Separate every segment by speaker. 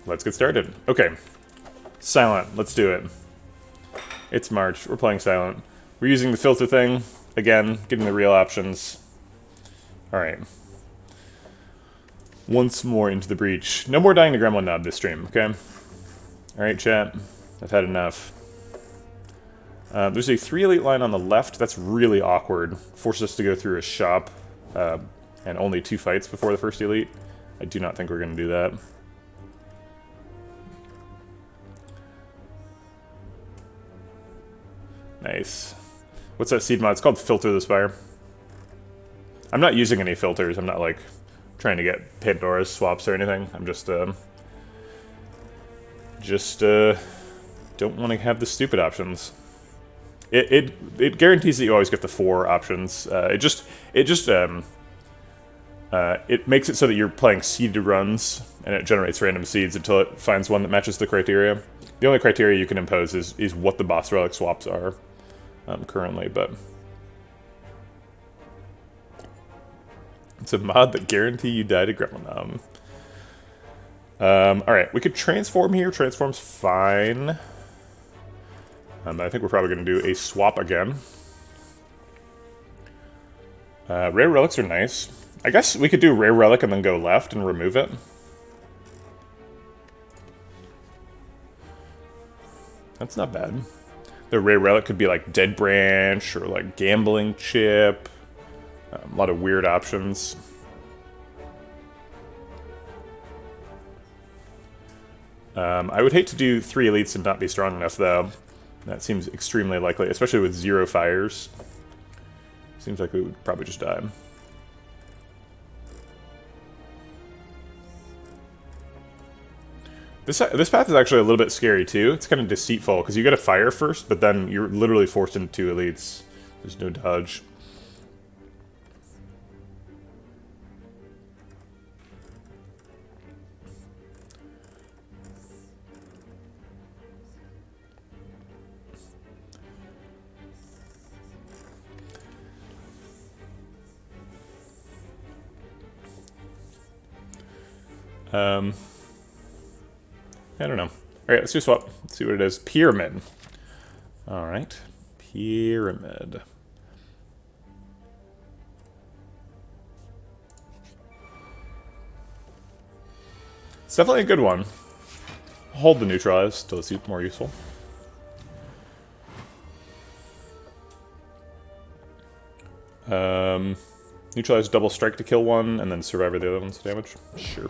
Speaker 1: Let's get started. Okay. Silent. Let's do it. It's March. We're playing Silent. We're using the filter thing. Again, getting the real options. Alright. Once more into the breach. No more dying to Gremlin Knob this stream, okay? Alright, chat. I've had enough. There's a 3 elite line on the left. That's really awkward. Forces us to go through a shop and only 2 fights before the first elite. I do not think we're going to do that. Nice. What's that seed mod? It's called Filter the Spire. I'm not using any filters. I'm not, like, trying to get Pandora's swaps or anything. I'm just don't want to have the stupid options. It guarantees that you always get the 4 options. It makes it so that you're playing seeded runs, and it generates random seeds until it finds one that matches the criteria. The only criteria you can impose is what the boss relic swaps are currently, but it's a mod that guarantee you die to Gremlin. Alright, we could transform here. Transform's fine. I think we're probably going to do a swap again. Rare relics are nice. I guess we could do rare relic and then go left and remove it. That's not bad. The rare relic could be like Dead Branch or like Gambling Chip. A lot of weird options. I would hate to do 3 elites and not be strong enough, though. That seems extremely likely, especially with 0 fires. Seems like we would probably just die. This path is actually a little bit scary, too. It's kind of deceitful, because you get a fire first, but then you're literally forced into 2 elites. There's no dodge. I don't know. Alright, let's do a swap. Let's see what it is. Pyramid. Alright. Pyramid. It's definitely a good one. Hold the neutralize till it's more useful. Neutralize double strike to kill one, and then survivor the other one's damage. Sure.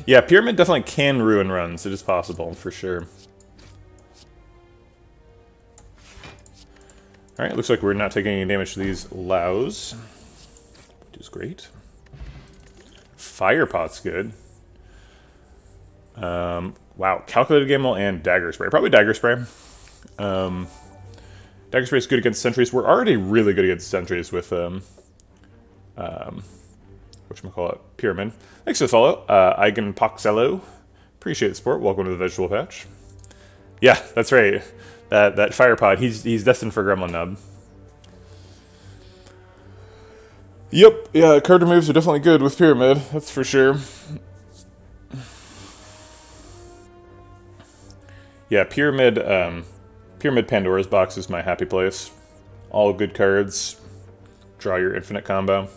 Speaker 1: Yeah, Pyramid definitely can ruin runs. It is possible, for sure. Alright, looks like we're not taking any damage to these Laos, which is great. Firepot's good. Wow, Calculated Gamble and Dagger Spray. Probably Dagger Spray. Dagger Spray is good against sentries. We're already really good against sentries with whatchamacallit, Pyramid. Thanks for the follow, Eigenpoxello. Appreciate the support. Welcome to the Vegetable Patch. Yeah, that's right. That Firepot, he's destined for Gremlin Nub. Yep, yeah, card removes are definitely good with Pyramid, that's for sure. Yeah, Pyramid Pandora's Box is my happy place. All good cards. Draw your infinite combo.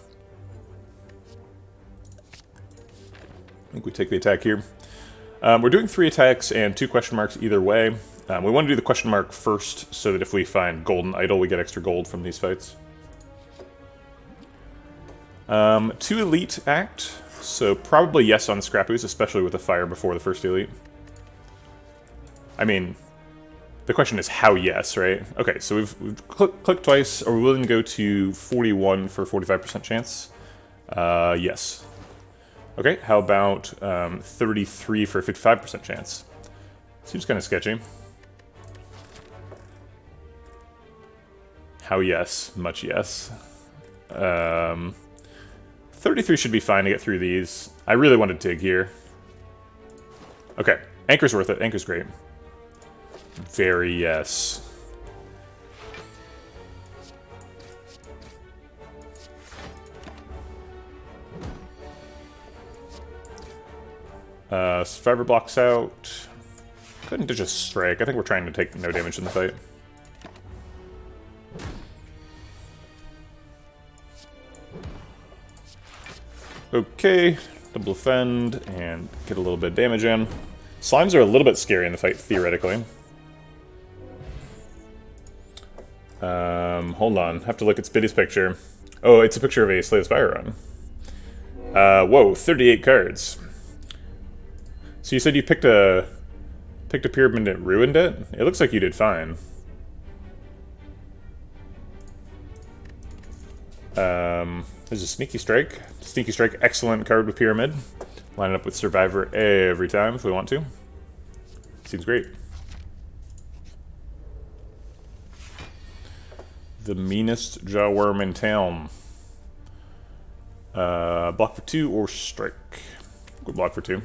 Speaker 1: I think we take the attack here. We're doing 3 attacks and 2 question marks either way. We want to do the question mark first, so that if we find Golden Idol, we get extra gold from these fights. 2 elite act, so probably yes on Scrapoos, especially with a fire before the first elite. I mean, the question is how yes, right? Okay, so we've clicked twice. Are we willing to go to 41 for 45% chance? Yes. Okay, how about 33 for a 55% chance? Seems kind of sketchy. How yes? Much yes. 33 should be fine to get through these. I really want to dig here. Okay, Anchor's worth it. Anchor's great. Very yes. Survivor blocks out. Couldn't ditch a strike. I think we're trying to take no damage in the fight. Okay, double defend and get a little bit of damage in. Slimes are a little bit scary in the fight, theoretically. Hold on. Have to look at Spitty's picture. Oh, it's a picture of a Slay the Spire run. Whoa, 38 cards. So you said you picked a pyramid and ruined it? It looks like you did fine. There's a Sneaky Strike. Sneaky Strike, excellent card with Pyramid. Line it up with Survivor every time if we want to. Seems great. The meanest jawworm in town. Block for 2 or strike. Good block for 2.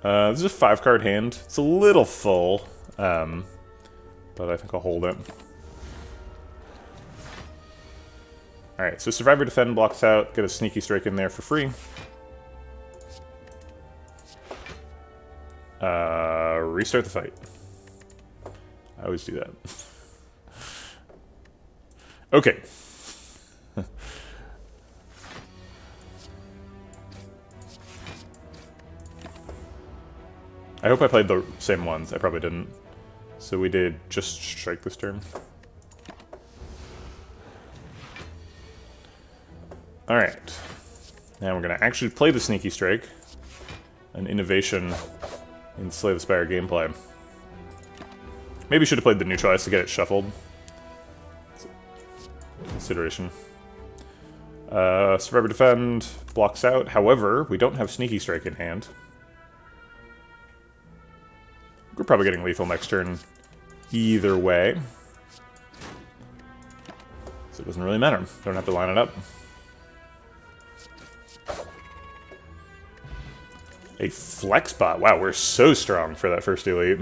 Speaker 1: This is a 5-card hand. It's a little full, but I think I'll hold it. Alright, so Survivor Defend blocks out. Get a Sneaky Strike in there for free. Restart the fight. I always do that. Okay. I hope I played the same ones. I probably didn't. So we did just strike this turn. Alright. Now we're going to actually play the Sneaky Strike. An innovation in Slay the Spire gameplay. Maybe should have played the Neutralize to get it shuffled. Consideration. Survivor Defend blocks out. However, we don't have Sneaky Strike in hand. We're probably getting lethal next turn either way. So it doesn't really matter. Don't have to line it up. A flex bot. Wow, we're so strong for that first elite.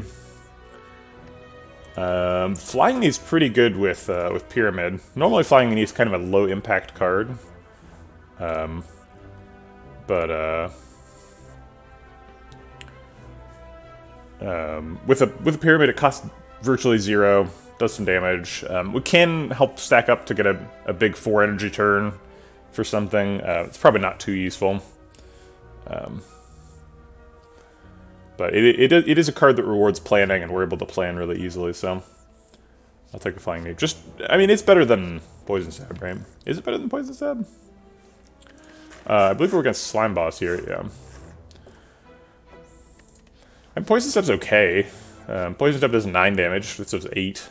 Speaker 1: Flying Knee's pretty good with Pyramid. Normally Flying Knee is kind of a low impact card. With a Pyramid, it costs virtually 0, does some damage. We can help stack up to get a big 4 energy turn for something. It's probably not too useful. But it is a card that rewards planning, and we're able to plan really easily, so I'll take a Flying Knee. I mean, it's better than Poison Stab, right? Is it better than Poison Stab? I believe we're against Slime Boss here, yeah. And Poison Stab's okay. Poison Stab does 9 damage, this does 8.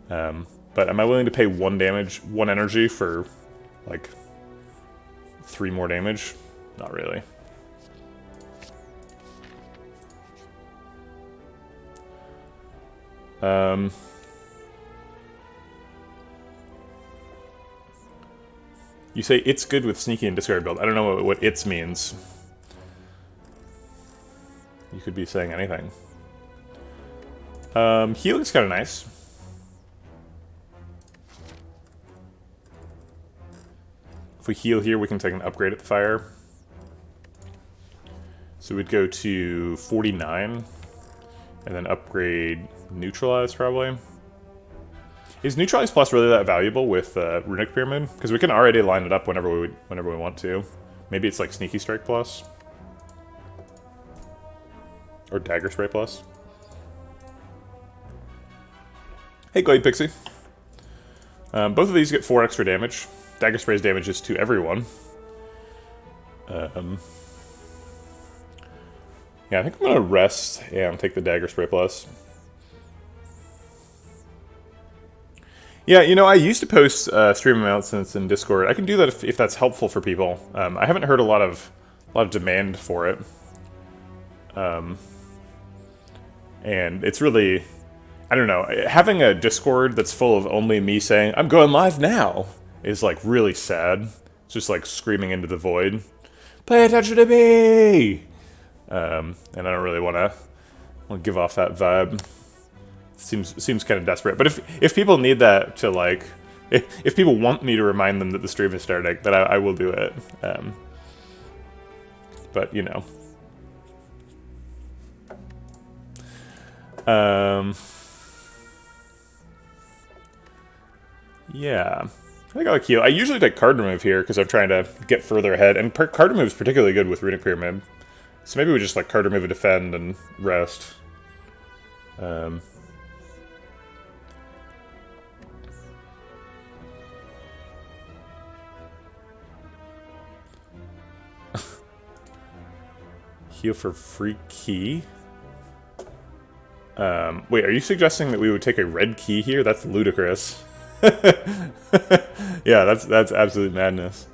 Speaker 1: But am I willing to pay 1 energy for, like, 3 more damage? Not really. You say it's good with Sneaky and Discard build. I don't know what "it's" means. You could be saying anything. Healing's kind of nice. If we heal here, we can take an upgrade at the fire. So we'd go to 49, and then upgrade Neutralize, probably. Is Neutralize Plus really that valuable with Runic Pyramid? Because we can already line it up whenever we want to. Maybe it's like Sneaky Strike Plus. Or Dagger Spray Plus. Hey, Glade Pixie. Both of these get 4 extra damage. Dagger Spray's damage is to everyone. Yeah, I think I'm going to rest and take the Dagger Spray Plus. Yeah, you know, I used to post stream announcements in Discord. I can do that if that's helpful for people. I haven't heard a lot of demand for it. And it's really, I don't know, having a Discord that's full of only me saying, I'm going live now, is like really sad. It's just like screaming into the void. Pay attention to me! And I don't really want to give off that vibe. Seems kind of desperate. But if people need that to like if people want me to remind them that the stream is starting, then I will do it. But, you know. Yeah. I think I like heal. I usually take card remove here because I'm trying to get further ahead. And card remove is particularly good with Runic Pyramid. So maybe we just like card remove and defend and rest. Heal for free key. Wait, are you suggesting that we would take a red key here? That's ludicrous. Yeah, that's absolute madness.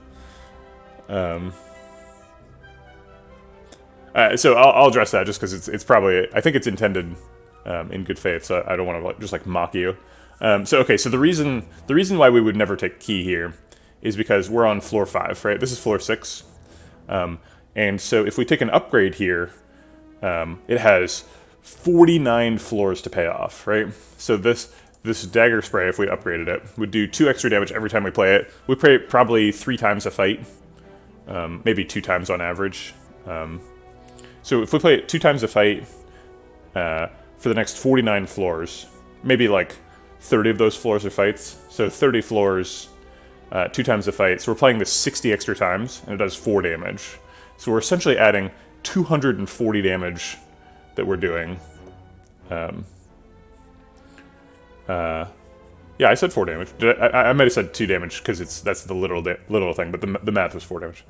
Speaker 1: So I'll address that just because it's probably, I think it's intended in good faith, so I don't want to just like mock you. So the reason why we would never take key here is because we're on floor 5, right? This is floor 6. And so if we take an upgrade here, it has 49 floors to pay off, right? So this dagger spray, if we upgraded it, would do 2 extra damage every time we play it. We play it probably 3 times a fight, maybe 2 times on average. So if we play it 2 times a fight for the next 49 floors, maybe like 30 of those floors are fights. So 30 floors, 2 times a fight. So we're playing this 60 extra times, and it does 4 damage. So we're essentially adding 240 damage that we're doing. Yeah, I said 4 damage. I might have said 2 damage because that's the literal thing, but the math was 4 damage.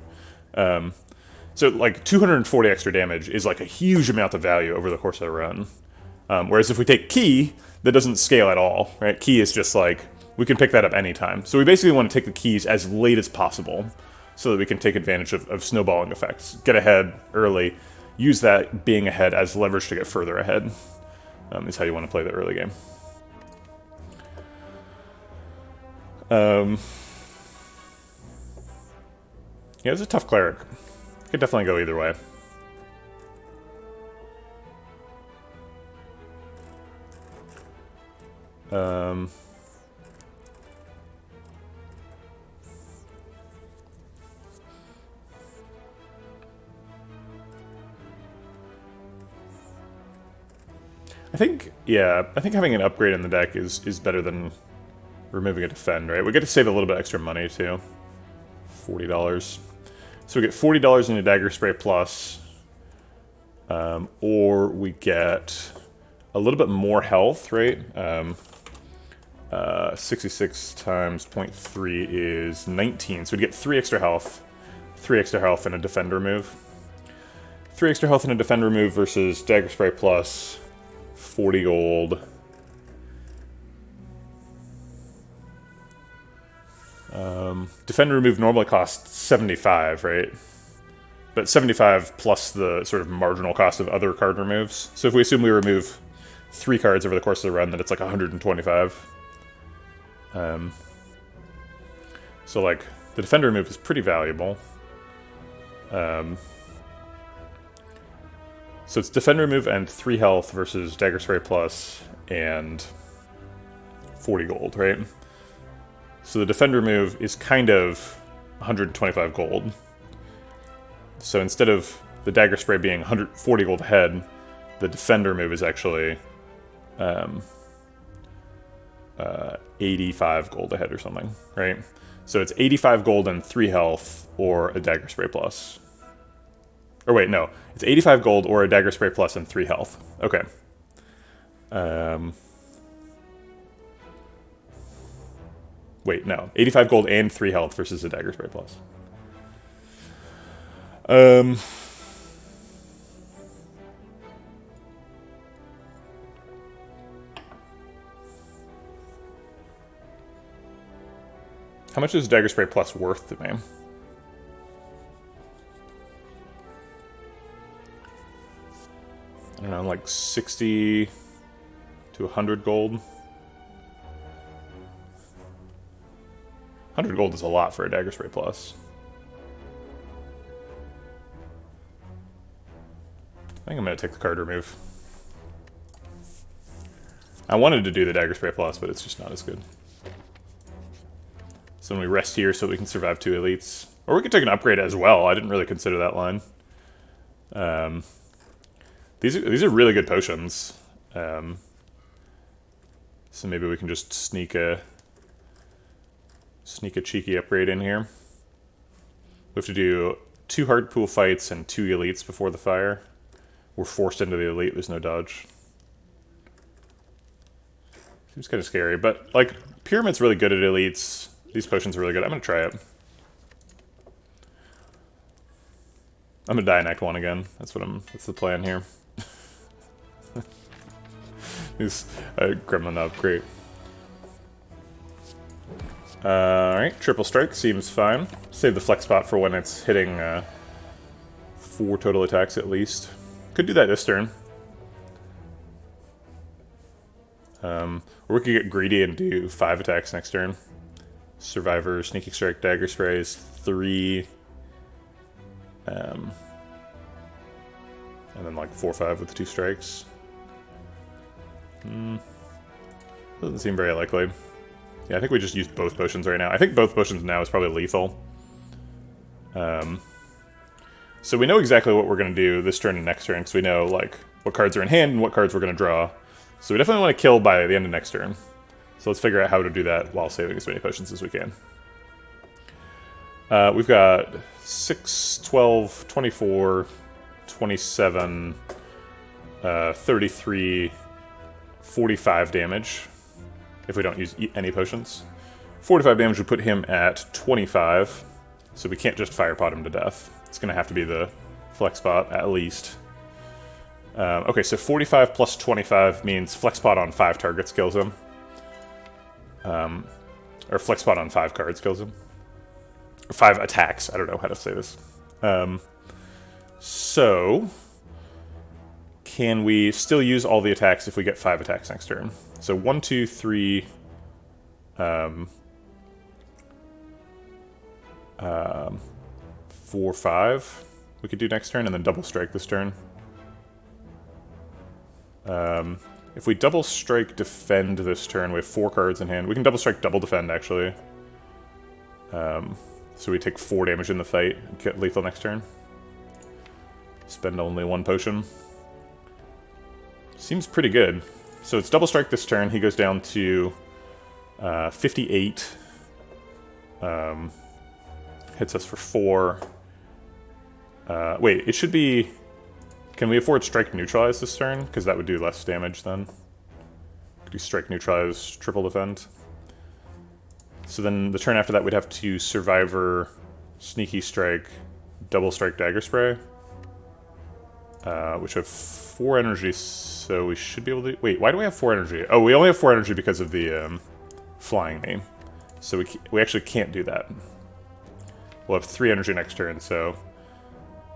Speaker 1: So like 240 extra damage is like a huge amount of value over the course of the run. Whereas if we take key, that doesn't scale at all, right? Key is just like, we can pick that up anytime. So we basically want to take the keys as late as possible so that we can take advantage of snowballing effects. Get ahead early, use that being ahead as leverage to get further ahead, is how you want to play the early game. Yeah, it's a tough cleric. Could definitely go either way. I think having an upgrade in the deck is better than removing a defend, right? We get to save a little bit extra money too. $40. So we get $40 in a dagger spray plus, or we get a little bit more health, right? 66 times 0.3 is 19, so we get 3 extra health, 3 extra health and a defend remove. 3 extra health and a defend remove versus dagger spray plus, 40 gold. Defend remove normally costs 75, right? But 75 plus the sort of marginal cost of other card removes. So if we assume we remove 3 cards over the course of the run, then it's like 125. So like, the defender remove is pretty valuable. So it's defend remove and 3 health versus dagger spray plus and 40 gold, right? So the defend remove is kind of 125 gold. So instead of the dagger spray being 140 gold ahead, the defend remove is actually 85 gold ahead or something, right? So it's 85 gold and 3 health or a dagger spray plus. Or wait, no. It's 85 gold or a dagger spray plus and 3 health. Okay. Wait, no. 85 gold and 3 health versus a dagger spray plus. How much is dagger spray plus worth to me? I don't know, like 60 to 100 gold. 100 gold is a lot for a dagger spray plus. I think I'm going to take the card remove. I wanted to do the dagger spray plus, but it's just not as good. So then we rest here so we can survive 2 elites. Or we could take an upgrade as well. I didn't really consider that line. These are really good potions. So maybe we can just sneak a cheeky upgrade in here. We have to do 2 hard pool fights and 2 elites before the fire. We're forced into the elite, there's no dodge. Seems kind of scary, but like, Pyramid's really good at elites. These potions are really good. I'm gonna try it. I'm gonna die in Act 1 again. That's the plan here. These gremlin up, great. Alright, triple strike seems fine. Save the flex spot for when it's hitting 4 total attacks at least. Could do that this turn. Or we could get greedy and do 5 attacks next turn. Survivor, Sneaky Strike, Dagger Sprays, 3. And then like 4-5 with the 2 strikes. Doesn't seem very likely. Yeah, I think we just use both potions right now. I think both potions now is probably lethal. So we know exactly what we're going to do this turn and next turn, because we know like what cards are in hand and what cards we're going to draw. So we definitely want to kill by the end of next turn. So let's figure out how to do that while saving as many potions as we can. We've got 6, 12, 24, 27, 33, 45 damage if we don't use any potions. 45 damage would put him at 25, so we can't just fire pot him to death. It's going to have to be the flex pot at least. Okay, so 45 plus 25 means flex pot on 5 targets kills him. Or flex pot on 5 cards kills him. Or 5 attacks, I don't know how to say this. So, can we still use all the attacks if we get 5 attacks next turn? So 1, 2, 3, 4, 5 we could do next turn, and then double strike this turn. If we double strike defend this turn, we have 4 cards in hand. We can double strike double defend, actually. So we take 4 damage in the fight and get lethal next turn. Spend only 1 potion. Seems pretty good. So it's double strike this turn. He goes down to 58. Hits us for 4. Wait, it should be... Can we afford strike neutralize this turn? Because that would do less damage then. Could do strike neutralize, triple defend. So then the turn after that we'd have to survivor, sneaky strike, double strike dagger spray. Which have 4 energy, so we should be able to... Wait, why do we have 4 energy? Oh, we only have 4 energy because of the flying knee. So we actually can't do that. We'll have 3 energy next turn, so...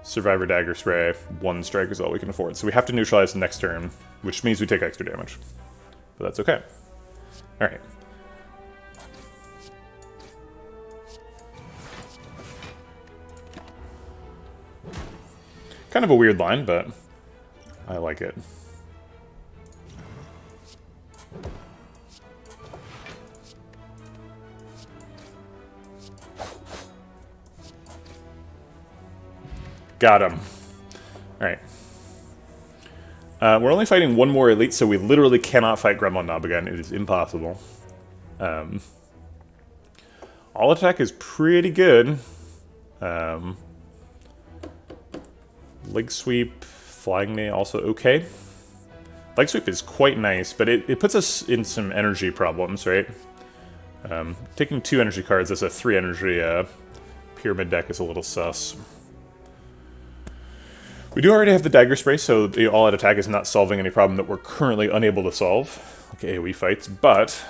Speaker 1: Survivor dagger spray, 1 strike is all we can afford. So we have to neutralize the next turn, which means we take extra damage. But that's okay. Alright. Kind of a weird line, but I like it. Got him. Alright. We're only fighting 1 more elite, so we literally cannot fight Gremlin Knob again. It is impossible. All attack is pretty good. Leg sweep, flying knee also okay. Leg sweep is quite nice, but it puts us in some energy problems, right? Taking 2 energy cards as a 3 energy pyramid deck is a little sus. We do already have the dagger spray, so the all-out attack is not solving any problem that we're currently unable to solve, like AoE fights, but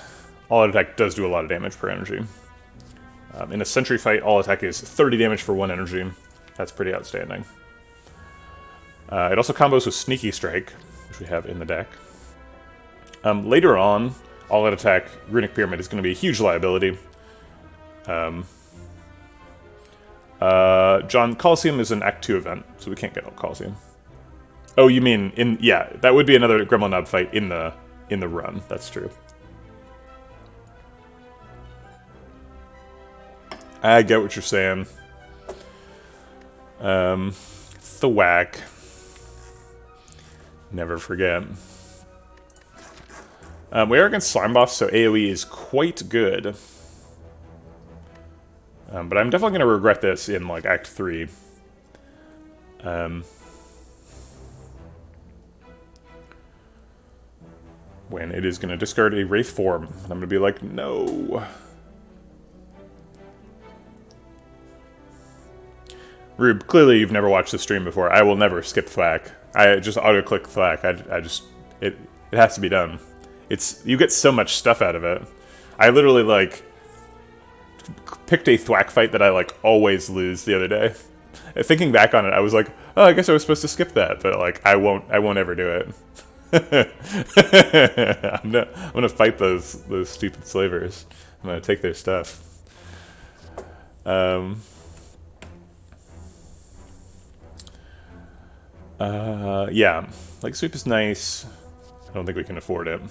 Speaker 1: all-out attack does do a lot of damage per energy. In a sentry fight, all attack is 30 damage for 1 energy. That's pretty outstanding. It also combos with Sneaky Strike, which we have in the deck. Later on, all-out attack, Runic Pyramid is going to be a huge liability. John, Coliseum is an Act 2 event, so we can't get Coliseum. Oh, you mean in... Yeah, that would be another Gremlin Knob fight in the run. That's true. I get what you're saying. Thwack. Never forget. We are against slime boss, so AoE is quite good. But I'm definitely going to regret this in, like, Act 3. When it is going to discard a Wraith form. And I'm going to be like, no. Rube, clearly you've never watched the stream before. I will never skip Thwack. I just auto-click Thwack. It has to be done. You get so much stuff out of it. I literally, like, picked a Thwack fight that I, like, always lose the other day. Thinking back on it, I was like, oh, I guess I was supposed to skip that, but, like, I won't ever do it. I'm gonna fight those stupid slavers. I'm gonna take their stuff. Yeah, like sweep is nice. I don't think we can afford it.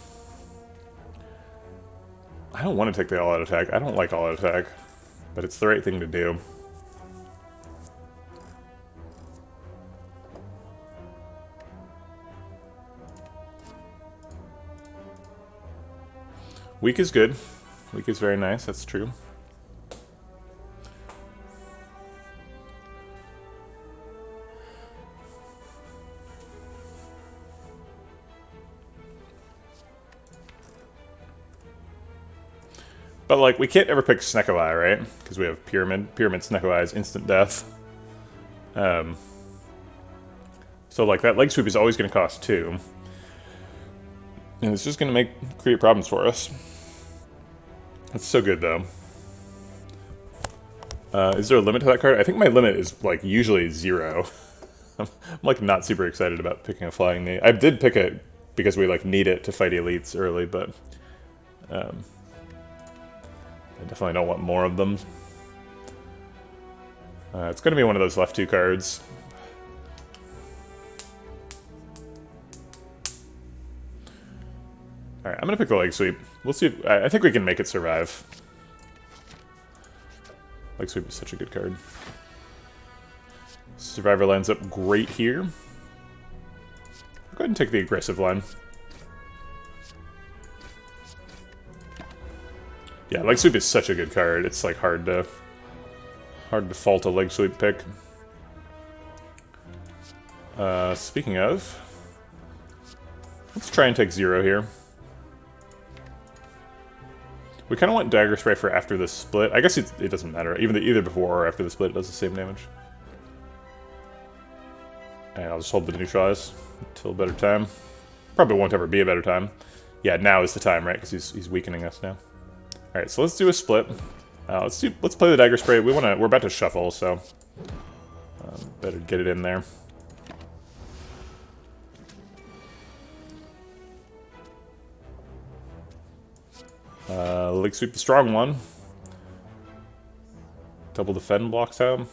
Speaker 1: I don't want to take the all-out attack. I don't like all-out attack, but it's the right thing to do. Weak is good. Weak is very nice, that's true. But, like, we can't ever pick Snecko-Eye, right? Because we have Pyramid. Pyramid Snecko-Eye is instant death. So, like, that leg sweep is always going to cost 2. And it's just going to create problems for us. That's so good, though. Is there a limit to that card? I think my limit is, like, usually 0. I'm like, not super excited about picking a Flying Knee. I did pick it because we, like, need it to fight elites early, but... I definitely don't want more of them. It's going to be one of those left 2 cards. Alright, I'm going to pick the leg sweep. We'll see. I think we can make it survive. Leg sweep is such a good card. Survivor lines up great here. Go ahead and take the aggressive line. Yeah, leg sweep is such a good card. It's like hard to fault a leg sweep pick. Speaking of, let's try and take 0 here. We kind of want dagger spray for after the split. I guess it doesn't matter. Either before or after the split, it does the same damage. And I'll just hold the neutralize until a better time. Probably won't ever be a better time. Yeah, now is the time, right? Because he's weakening us now. All right, so let's do a split. Let's play the dagger spray. We're about to shuffle, so better get it in there. Leg sweep the strong one. Double defend blocks out.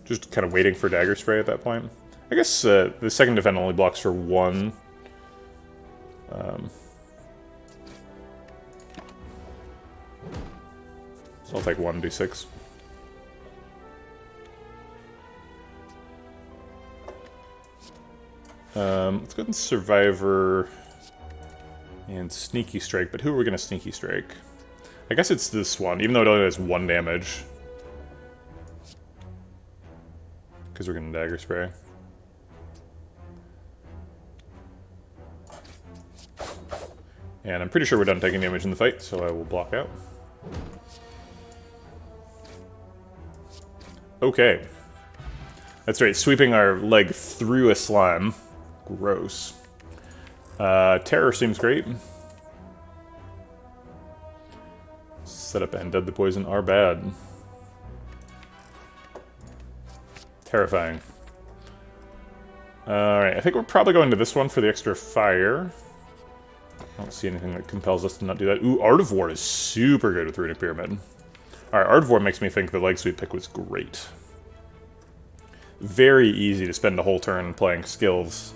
Speaker 1: Just kind of waiting for dagger spray at that point. I guess the second defend only blocks for 1. So I'll take 1d6. Let's go ahead and Survivor and Sneaky Strike, but who are we going to Sneaky Strike? I guess it's this one, even though it only has 1 damage. Because we're going to Dagger Spray. And I'm pretty sure we're done taking damage in the fight, so I will block out. Okay. That's right, sweeping our leg through a slime. Gross. Terror seems great. Setup and Deadly Poison are bad. Terrifying. Alright, I think we're probably going to this one for the extra fire. I don't see anything that compels us to not do that. Ooh, Art of War is super good with Runic Pyramid. Alright, Art of War makes me think the leg sweep pick was great. Very easy to spend a whole turn playing skills.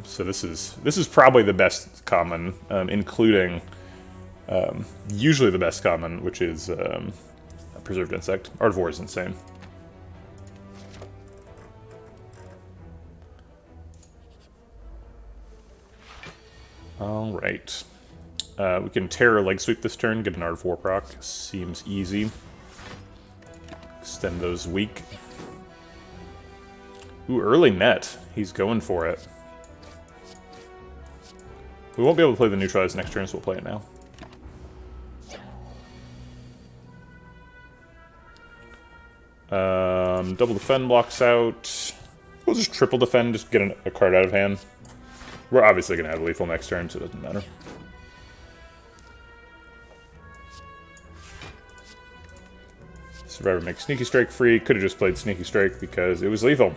Speaker 1: So this is probably the best common, including usually the best common, which is preserved insect. Art of War is insane. Alright. We can Terror Leg Sweep this turn, get an Art of War proc. Seems easy. Extend those weak. Ooh, early net. He's going for it. We won't be able to play the Neutralize next turn, so we'll play it now. Double Defend blocks out. We'll just triple defend, just get a card out of hand. We're obviously going to have lethal next turn, so it doesn't matter. Survivor makes Sneaky Strike free. Could have just played Sneaky Strike because it was lethal.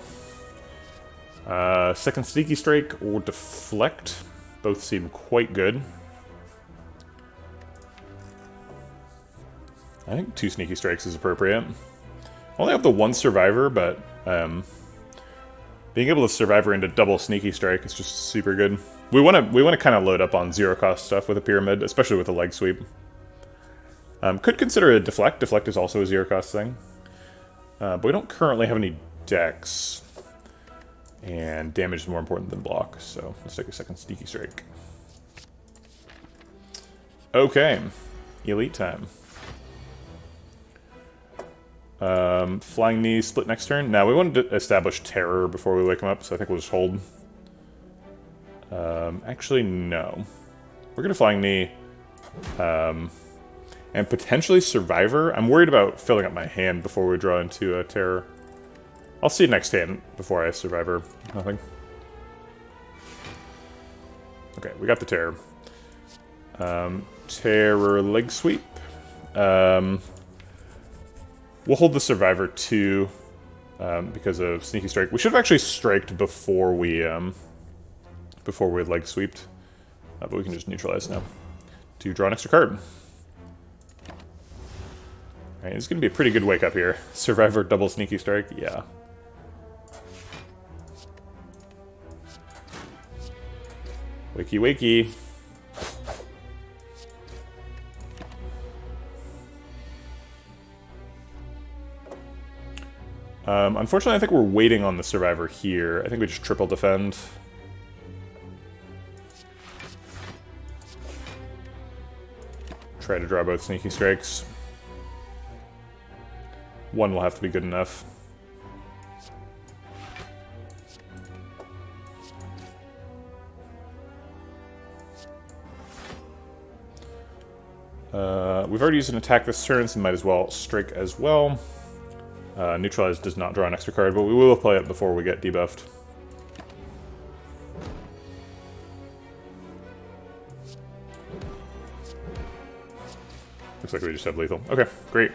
Speaker 1: Second Sneaky Strike or Deflect. Both seem quite good. I think 2 Sneaky Strikes is appropriate. Only have the 1 Survivor, but being able to Survivor into double Sneaky Strike is just super good. We want to kind of load up on 0-cost stuff with a Pyramid, especially with a Leg Sweep. Could consider a Deflect. Deflect is also a 0-cost thing. But we don't currently have any decks. And damage is more important than block, so let's take a second Sneaky Strike. Okay. Elite time. Flying Knee, split next turn. Now, we wanted to establish Terror before we wake him up, so I think we'll just hold. Actually, no. We're going to Flying Knee. And potentially Survivor. I'm worried about filling up my hand before we draw into a Terror. I'll see next hand before I Survivor. Nothing. Okay, we got the Terror. Terror Leg Sweep. We'll hold the Survivor too, because of Sneaky Strike. We should have actually striked before we Leg Sweeped. But we can just neutralize now to draw an extra card. Alright, this is going to be a pretty good wake up here. Survivor, double Sneaky Strike, yeah. Wakey, wakey. Unfortunately, I think we're waiting on the Survivor here. I think we just triple defend. Try to draw both Sneaky Strikes. One will have to be good enough. We've already used an attack this turn, so might as well strike as well. Neutralize does not draw an extra card, but we will play it before we get debuffed. Looks like we just have lethal. Okay, great.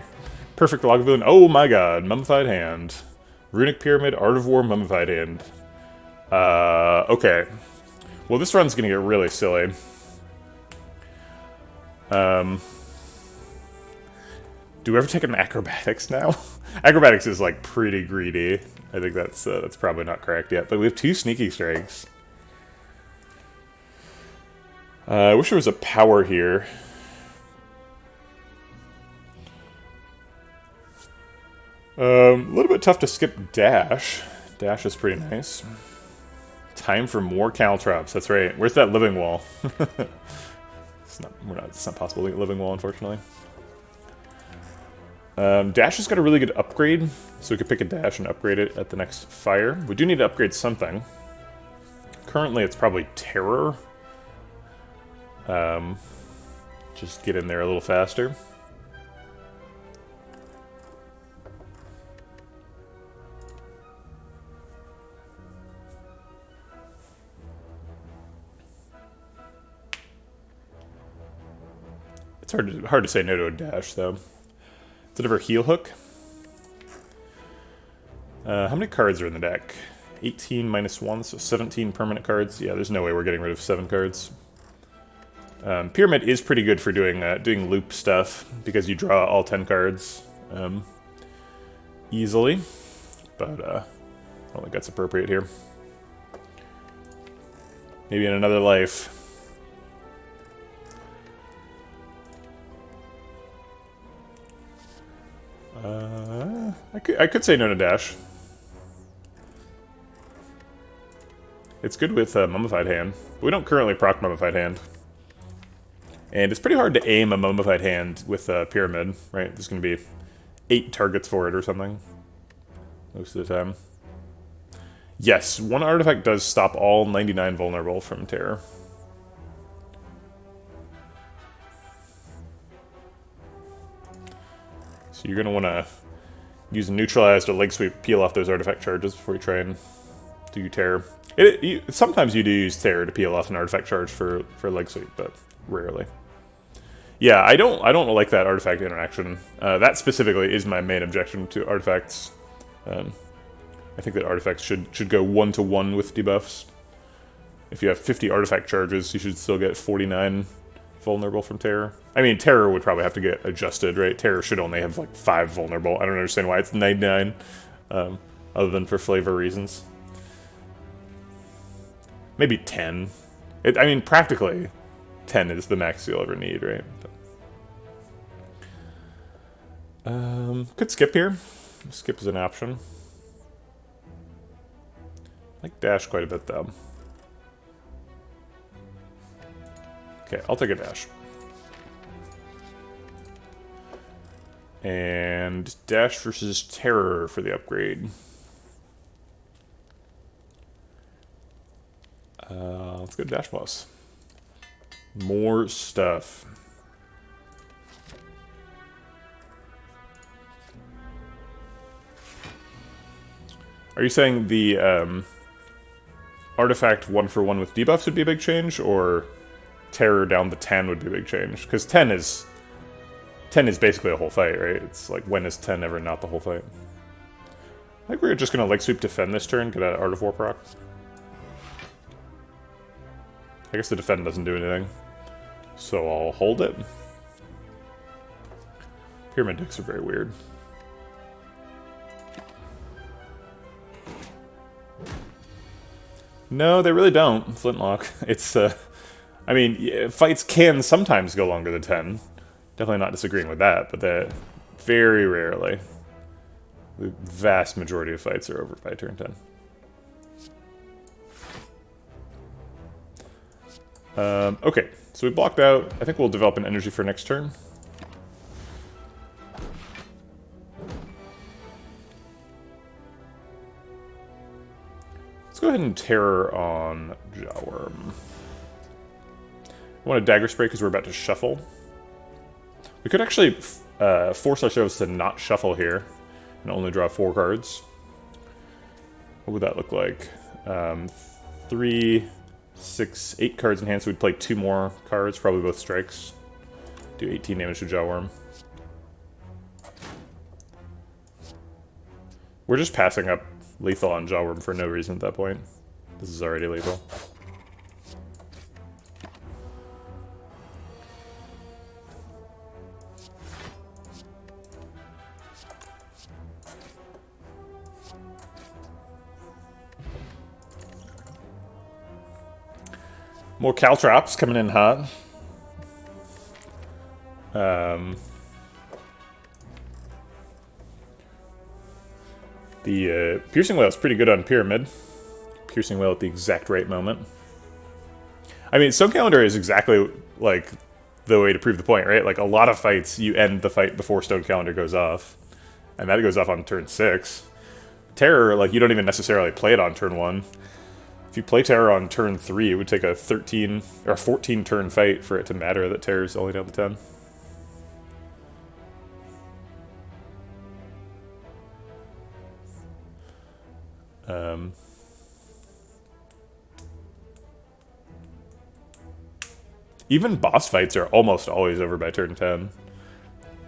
Speaker 1: Perfect Lagavulin. Oh my god, Mummified Hand. Runic Pyramid, Art of War, Mummified Hand. Okay. Well, this run's gonna get really silly. Do we ever take an Acrobatics now? Acrobatics is, like, pretty greedy. I think that's probably not correct yet. But we have 2 Sneaky Strikes. I wish there was a power here. A little bit tough to skip Dash. Dash is pretty nice. Time for more Caltrops. That's right. Where's that living wall? It's not possible to get living wall, unfortunately. Dash has got a really good upgrade, so we could pick a Dash and upgrade it at the next fire. We do need to upgrade something. Currently, it's probably Terror. Just get in there a little faster. It's hard to say no to a Dash, though. Instead of our Heal Hook. How many cards are in the deck? 18 minus 1, so 17 permanent cards. Yeah, there's no way we're getting rid of 7 cards. Pyramid is pretty good for doing loop stuff, because you draw all 10 cards easily. But I don't think that's appropriate here. Maybe in another life. I could say no to dash. It's good with Mummified Hand. But we don't currently proc Mummified Hand. And it's pretty hard to aim a Mummified Hand with Pyramid, right? There's going to be 8 targets for it or something. Most of the time. Yes, one artifact does stop all 99 vulnerable from Terror. So you're going to want to use Neutralize or Leg Sweep, peel off those artifact charges before you try and do Terror. Sometimes you do use Terror to peel off an artifact charge for Leg Sweep, but rarely. Yeah, I don't like that artifact interaction. That specifically is my main objection to artifacts. I think that artifacts should go 1-to-1 with debuffs. If you have 50 artifact charges, you should still get 49 vulnerable from Terror. I mean, Terror would probably have to get adjusted, right? Terror should only have like 5 vulnerable. I don't understand why it's 99, other than for flavor reasons. Maybe 10. I mean, practically, 10 is the max you'll ever need, right? Could skip here. Skip is an option. I like dash quite a bit, though. Okay, I'll take a dash. And dash versus Terror for the upgrade. Let's go dash plus. More stuff. Are you saying the artifact 1-for-1 with debuffs would be a big change, or Terror down to 10 would be a big change? Because 10 is basically a whole fight, right? It's like, when is 10 ever not the whole fight? I think we're just gonna Leg Sweep defend this turn, get an Art of War proc. I guess the defend doesn't do anything, so I'll hold it. Pyramid decks are very weird. No, they really don't. Flintlock. It's, I mean, yeah, fights can sometimes go longer than 10. Definitely not disagreeing with that, but that very rarely. The vast majority of fights are over by turn 10. Okay, so we blocked out. I think we'll develop an energy for next turn. Let's go ahead and Terror on Jawworm. I want a Dagger Spray because we're about to shuffle. We could actually force ourselves to not shuffle here and only draw 4 cards. What would that look like? 3, 6, 8 cards in hand, so we'd play 2 more cards, probably both strikes. Do 18 damage to Jawworm. We're just passing up lethal on Jawworm for no reason at that point. This is already lethal. More Caltrops coming in hot. The Piercing Whale is pretty good on Pyramid. Piercing Whale at the exact right moment. I mean, Stone Calendar is exactly like the way to prove the point, right? Like a lot of fights, you end the fight before Stone Calendar goes off. And that goes off on turn 6. Terror, like you don't even necessarily play it on turn 1. If you play Terror on turn 3, it would take a 13 or 14 turn fight for it to matter that Terror's only down to 10. Even boss fights are almost always over by turn 10.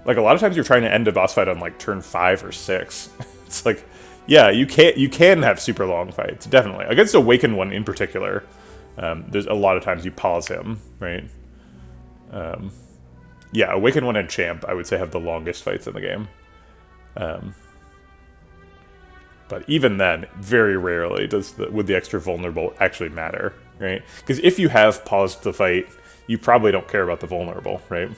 Speaker 1: Like a lot of times you're trying to end a boss fight on like turn 5 or 6. It's like, yeah, you can have super long fights, definitely. Against Awakened one in particular, there's a lot of times you pause him, right? Yeah, Awakened one and Champ, I would say, have the longest fights in the game. But even then, very rarely would the extra vulnerable actually matter, right? Because if you have paused the fight, you probably don't care about the vulnerable, right?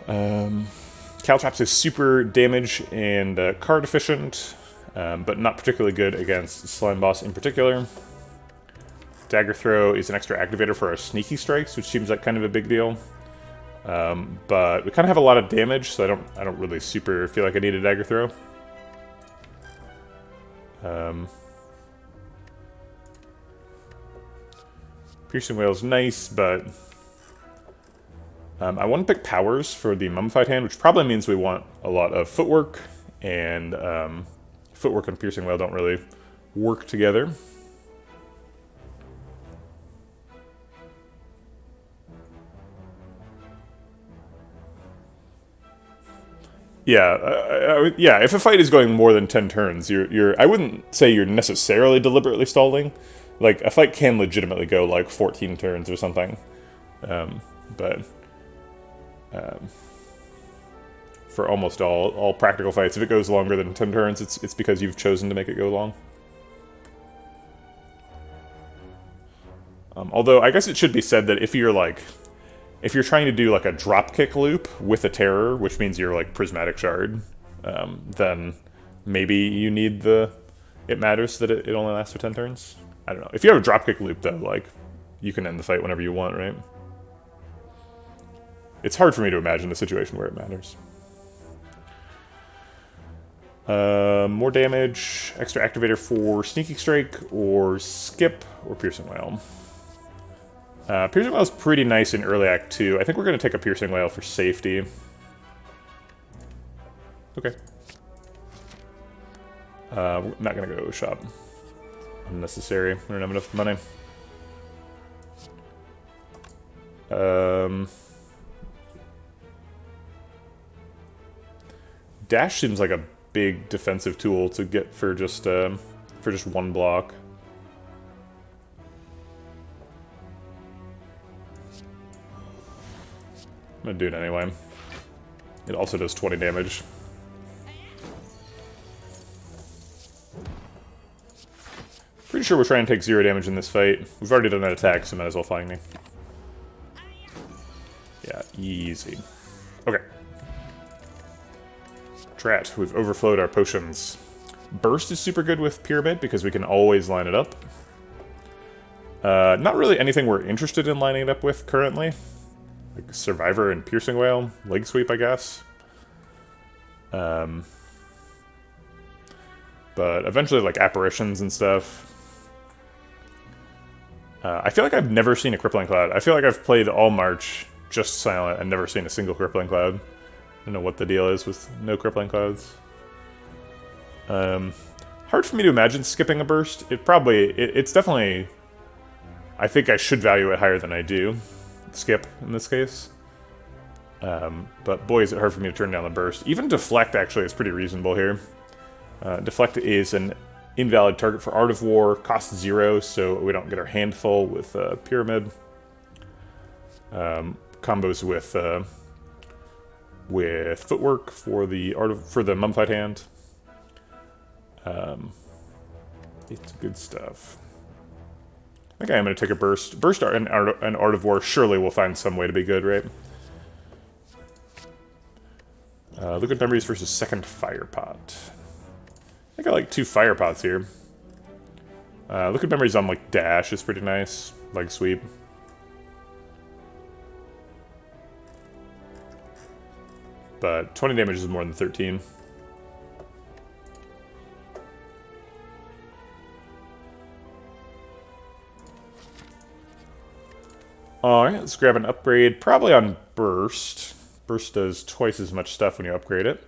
Speaker 1: Caltrops is super damage and card efficient, but not particularly good against Slime Boss in particular. Dagger Throw is an extra activator for our sneaky strikes, which seems like kind of a big deal. But we kind of have a lot of damage, so I don't really super feel like I need a Dagger Throw. Piercing Wail is nice, but I want to pick powers for the Mummified Hand, which probably means we want a lot of footwork, and footwork and Piercing Wail don't really work together. Yeah, yeah. If a fight is going more than 10 turns, I wouldn't say you're necessarily deliberately stalling. Like, a fight can legitimately go, like, 14 turns or something. But for almost all practical fights, if it goes longer than 10 turns, it's because you've chosen to make it go long. Although, I guess it should be said that if you're trying to do, like, a dropkick loop with a terror, which means you're, like, Prismatic Shard, then maybe you need it matters that it only lasts for 10 turns. I don't know. If you have a dropkick loop, though, like, you can end the fight whenever you want, right? It's hard for me to imagine a situation where it matters. More damage, extra activator for Sneaky Strike, or Skip, or Piercing Wail. Piercing Wail is pretty nice in early Act 2. I think we're going to take a Piercing Wail for safety. Okay. We're not going to go shop. Unnecessary. We don't have enough money. Dash seems like a big defensive tool to get for just one block. I'm gonna do it anyway. It also does 20 damage. Pretty sure we're trying to take 0 damage in this fight. We've already done that attack, so might as well find me. Yeah, easy. Okay. Drat, we've overflowed our potions. Burst is super good with Pyramid because we can always line it up. Not really anything we're interested in lining it up with currently. Like Survivor and Piercing Wail, Leg Sweep, I guess. But eventually, like, Apparitions and stuff. I feel like I've never seen a Crippling Cloud. I feel like I've played all March just Silent and never seen a single Crippling Cloud. I don't know what the deal is with no Crippling Clouds. Hard for me to imagine skipping a burst. It's definitely... I think I should value it higher than I do. Skip, in this case. But boy, is it hard for me to turn down the burst. Even Deflect, actually, is pretty reasonable here. Deflect is an invalid target for Art of War, costs 0, so we don't get our hand full with Pyramid. Combos with Footwork for the Mummified Hand. It's good stuff. I think I'm going to take a Burst. Burst and Art of War surely will find some way to be good, right? Liquid Memories versus second Fire Pot. I think I like 2 Fire Pots here. Liquid Memories on, like, Dash is pretty nice. Leg Sweep. But 20 damage is more than 13. Alright, let's grab an upgrade. Probably on Burst. Burst does twice as much stuff when you upgrade it.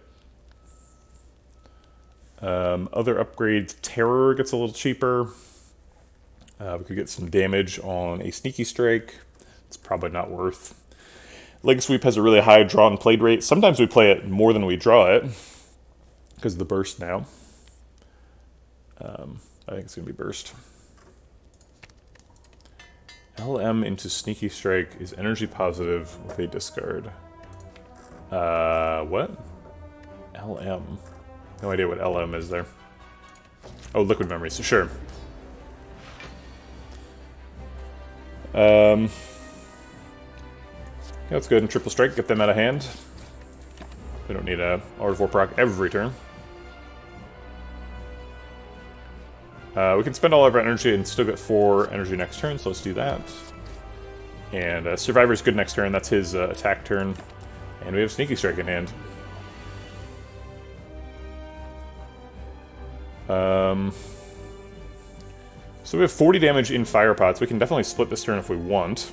Speaker 1: Other upgrades, Terror gets a little cheaper. We could get some damage on a Sneaky Strike. It's probably not worth. Leg Sweep has a really high draw and played rate. Sometimes we play it more than we draw it, because of the Burst now. I think it's going to be Burst. LM into Sneaky Strike is energy positive with a discard. What? LM. No idea what LM is there. Oh, Liquid Memories, sure. Yeah, let's go ahead and Triple Strike, get them out of hand. We don't need a Art of War proc every turn. We can spend all of our energy and still get 4 energy next turn, so let's do that. And Survivor's good next turn, that's his attack turn. And we have Sneaky Strike in hand. So we have 40 damage in Fire Pots. We can definitely split this turn if we want.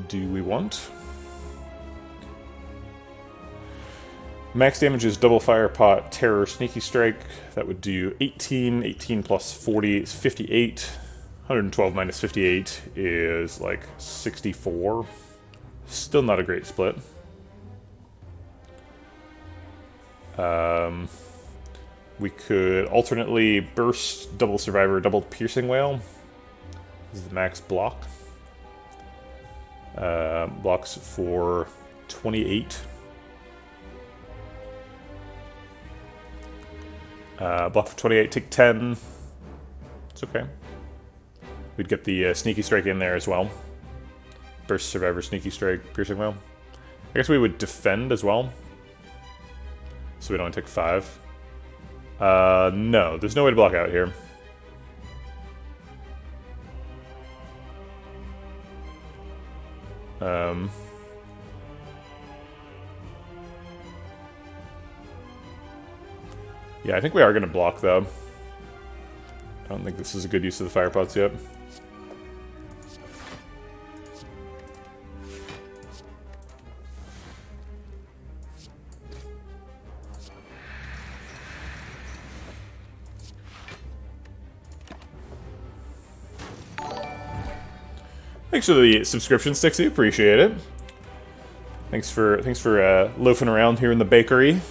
Speaker 1: Do we want? Max damage is double Fire Pot, Terror, Sneaky Strike. That would do 18. 18 plus 40 is 58. 112 minus 58 is like 64. Still not a great split. We could alternately burst, double Survivor, double Piercing Whale. This is the max block. Blocks for 28. Block for 28, take 10. It's okay. We'd get the Sneaky Strike in there as well. Burst, Survivor, Sneaky Strike, Piercing Whale. I guess we would defend as well. So we'd only take 5. No, there's no way to block out here. Yeah, I think we are going to block, though. I don't think this is a good use of the Fire Pots yet. Thanks for the subscription, Stixie. Appreciate it. Thanks for loafing around here in the bakery.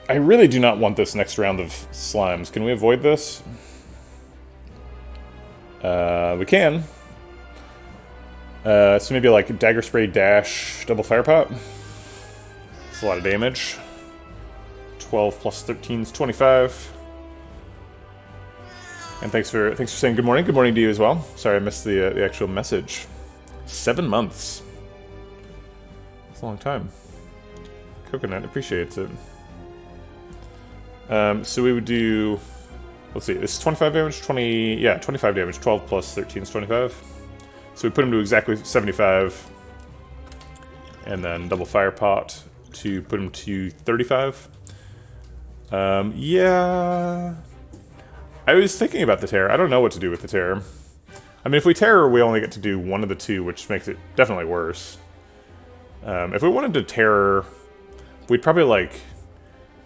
Speaker 1: I really do not want this next round of slimes. Can we avoid this? We can. So maybe like Dagger Spray, Dash, Double Fire Pot. It's a lot of damage. 12 plus 13 is 25. And thanks for saying good morning. Good morning to you as well. Sorry I missed the actual message. 7 months. It's a long time. Coconut appreciates it. So we would do, let's see, this is 25 damage, 25 damage, 12 plus 13 is 25. So we put him to exactly 75, and then double Fire Pot to put him to 35. Yeah, I was thinking about the Terror. I don't know what to do with the Terror. I mean, if we Terror, we only get to do one of the two, which makes it definitely worse. If we wanted to Terror, we'd probably, like,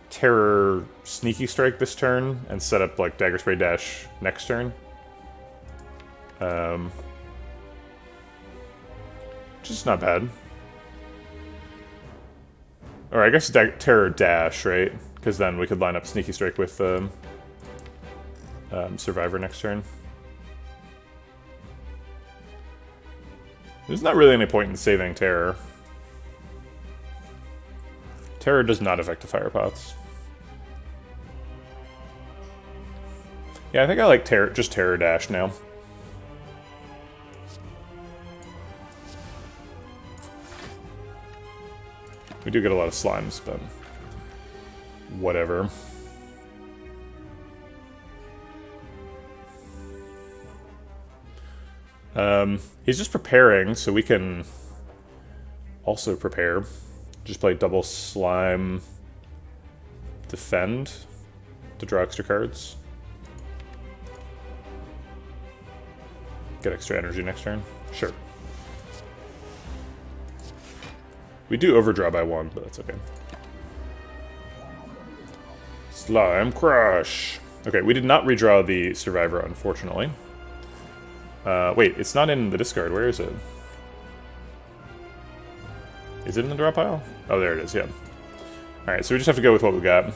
Speaker 1: Terror Sneaky Strike this turn and set up, like, Dagger Spray Dash next turn. Which is not bad. Or I guess Terror Dash, right? Because then we could line up Sneaky Strike with Survivor next turn. There's not really any point in saving Terror. Terror does not affect the Fire Pots. Yeah, I think I like just Terror Dash now. We do get a lot of slimes, but whatever. He's just preparing, so we can also prepare. Just play double slime, defend to draw extra cards. Get extra energy next turn. Sure. We do overdraw by 1, but that's okay. Slime Crush. Okay, we did not redraw the Survivor, unfortunately. Wait, it's not in the discard. Where is it? Is it in the draw pile? Oh, there it is, yeah. Alright, so we just have to go with what we got.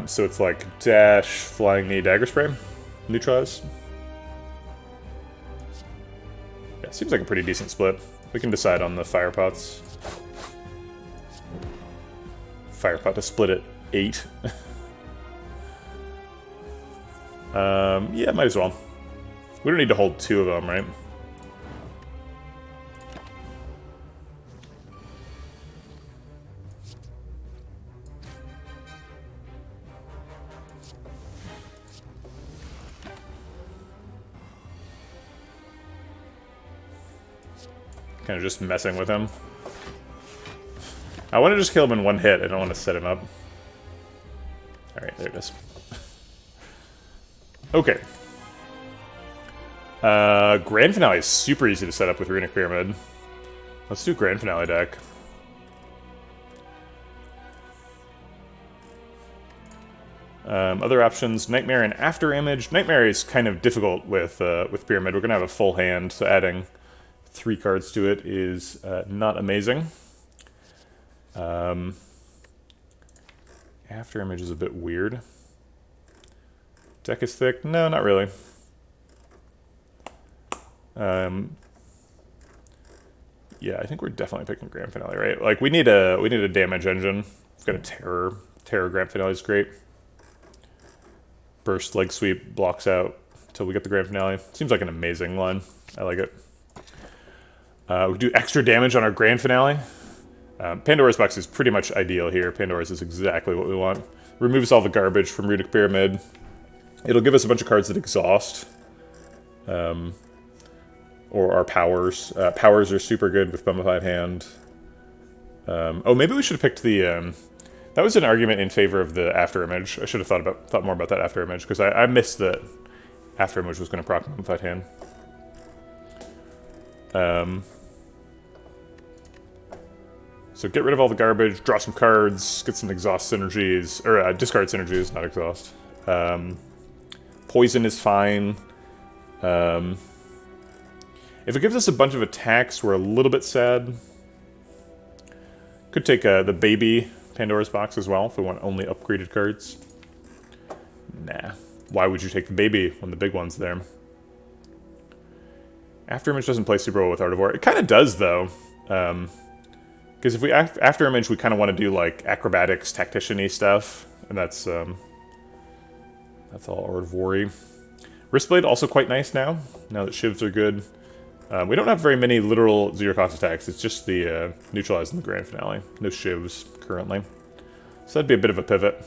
Speaker 1: So it's like Dash, Flying Knee, Dagger Spray. Neutralize. Yeah, seems like a pretty decent split. We can decide on the Fire Pots. Fire Pot to split at 8. Yeah, might as well. We don't need to hold 2 of them, right? Kind of just messing with him. I want to just kill him in 1 hit. I don't want to set him up. Alright, there it is. Okay. Grand Finale is super easy to set up with Runic Pyramid. Let's do Grand Finale deck. Other options, Nightmare and After Image. Nightmare is kind of difficult with Pyramid. We're going to have a full hand, so adding 3 cards to it is not amazing. After Image is a bit weird. Deck is thick? No, not really. Yeah, I think we're definitely picking Grand Finale, right? Like we need a damage engine. We've got a terror Grand Finale is great. Burst leg sweep blocks out until we get the Grand Finale. Seems like an amazing line. I like it. We do extra damage on our Grand Finale. Pandora's Box is pretty much ideal here. Pandora's is exactly what we want. Removes all the garbage from Runic Pyramid. It'll give us a bunch of cards that exhaust. Or our powers. Powers are super good with Mummified Hand. Oh, maybe we should have picked the... that was an argument in favor of the After Image. I should have thought more about that After Image, because I missed that After Image was going to proc Mummified Hand. So get rid of all the garbage, draw some cards, get some exhaust synergies, or discard synergies, not exhaust. Poison is fine. If it gives us a bunch of attacks, we're a little bit sad. Could take the baby Pandora's Box as well, if we want only upgraded cards. Nah. Why would you take the baby when the big one's there? After Image doesn't play super well with Art of War. It kind of does, though. Because if we After Image, we kind of want to do like acrobatics, tactician-y stuff, and that's all Art of War-y. Wristblade also quite nice now that shivs are good. We don't have very many literal zero-cost attacks. It's just the neutralize in the Grand Finale. No shivs currently, so that'd be a bit of a pivot.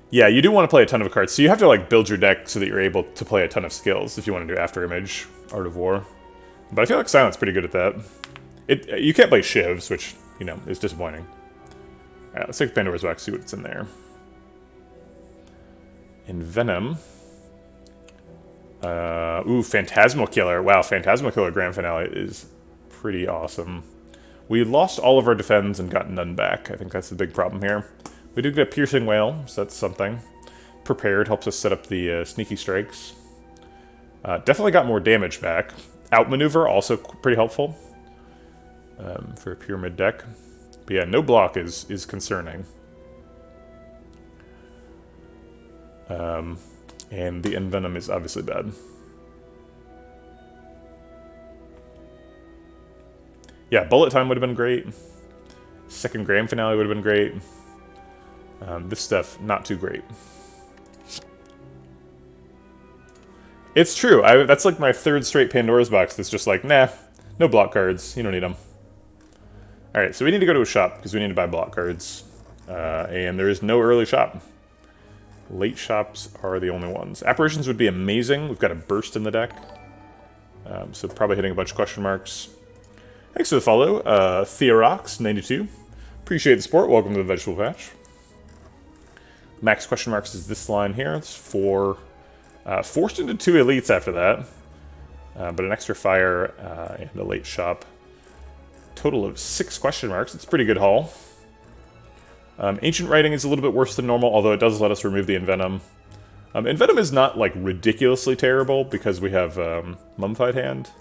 Speaker 1: Yeah, you do want to play a ton of cards, so you have to like build your deck so that you're able to play a ton of skills if you want to do After Image, Art of War. But I feel like Silent's pretty good at that. You can't play shivs, which, you know, is disappointing. Alright, let's take Pandora's Box, see what's in there. In Venom... ooh, Phantasmal Killer. Wow, Phantasmal Killer Grand Finale is pretty awesome. We lost all of our defends and got none back. I think that's the big problem here. We did get Piercing Whale, so that's something. Prepared helps us set up the sneaky strikes. Definitely got more damage back. Outmaneuver, also pretty helpful. For a Pyramid deck. But yeah, no block is concerning. And the Envenom is obviously bad. Yeah, Bullet Time would have been great. Second Grand Finale would have been great. This stuff, not too great. It's true. That's like my 3rd straight Pandora's Box that's just like, nah, no block cards. You don't need them. Alright, so we need to go to a shop because we need to buy block cards. And there is no early shop. Late shops are the only ones. Apparitions would be amazing. We've got a burst in the deck. So probably hitting a bunch of question marks. Thanks for the follow, Theorox92. Appreciate the support. Welcome to the Vegetable Patch. Max question marks is this line here. It's 4. Forced into 2 elites after that. But an extra fire and a late shop. Total of 6 question marks. It's a pretty good haul. Ancient Writing is a little bit worse than normal, although it does let us remove the Envenom. Envenom is not, like, ridiculously terrible, because we have Mummified Hand.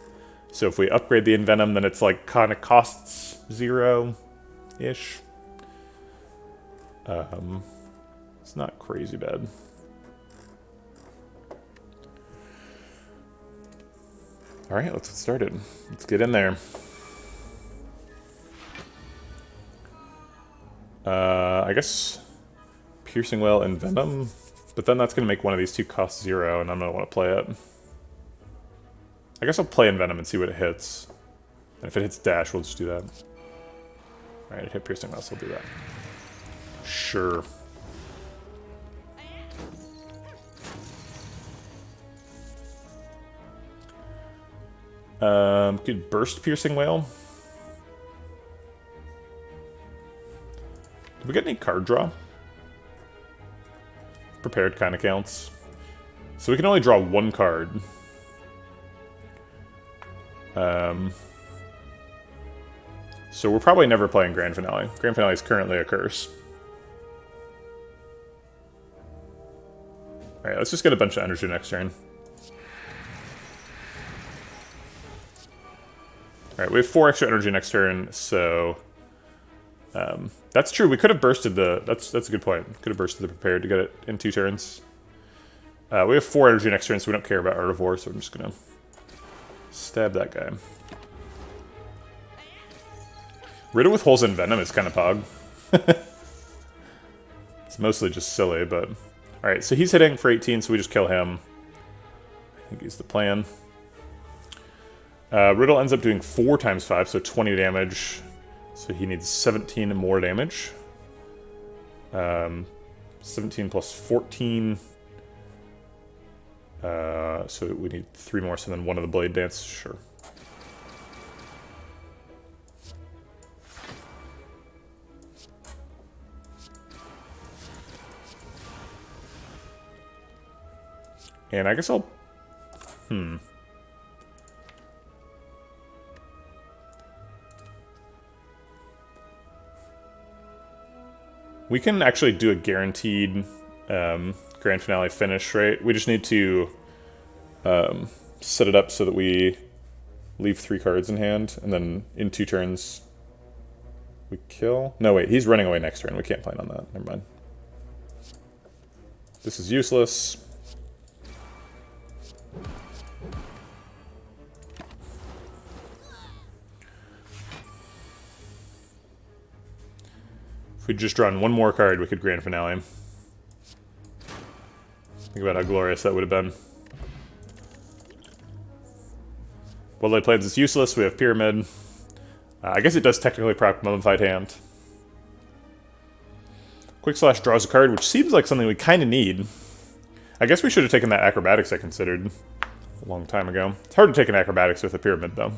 Speaker 1: So if we upgrade the Envenom, then it's, like, kind of costs 0-ish. It's not crazy bad. Alright, let's get started. Let's get in there. I guess Piercing Well and Venom. But then that's going to make one of these two cost 0, and I'm going to want to play it. I guess I'll play Envenom and see what it hits. And if it hits Dash, we'll just do that. Alright, it hit Piercing Mouse, we'll do that. Sure. Good Burst Piercing Whale. Did we get any card draw? Prepared kind of counts. So we can only draw one card. So we're probably never playing Grand Finale. Grand Finale is currently a curse. Alright, let's just get a bunch of energy next turn. Alright, we have 4 extra energy next turn, so... that's true, we could have bursted the... That's a good point. Could have bursted the Prepared to get it in 2 turns. We have 4 energy next turn, so we don't care about Art of War, so I'm just gonna... stab that guy. Riddle with Holes in Venom is kind of pog. It's mostly just silly, but... Alright, so he's hitting for 18, so we just kill him. I think he's the plan. Riddle ends up doing 4 times 5, so 20 damage. So he needs 17 more damage. 17 plus 14. So we need 3 more, so then 1 of the Blade Dance, sure. And I guess I'll... We can actually do a guaranteed Grand Finale finish, right? We just need to set it up so that we leave 3 cards in hand, and then in 2 turns we kill... No, wait, he's running away next turn. We can't plan on that. Never mind. This is useless. If we'd just drawn 1 more card, we could Grand Finale. Think about how glorious that would have been. Well-laid Plans is useless. We have Pyramid. I guess it does technically proc Mummified Hand. Quick Slash draws a card, which seems like something we kind of need. I guess we should have taken that Acrobatics I considered a long time ago. It's hard to take an Acrobatics with a Pyramid, though.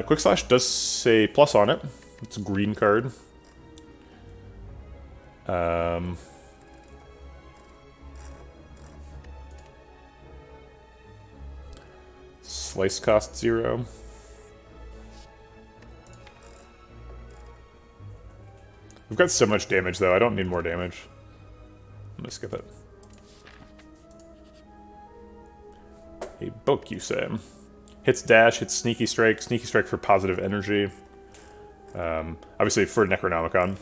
Speaker 1: Quick Slash does say plus on it. It's a green card. Slice cost 0. We've got so much damage, though. I don't need more damage. I'm gonna skip it. A book, you say. Hits Dash, hits Sneaky Strike. Sneaky Strike for positive energy. Obviously for Necronomicon.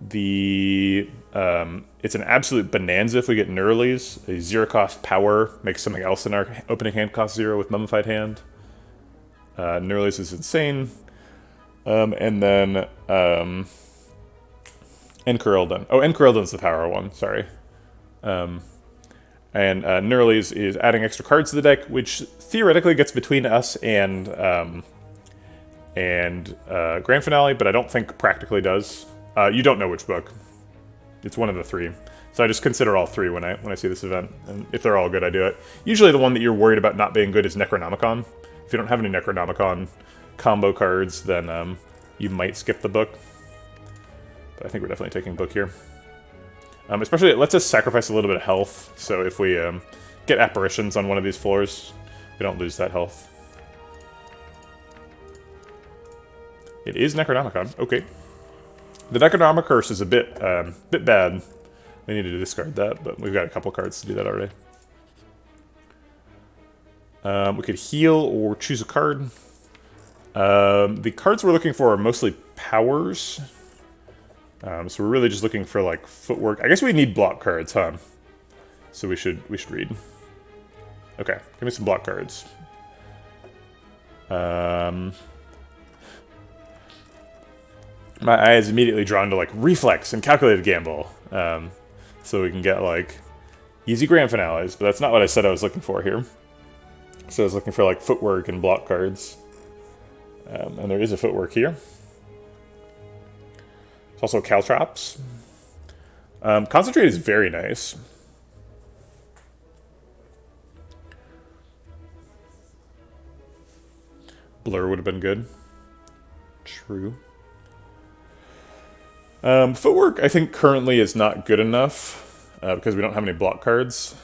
Speaker 1: It's an absolute bonanza if we get Nurley's. A 0-cost power makes something else in our opening hand cost 0 with Mummified Hand. Nurley's is insane. And then Encorelden. Oh, Encorelden's the power one, sorry. And Nurley's is adding extra cards to the deck, which theoretically gets between us and Grand Finale, but I don't think practically does. You don't know which book. It's one of the 3. So I just consider all 3 when I see this event. And if they're all good, I do it. Usually the one that you're worried about not being good is Necronomicon. If you don't have any Necronomicon combo cards, then you might skip the book. But I think we're definitely taking book here. Especially, it lets us sacrifice a little bit of health. So if we get apparitions on one of these floors, we don't lose that health. It is Necronomicon. Okay. The Necronomic Curse is a bit bad. We need to discard that, but we've got a couple cards to do that already. We could heal or choose a card. The cards we're looking for are mostly powers. So we're really just looking for like footwork. I guess we need block cards, huh? So we should read. Okay, give me some block cards. My eye is immediately drawn to like Reflex and Calculated Gamble. So we can get, like, easy grand finales, but that's not what I said I was looking for here. So I was looking for, like, footwork and block cards. And there is a footwork here. There's also caltrops. Concentrate is very nice. Blur would have been good. True. Footwork, I think, currently is not good enough because we don't have any block cards.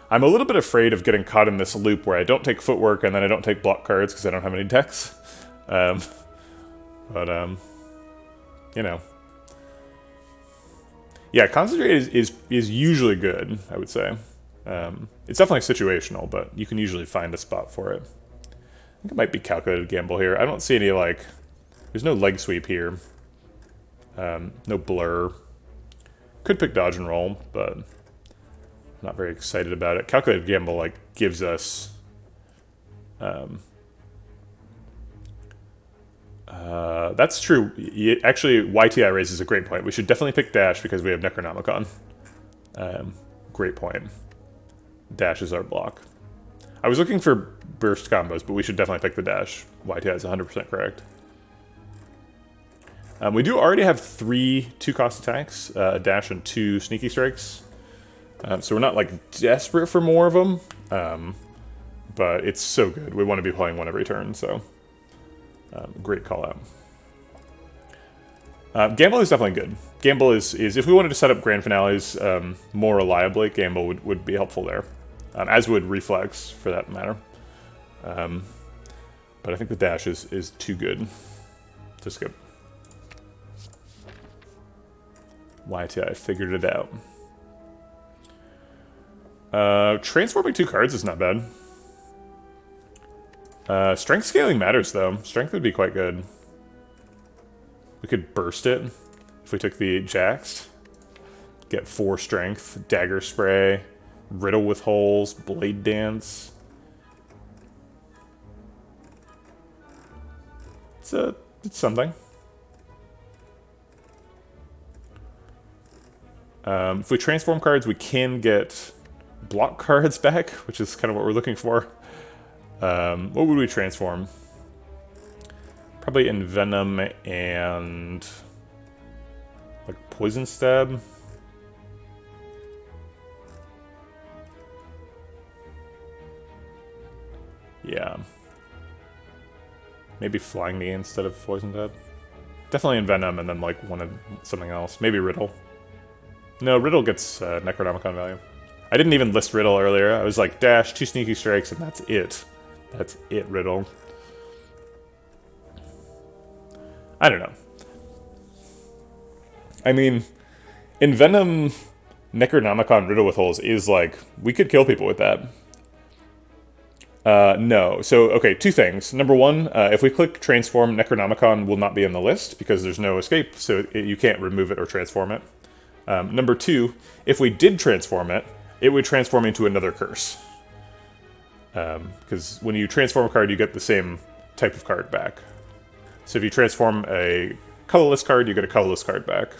Speaker 1: I'm a little bit afraid of getting caught in this loop where I don't take footwork and then I don't take block cards because I don't have any decks. You know. Yeah, concentrate is usually good, I would say. It's definitely situational, but you can usually find a spot for it. I think it might be calculated gamble here. I don't see any, like... There's no leg sweep here. No blur. Could pick dodge and roll, but I'm not very excited about it. Calculated gamble, like, gives us... that's true. Actually, YTI raises a great point. We should definitely pick dash because we have Necronomicon. Great point. Dash is our block. I was looking for burst combos, but we should definitely pick the dash. YTI is 100% correct. We do already have 3 2-cost attacks, a dash and 2 sneaky strikes. So we're not, like, desperate for more of them. But it's so good. We want to be playing one every turn, so... great call out. Gamble is definitely good. Gamble is if we wanted to set up grand finales more reliably, Gamble would be helpful there. As would Reflex, for that matter. But I think the dash is too good to skip. YTI figured it out. Transforming 2 cards is not bad. Strength scaling matters, though. Strength would be quite good. We could burst it if we took the Jax. Get 4 strength, dagger spray, riddle with holes, blade dance. It's something. If we transform cards, we can get block cards back, which is kind of what we're looking for. What would we transform? Probably Envenom and... like Poison Stab? Yeah. Maybe Flying Knee instead of Poison Stab? Definitely Envenom and then like something else. Maybe Riddle. No, Riddle gets Necronomicon value. I didn't even list Riddle earlier. I was like, dash, 2 sneaky strikes, and that's it. That's it, Riddle. I don't know. I mean, Envenom, Necronomicon, Riddle with Holes is like, we could kill people with that. No. So, okay, 2 things. Number 1, if we click Transform, Necronomicon will not be on the list because there's no escape, so you can't remove it or transform it. Number 2, if we did transform it, it would transform into another curse. Because when you transform a card, you get the same type of card back. So if you transform a colorless card, you get a colorless card back.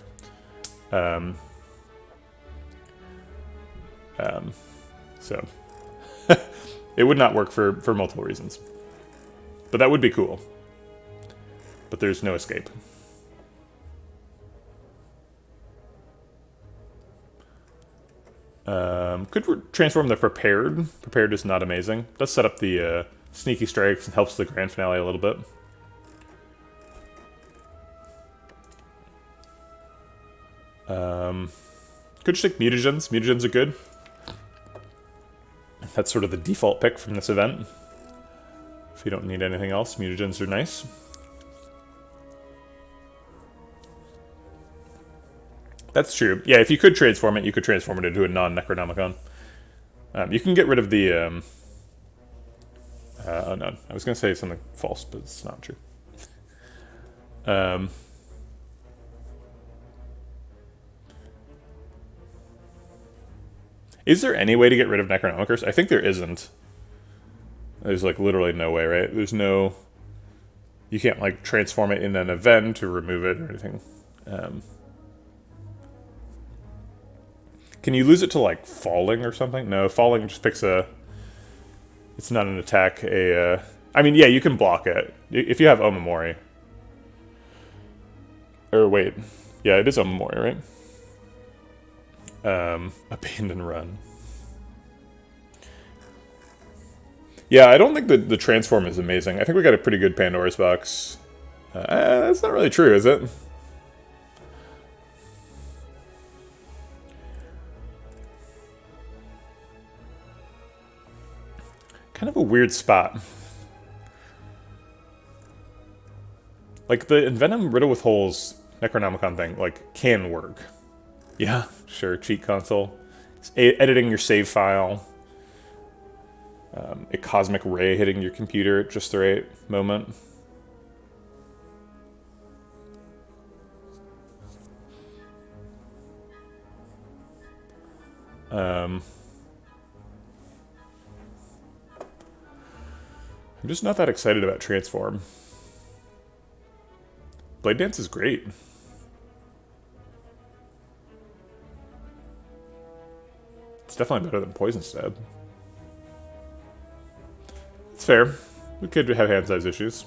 Speaker 1: So it would not work for multiple reasons. But that would be cool. But there's no escape. Could transform the Prepared. Prepared is not amazing. Does set up the sneaky strikes and helps the grand finale a little bit. Could just take Mutagens. Mutagens are good. That's sort of the default pick from this event. If you don't need anything else, Mutagens are nice. That's true. Yeah, if you could transform it, you could transform it into a non-Necronomicon. You can get rid of the... oh no, I was going to say something false, but it's not true. Is there any way to get rid of Necronomicon? I think there isn't. There's like literally no way, right? There's no... You can't like transform it in an event or remove it or anything. Can you lose it to, like, falling or something? No, falling just picks a... It's not an attack, I mean, yeah, you can block it. If you have Omamori. Or, wait. Yeah, it is Omamori, right? Abandon Run. Yeah, I don't think the transform is amazing. I think we got a pretty good Pandora's box. That's not really true, is it? Kind of a weird spot. Like, the Envenom Riddle with Holes Necronomicon thing, like, can work. Yeah, sure, cheat console. Editing your save file. A cosmic ray hitting your computer at just the right moment. I'm just not that excited about Transform. Blade Dance is great. It's definitely better than Poison Stab. It's fair. We could have hand size issues.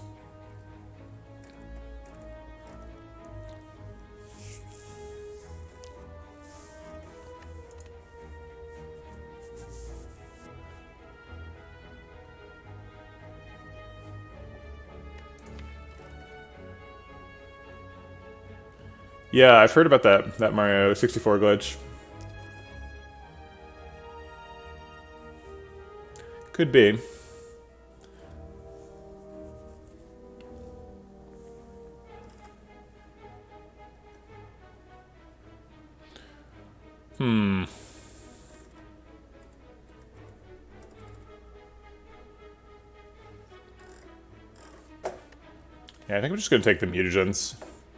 Speaker 1: Yeah, I've heard about that Mario 64 glitch. Could be. Yeah, I think I'm just gonna take the mutagens.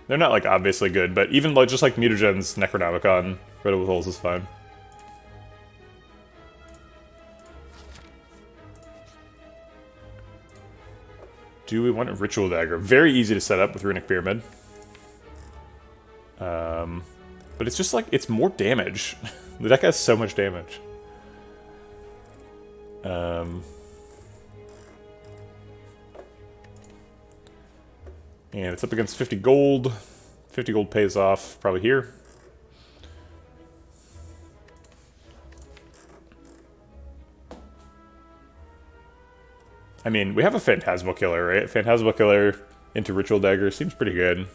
Speaker 1: They're not, like, obviously good, but even, like, just like mutagens, Necronomicon, Riddle with Holes is fine. Do we want a Ritual Dagger? Very easy to set up with Runic Pyramid. But it's just, like, it's more damage. The deck has so much damage. And it's up against 50 gold. 50 gold pays off probably here. I mean, we have a Phantasmal Killer, right? Phantasmal Killer into Ritual Dagger seems pretty good.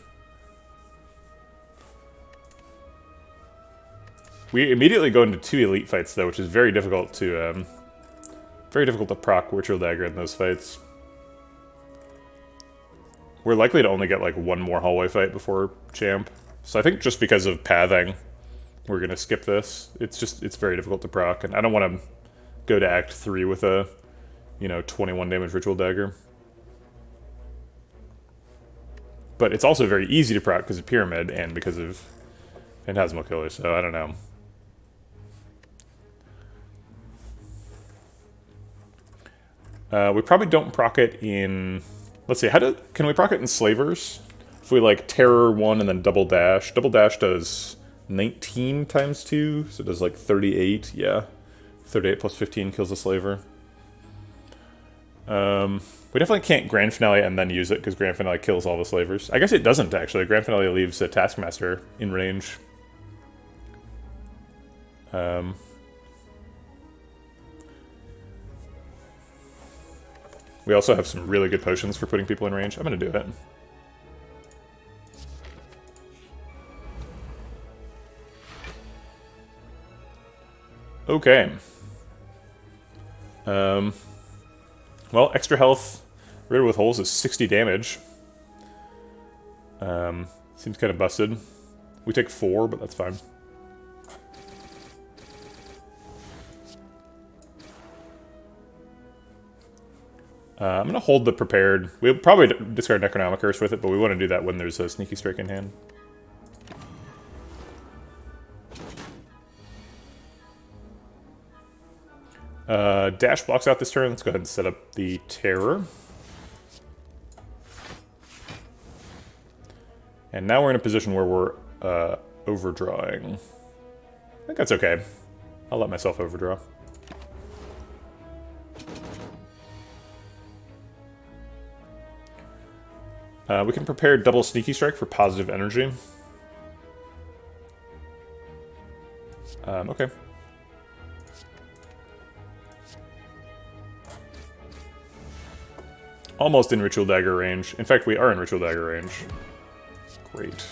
Speaker 1: We immediately go into 2 elite fights, though, which is very difficult to proc Ritual Dagger in those fights. We're likely to only get, like, 1 more hallway fight before Champ. So I think just because of pathing, we're going to skip this. It's very difficult to proc, and I don't want to go to Act 3 with a, 21 damage Ritual Dagger. But it's also very easy to proc because of Pyramid and because of Phantasmal Killer, so I don't know. We probably don't proc it in... Let's see, can we proc it in Slavers? If we, like, Terror 1 and then Double Dash. Double Dash does 19 times 2, so it does, like, 38, yeah. 38 plus 15 kills a Slaver. We definitely can't Grand Finale and then use it, because Grand Finale kills all the Slavers. I guess it doesn't, actually. Grand Finale leaves a Taskmaster in range. We also have some really good potions for putting people in range. I'm going to do it. Okay. Well, extra health. Riddle with Holes is 60 damage. Seems kind of busted. We take 4, but that's fine. I'm going to hold the prepared. We'll probably discard Necronomic Curse with it, but we want to do that when there's a Sneaky Strike in hand. Dash blocks out this turn. Let's go ahead and set up the Terror. And now we're in a position where we're overdrawing. think that's okay. I'll let myself overdraw. We can prepare double sneaky strike for positive energy. Okay. Almost in Ritual Dagger range. In fact, we are in Ritual Dagger range. Great.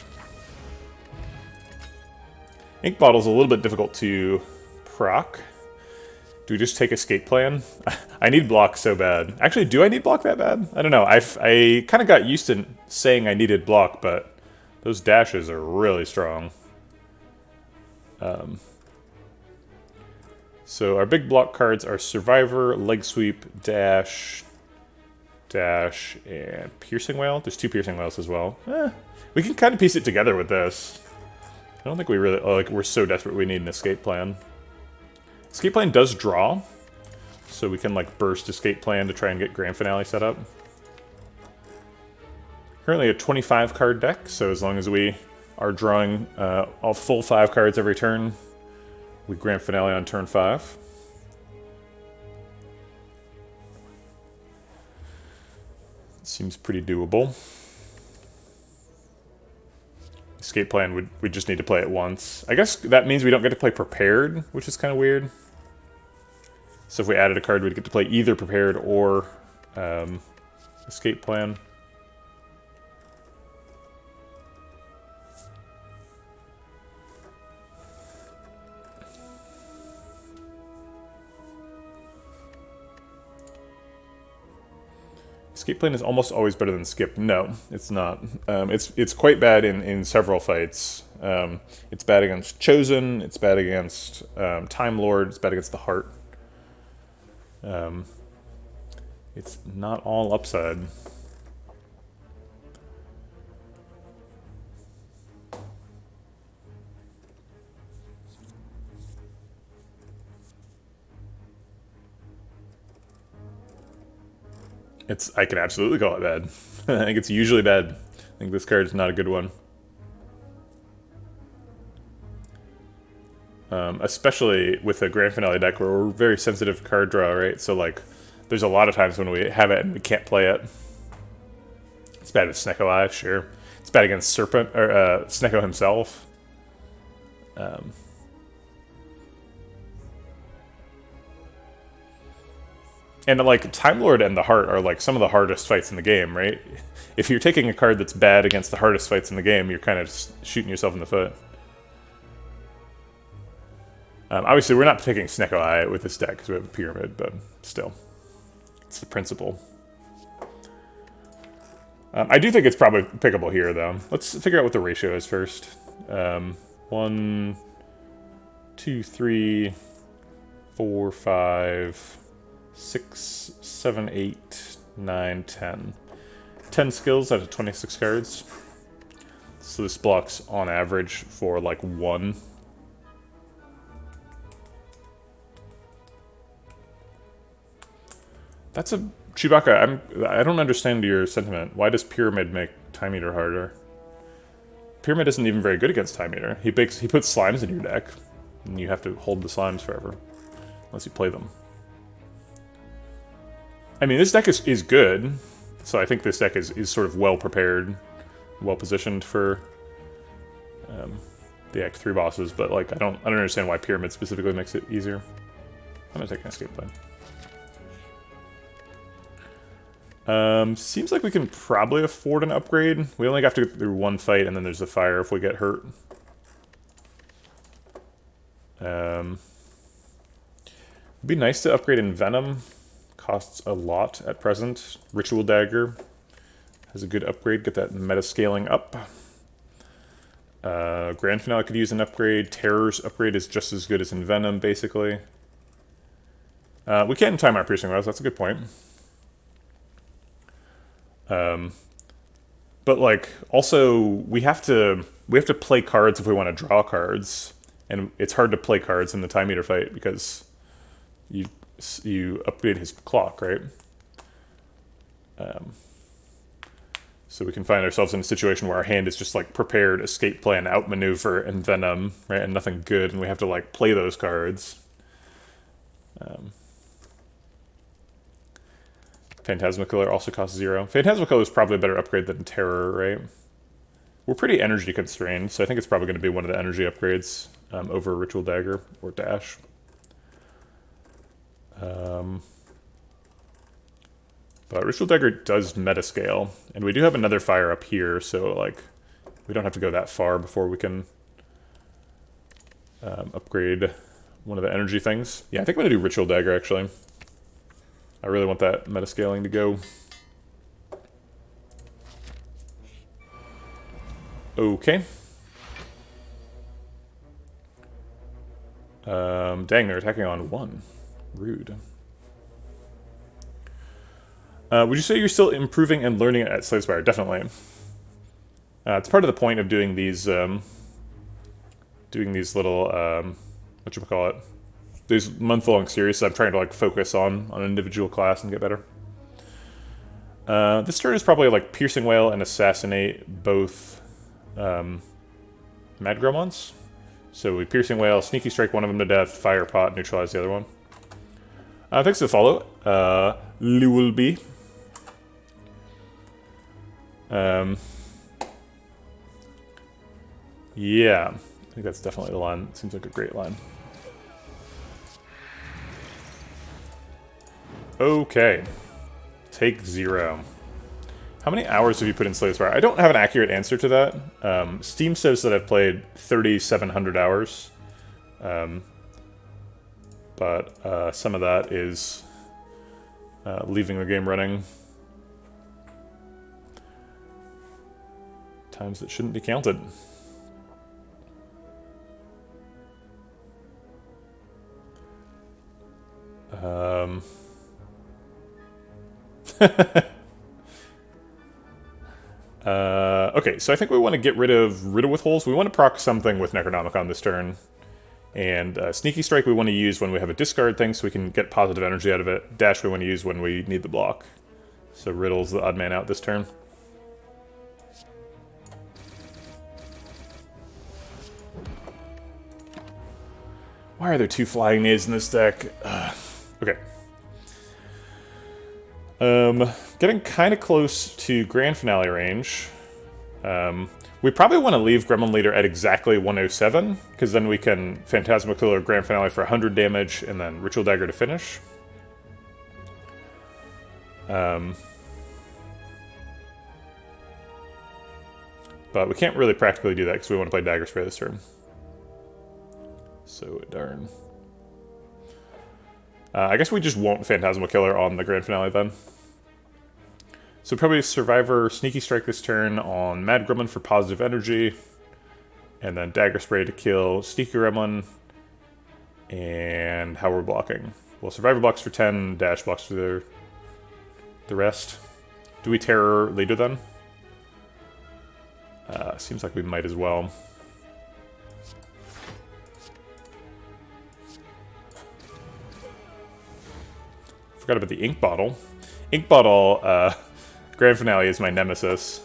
Speaker 1: Ink Bottle's a little bit difficult to proc. Do we just take Escape Plan? I need block so bad. Actually, do I need block that bad? I don't know. I kind of got used to saying I needed block, but those dashes are really strong. So our big block cards are Survivor, Leg Sweep, Dash, and Piercing Whale. There's 2 Piercing Whales as well. We can kind of piece it together with this. I don't think we really... like, we're so desperate we need an Escape Plan. Escape Plan does draw, so we can, like, burst Escape Plan to try and get Grand Finale set up. Currently a 25-card deck, so as long as we are drawing all full 5 cards every turn, we Grand Finale on turn 5. Seems pretty doable. Escape Plan, we just need to play it once. I guess that means we don't get to play Prepared, which is kind of weird. So if we added a card, we'd get to play either Prepared or Escape Plan. Escape Plan is almost always better than Skip. No, it's not. It's quite bad in several fights. It's bad against Chosen. It's bad against Time Lord. It's bad against the Heart. It's not all upside. I can absolutely call it bad. I think it's usually bad. I think this card is not a good one. Especially with a Grand Finale deck where we're very sensitive to card draw, right? So, like, there's a lot of times when we have it and we can't play it. It's bad with Snecko Eye, sure. It's bad against Serpent, or Snecko himself. And, like, Time Lord and the Heart are, like, some of the hardest fights in the game, right? If you're taking a card that's bad against the hardest fights in the game, you're kind of just shooting yourself in the foot. Obviously, we're not picking Snecko Eye with this deck because we have a Pyramid, but still. It's the principle. I do think it's probably pickable here, though. Let's figure out what the ratio is first. 1, 2, 3, 4, 5, 6, 7, 8, 9, 10. 10 skills out of 26 cards. So this blocks on average for like 1. That's a... Chewbacca, I don't understand your sentiment. Why does Pyramid make Time Eater harder? Pyramid isn't even very good against Time Eater. He puts slimes in your deck, and you have to hold the slimes forever. Unless you play them. I mean, this deck is good, so I think this deck is sort of well-prepared, well-positioned for the Act 3 bosses, but like I don't understand why Pyramid specifically makes it easier. I'm gonna take an Escape Plan. Seems like we can probably afford an upgrade. We only have to get through one fight, and then there's a fire if we get hurt. It'd be nice to upgrade in Venom. Costs a lot at present. Ritual Dagger has a good upgrade. Get that meta scaling up. Grand Finale could use an upgrade. Terror's upgrade is just as good as in Venom, basically. We can time our Piercing Whales. That's a good point. But like, also we have to play cards if we want to draw cards, and it's hard to play cards in the Time Eater fight because you upgrade his clock, right? So we can find ourselves in a situation where our hand is just like prepared, escape plan, outmaneuver, and venom, right? And nothing good, and we have to like play those cards. Phantasma Killer also costs 0. Phantasma Killer is probably a better upgrade than Terror, right? We're pretty energy constrained, so I think it's probably going to be one of the energy upgrades over Ritual Dagger or Dash. But Ritual Dagger does meta-scale, and we do have another fire up here, so like we don't have to go that far before we can upgrade one of the energy things. Yeah, I think I'm going to do Ritual Dagger, actually. I really want that meta-scaling to go. Okay. Dang, they're attacking on 1. Rude. Would you say you're still improving and learning at Spire? Definitely. It's part of the point of doing these little, whatchamacallit, these month-long series. So I'm trying to like focus on an individual class and get better. This turn is probably like Piercing Wail and Assassinate both Mad Gromons. So we Piercing Wail, Sneaky Strike one of them to death, Fire Pot, neutralize the other one. Thanks for the follow, Lewelby. Yeah, I think that's definitely the line. It seems like a great line. Okay. Take 0. How many hours have you put in Slay the Spire? I don't have an accurate answer to that. Steam says that I've played 3,700 hours. But some of that is leaving the game running. Times that shouldn't be counted. Okay, so I think we want to get rid of Riddle with Holes. We want to proc something with Necronomicon this turn. And Sneaky Strike we want to use when we have a discard thing so we can get positive energy out of it. Dash we want to use when we need the block. So Riddle's the odd man out this turn. Why are there 2 Flying Knaves in this deck? Okay. Getting kind of close to Grand Finale range. We probably want to leave Gremlin Leader at exactly 107, because then we can Phantasma Killer Grand Finale for 100 damage, and then Ritual Dagger to finish. But we can't really practically do that, because we want to play Dagger Spray this turn. So, darn. I guess we just won't Phantasma Killer on the Grand Finale then. So probably Survivor Sneaky Strike this turn on Mad Gremlin for positive energy. And then Dagger Spray to kill Sneaky Gremlin. And how we're blocking. Well, Survivor blocks for 10, Dash blocks for the rest. Do we Terror Leader then? Seems like we might as well. Forgot about the Ink Bottle. Ink Bottle, Grand Finale is my nemesis.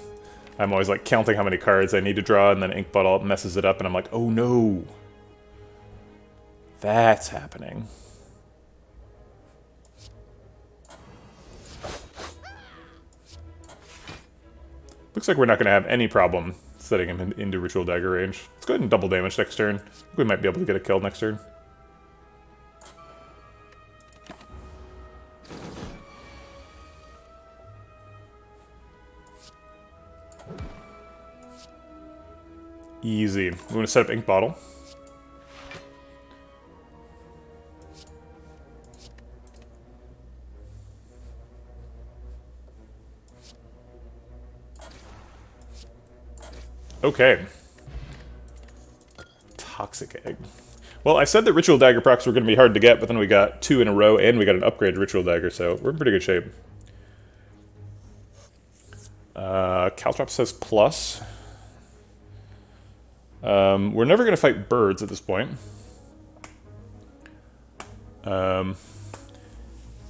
Speaker 1: I'm always like counting how many cards I need to draw, and then Ink Bottle messes it up, and I'm like, oh no. That's happening. Looks like we're not going to have any problem setting him into Ritual Dagger range. Let's go ahead and double damage next turn. I think we might be able to get a kill next turn. Easy. We want to set up Ink Bottle. Okay. Toxic Egg. Well, I said that Ritual Dagger procs were going to be hard to get, but then we got 2 in a row, and we got an upgrade to Ritual Dagger, so we're in pretty good shape. Caltrop says plus. We're never going to fight birds at this point.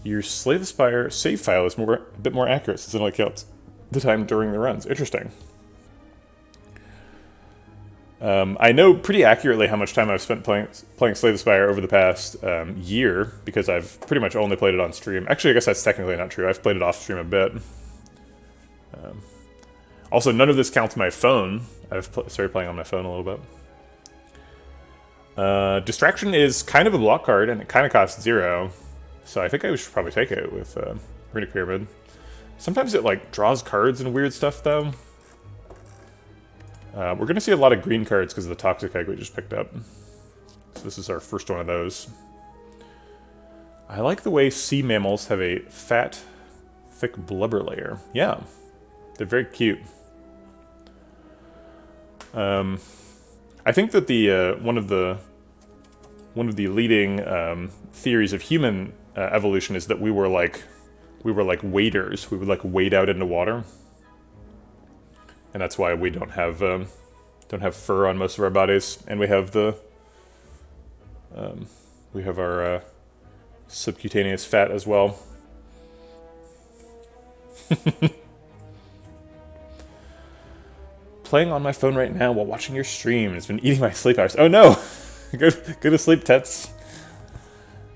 Speaker 1: Your Slay the Spire save file is a bit more accurate since it only counts the time during the runs. Interesting. I know pretty accurately how much time I've spent playing Slay the Spire over the past year, because I've pretty much only played it on stream. Actually, I guess that's technically not true. I've played it off stream a bit. Also, none of this counts my phone. I've started playing on my phone a little bit. Distraction is kind of a block card, and it kind of costs 0. So I think I should probably take it with Runic Pyramid. Sometimes it like draws cards and weird stuff, though. We're going to see a lot of green cards because of the Toxic Egg we just picked up. So this is our first one of those. I like the way sea mammals have a fat, thick blubber layer. Yeah, they're very cute. I think that the one of the leading theories of human evolution is that we were like waders. We would like wade out into water. And that's why we don't have fur on most of our bodies, and we have our subcutaneous fat as well. Playing on my phone right now while watching your stream. It's been eating my sleep hours. Oh no! Go to sleep, Tets.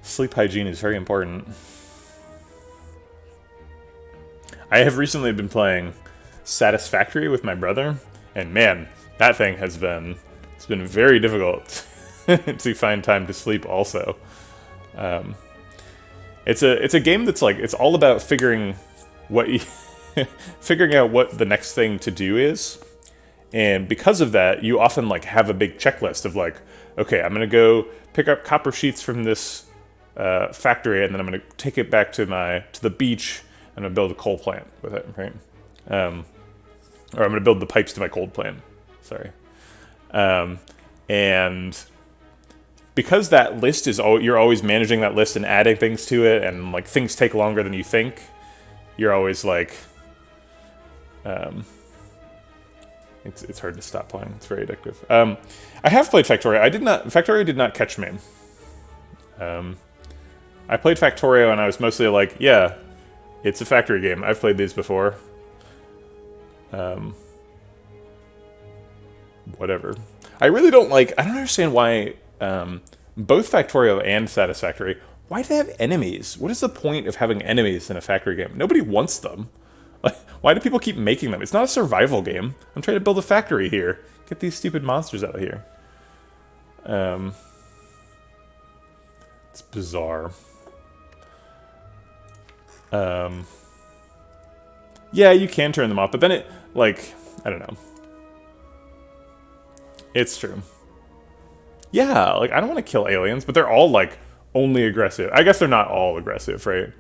Speaker 1: Sleep hygiene is very important. I have recently been playing Satisfactory with my brother, and man, that thing it's been very difficult to find time to sleep also. It's a game that's like, it's all about figuring out what the next thing to do is, and because of that you often like have a big checklist of like, okay, I'm gonna go pick up copper sheets from this factory, and then I'm gonna take it back to the beach, and I'm gonna build a coal plant with it, right? Or I'm going to build the pipes to my cold plant. Sorry. And because that list is you're always managing that list and adding things to it, and like things take longer than you think, you're always like, it's hard to stop playing. It's very addictive. I have played Factorio. Factorio did not catch me. I played Factorio and I was mostly like, yeah, it's a factory game. I've played these before. Whatever. I don't understand why, both Factorio and Satisfactory, why do they have enemies? What is the point of having enemies in a factory game? Nobody wants them. Like, why do people keep making them? It's not a survival game. I'm trying to build a factory here. Get these stupid monsters out of here. It's bizarre. Yeah, you can turn them off, but then it, like, I don't know. It's true. Yeah, like, I don't want to kill aliens, but they're all, like, only aggressive. I guess they're not all aggressive, right?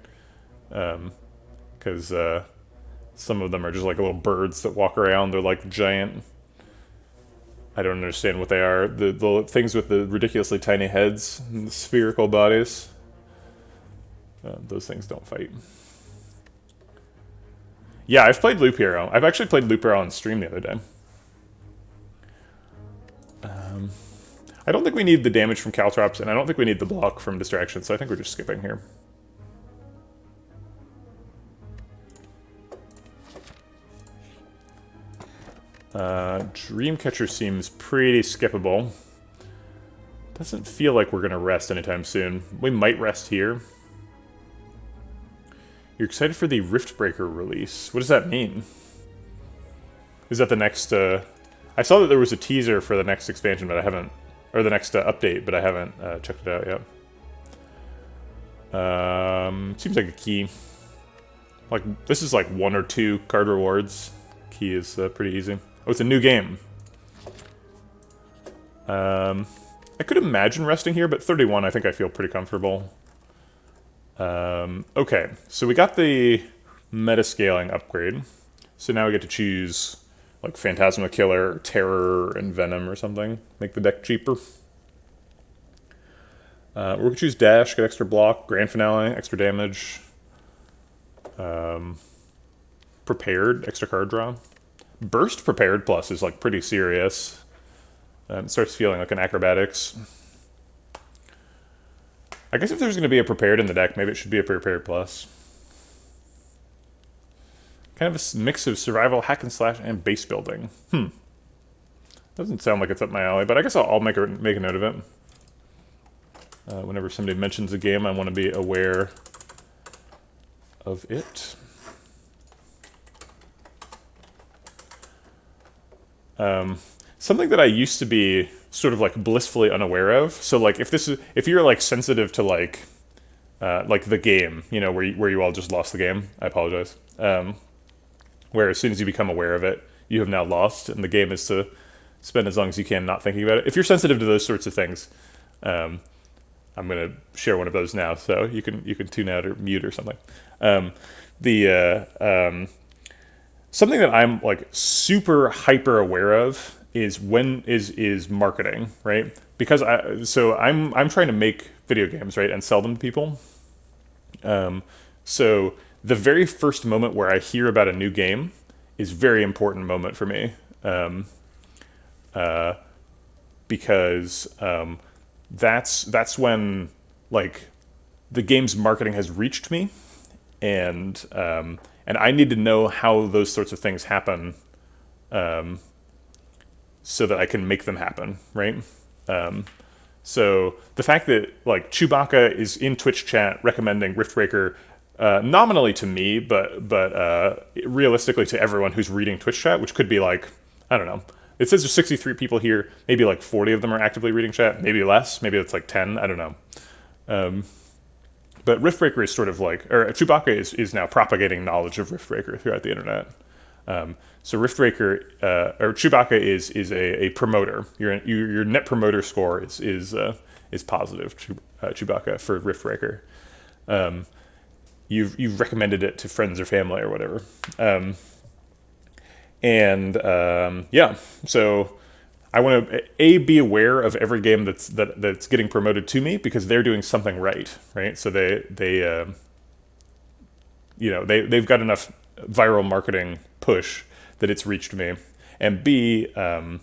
Speaker 1: Because, some of them are just, like, little birds that walk around. They're, like, giant. I don't understand what they are. The things with the ridiculously tiny heads and the spherical bodies. Those things don't fight. Yeah, I've played Loop Hero. I've actually played Loop Hero on stream the other day. I don't think we need the damage from Caltrops, and I don't think we need the block from Distraction, so I think we're just skipping here. Dreamcatcher seems pretty skippable. Doesn't feel like we're going to rest anytime soon. We might rest here. You're excited for the Riftbreaker release. What does that mean? Is that the next, I saw that there was a teaser for the next expansion, but I haven't, or the next update, but I haven't checked it out yet. Seems like a key. Like, this is like 1 or 2 card rewards. Key is pretty easy. Oh, it's a new game. I could imagine resting here, but 31 I think I feel pretty comfortable. Okay, so we got the meta-scaling upgrade. So now we get to choose, like, Phantasma Killer, Terror, and Venom or something. Make the deck cheaper. We're going to choose Dash, get extra block, Grand Finale, extra damage. Prepared, extra card draw. Burst Prepared Plus is, like, pretty serious. It starts feeling like an Acrobatics. I guess if there's going to be a Prepared in the deck, maybe it should be a Prepared Plus. Kind of a mix of survival, hack and slash, and base building. Doesn't sound like it's up my alley, but I guess I'll make a note of it. Whenever somebody mentions a game, I want to be aware of it. Something that I used to be sort of like blissfully unaware of. So like if you're like sensitive to like the game, you know, where you all just lost the game, I apologize. Where as soon as you become aware of it, you have now lost, and the game is to spend as long as you can not thinking about it. If you're sensitive to those sorts of things, I'm gonna share one of those now, so you can tune out or mute or something. Something that I'm like super hyper aware of is is marketing, right? Because I'm trying to make video games, right, and sell them to people. So the very first moment where I hear about a new game is a very important moment for me, because that's when like the game's marketing has reached me, and I need to know how those sorts of things happen, so that I can make them happen, right? So the fact that like Chewbacca is in Twitch chat recommending Riftbreaker, nominally to me, but realistically to everyone who's reading Twitch chat, which could be like, I don't know. It says there's 63 people here. Maybe like 40 of them are actively reading chat. Maybe less. Maybe it's like 10. I don't know. But Riftbreaker is sort of like, or Chewbacca is now propagating knowledge of Riftbreaker throughout the internet. So Riftbreaker, or Chewbacca is a promoter. Your net promoter score is positive. Chewbacca for Riftbreaker. You've recommended it to friends or family or whatever. Yeah, so I want to be aware of every game that's getting promoted to me, because they're doing something right? So they've got enough viral marketing push that it's reached me, and B, I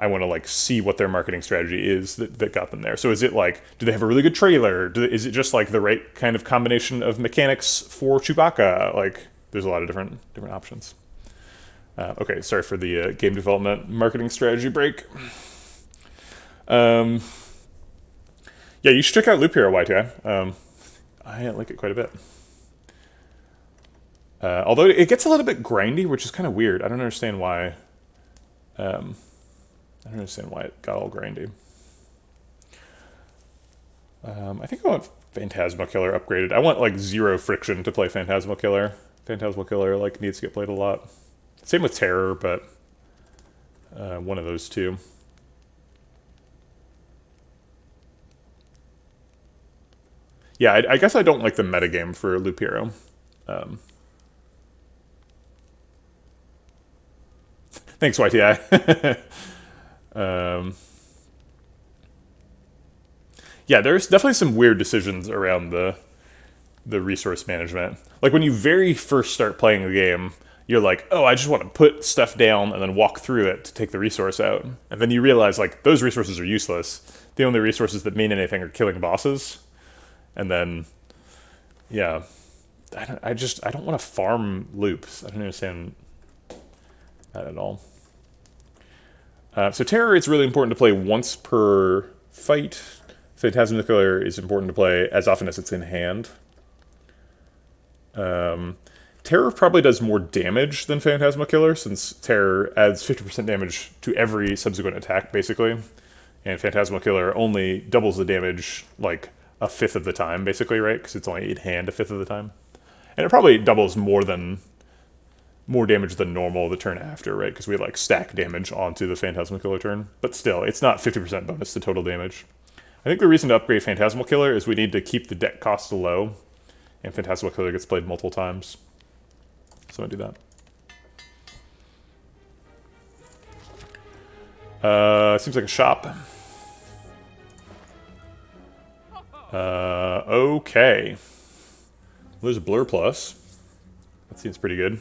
Speaker 1: want to like see what their marketing strategy is that got them there. So is it like, do they have a really good trailer? Is it just like the right kind of combination of mechanics for Chewbacca? Like, there's a lot of different options. Okay, sorry for the game development marketing strategy break. Yeah, you should check out Loop Hero, YTI. I like it quite a bit. Although it gets a little bit grindy, which is kind of weird. I don't understand why. I don't understand why it got all grindy. I think I want Phantasmal Killer upgraded. I want like 0 friction to play Phantasmal Killer. Phantasmal Killer like needs to get played a lot. Same with Terror, but one of those two. Yeah, I guess I don't like the metagame for Loop Hero. Thanks, YTI. Yeah, there's definitely some weird decisions around the resource management. Like when you very first start playing the game, you're like, oh, I just want to put stuff down and then walk through it to take the resource out. And then you realize like those resources are useless. The only resources that mean anything are killing bosses. And then, yeah, I don't want to farm loops. I don't understand that at all. So Terror is really important to play once per fight. Phantasmal Killer is important to play as often as it's in hand. Terror probably does more damage than Phantasmal Killer, since Terror adds 50% damage to every subsequent attack, basically. And Phantasmal Killer only doubles the damage, like, a fifth of the time, basically, right? Because it's only in hand a fifth of the time. And it probably doubles more damage than normal the turn after, right? Because we, like, stack damage onto the Phantasmal Killer turn. But still, it's not 50% bonus to total damage. I think the reason to upgrade Phantasmal Killer is we need to keep the deck cost low, and Phantasmal Killer gets played multiple times. So I do that. Seems like a shop. Okay. Well, there's a Blur Plus. That seems pretty good.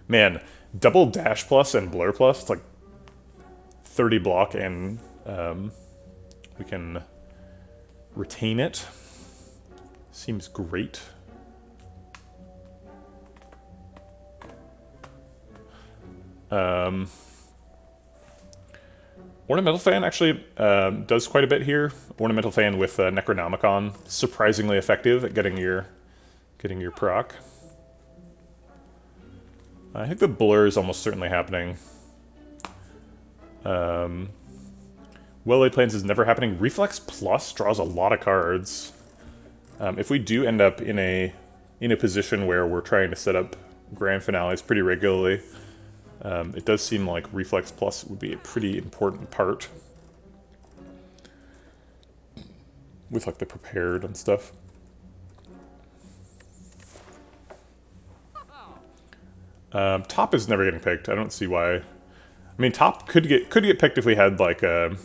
Speaker 1: Man, double Dash Plus and Blur Plus, it's like 30 block, and we can retain it. Seems great. Ornamental Fan actually does quite a bit here. Ornamental Fan with Necronomicon, surprisingly effective at getting your proc. I think the blur is almost certainly happening. Well-laid plans is never happening. Reflex Plus draws a lot of cards. If we do end up in a position where we're trying to set up grand finales pretty regularly, it does seem like Reflex Plus would be a pretty important part. With like the prepared and stuff. Top is never getting picked. I don't see why. I mean, top could get picked if we had like a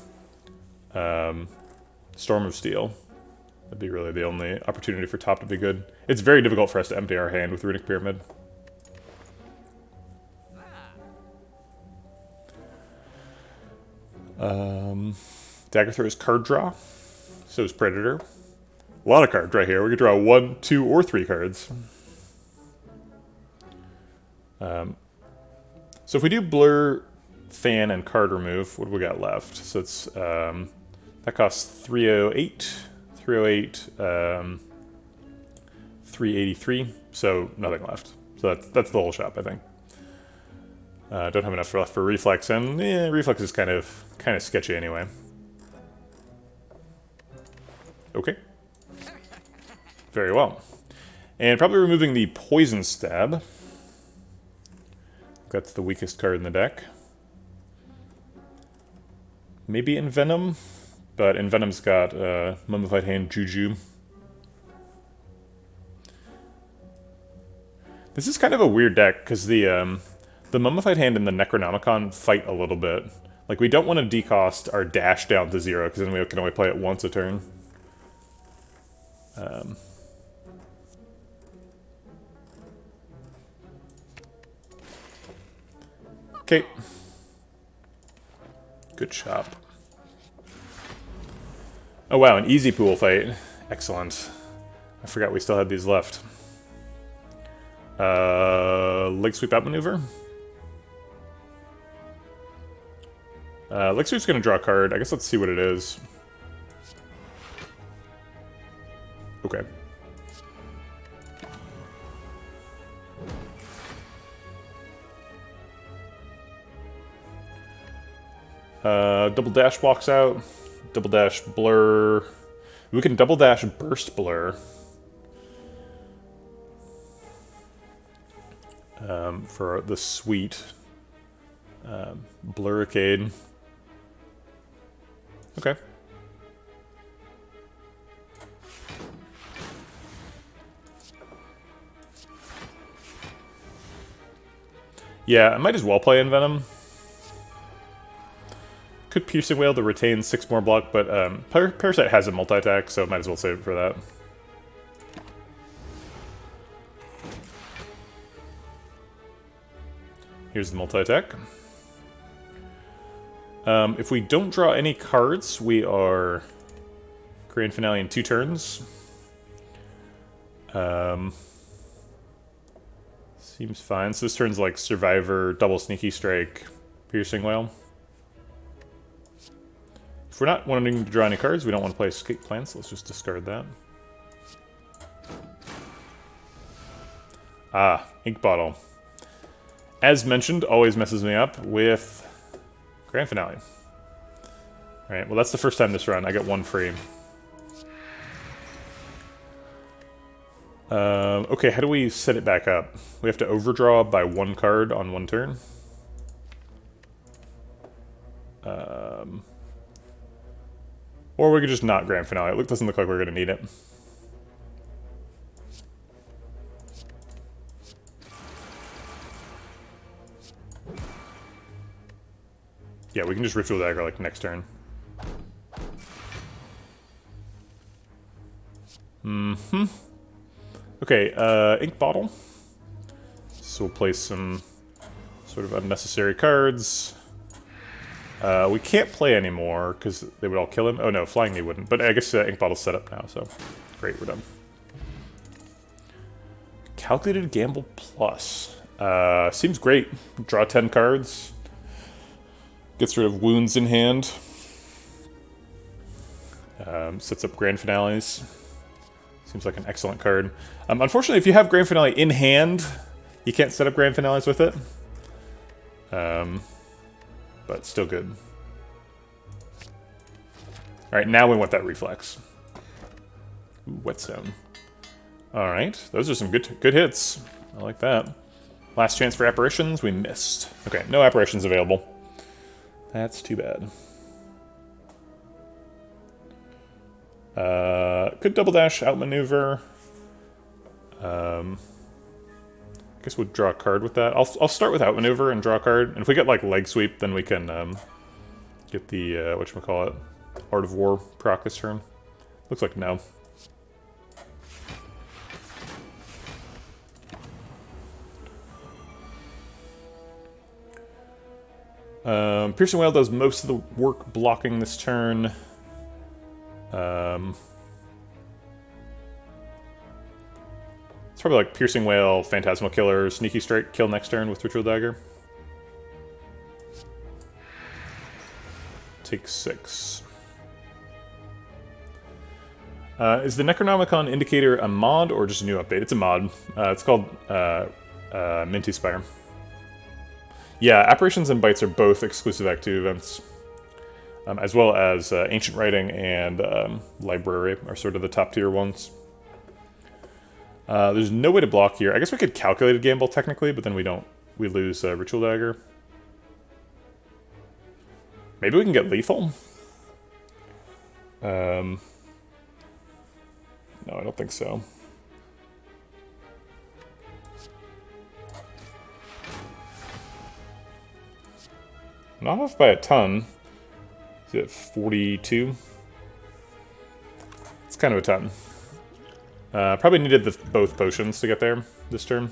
Speaker 1: Storm of Steel. That'd be really the only opportunity for top to be good. It's very difficult for us to empty our hand with Runic Pyramid. Dagger Throw is card draw. So is Predator. A lot of card draw here. We could draw 1, 2, or 3 cards. So if we do Blur, Fan, and card remove, what do we got left? So it's that costs 308, 308, 383. So nothing left. So that's the whole shop, I think. Don't have enough left for Reflex, and Reflex is kind of sketchy anyway. Okay. Very well. And probably removing the Poison Stab. That's the weakest card in the deck. Maybe Envenom, but Envenom's got Mummified Hand, Juju. This is kind of a weird deck, because the Mummified Hand and the Necronomicon fight a little bit. Like, we don't want to decost our dash down to 0, because then we can only play it once a turn. Okay. Good chop. Oh wow, an easy pool fight. Excellent. I forgot we still had these left. Leg sweep out maneuver. Leg sweep's gonna draw a card. I guess let's see what it is. Okay. Double dash walks out. Double dash blur. We can double dash burst blur. For the sweet blurricade. Okay. Yeah, I might as well play Envenom. Could Piercing Wail to retain 6 more block, but Parasite has a multi-attack, so might as well save it for that. Here's the multi-attack. If we don't draw any cards, we are Grand Finale in 2 turns. Seems fine. So this turn's like Survivor, Double Sneaky Strike, Piercing Wail. If we're not wanting to draw any cards, we don't want to play Escape Plan, so let's just discard that. Ah, Ink Bottle. As mentioned, always messes me up with Grand Finale. Alright, well that's the first time this run. I got 1 free. Okay, how do we set it back up? We have to overdraw by 1 card on 1 turn. Or we could just not Grand Finale. It doesn't look like we're going to need it. Yeah, we can just Ritual Dagger like next turn. Okay, Ink Bottle. So we'll play some sort of unnecessary cards. We can't play anymore because they would all kill him. Oh no, Flying Knee wouldn't. But I guess Ink Bottle's set up now, so great, we're done. Calculated Gamble Plus. Seems great. Draw 10 cards. Gets rid of wounds in hand. Sets up grand finales. Seems like an excellent card. Unfortunately, if you have grand finale in hand, you can't set up grand finales with it. But still good. Alright, now we want that reflex. Ooh, whetstone. Alright, those are some good hits. I like that. Last chance for apparitions, we missed. Okay, no apparitions available. That's too bad. Could double dash, outmaneuver. I guess we'll draw a card with that. I'll start with outmaneuver and draw a card. And if we get like leg sweep, then we can get the whatchamacallit, Art of War proc this turn. Looks like no. Piercing Wail does most of the work blocking this turn. It's probably like Piercing Wail, Phantasmal Killer, Sneaky Strike, kill next turn with Ritual Dagger. Take 6. Is the Necronomicon Indicator a mod or just a new update? It's a mod. It's called Minty Spire. Yeah, Apparitions and Bites are both exclusive Act 2 events. As well as Ancient Writing and Library are sort of the top tier ones. There's no way to block here. I guess we could calculate a gamble technically, but then we lose Ritual Dagger. Maybe we can get lethal? No, I don't think so. Not off by a ton. Is it 42? It's kind of a ton. Probably needed both potions to get there this turn.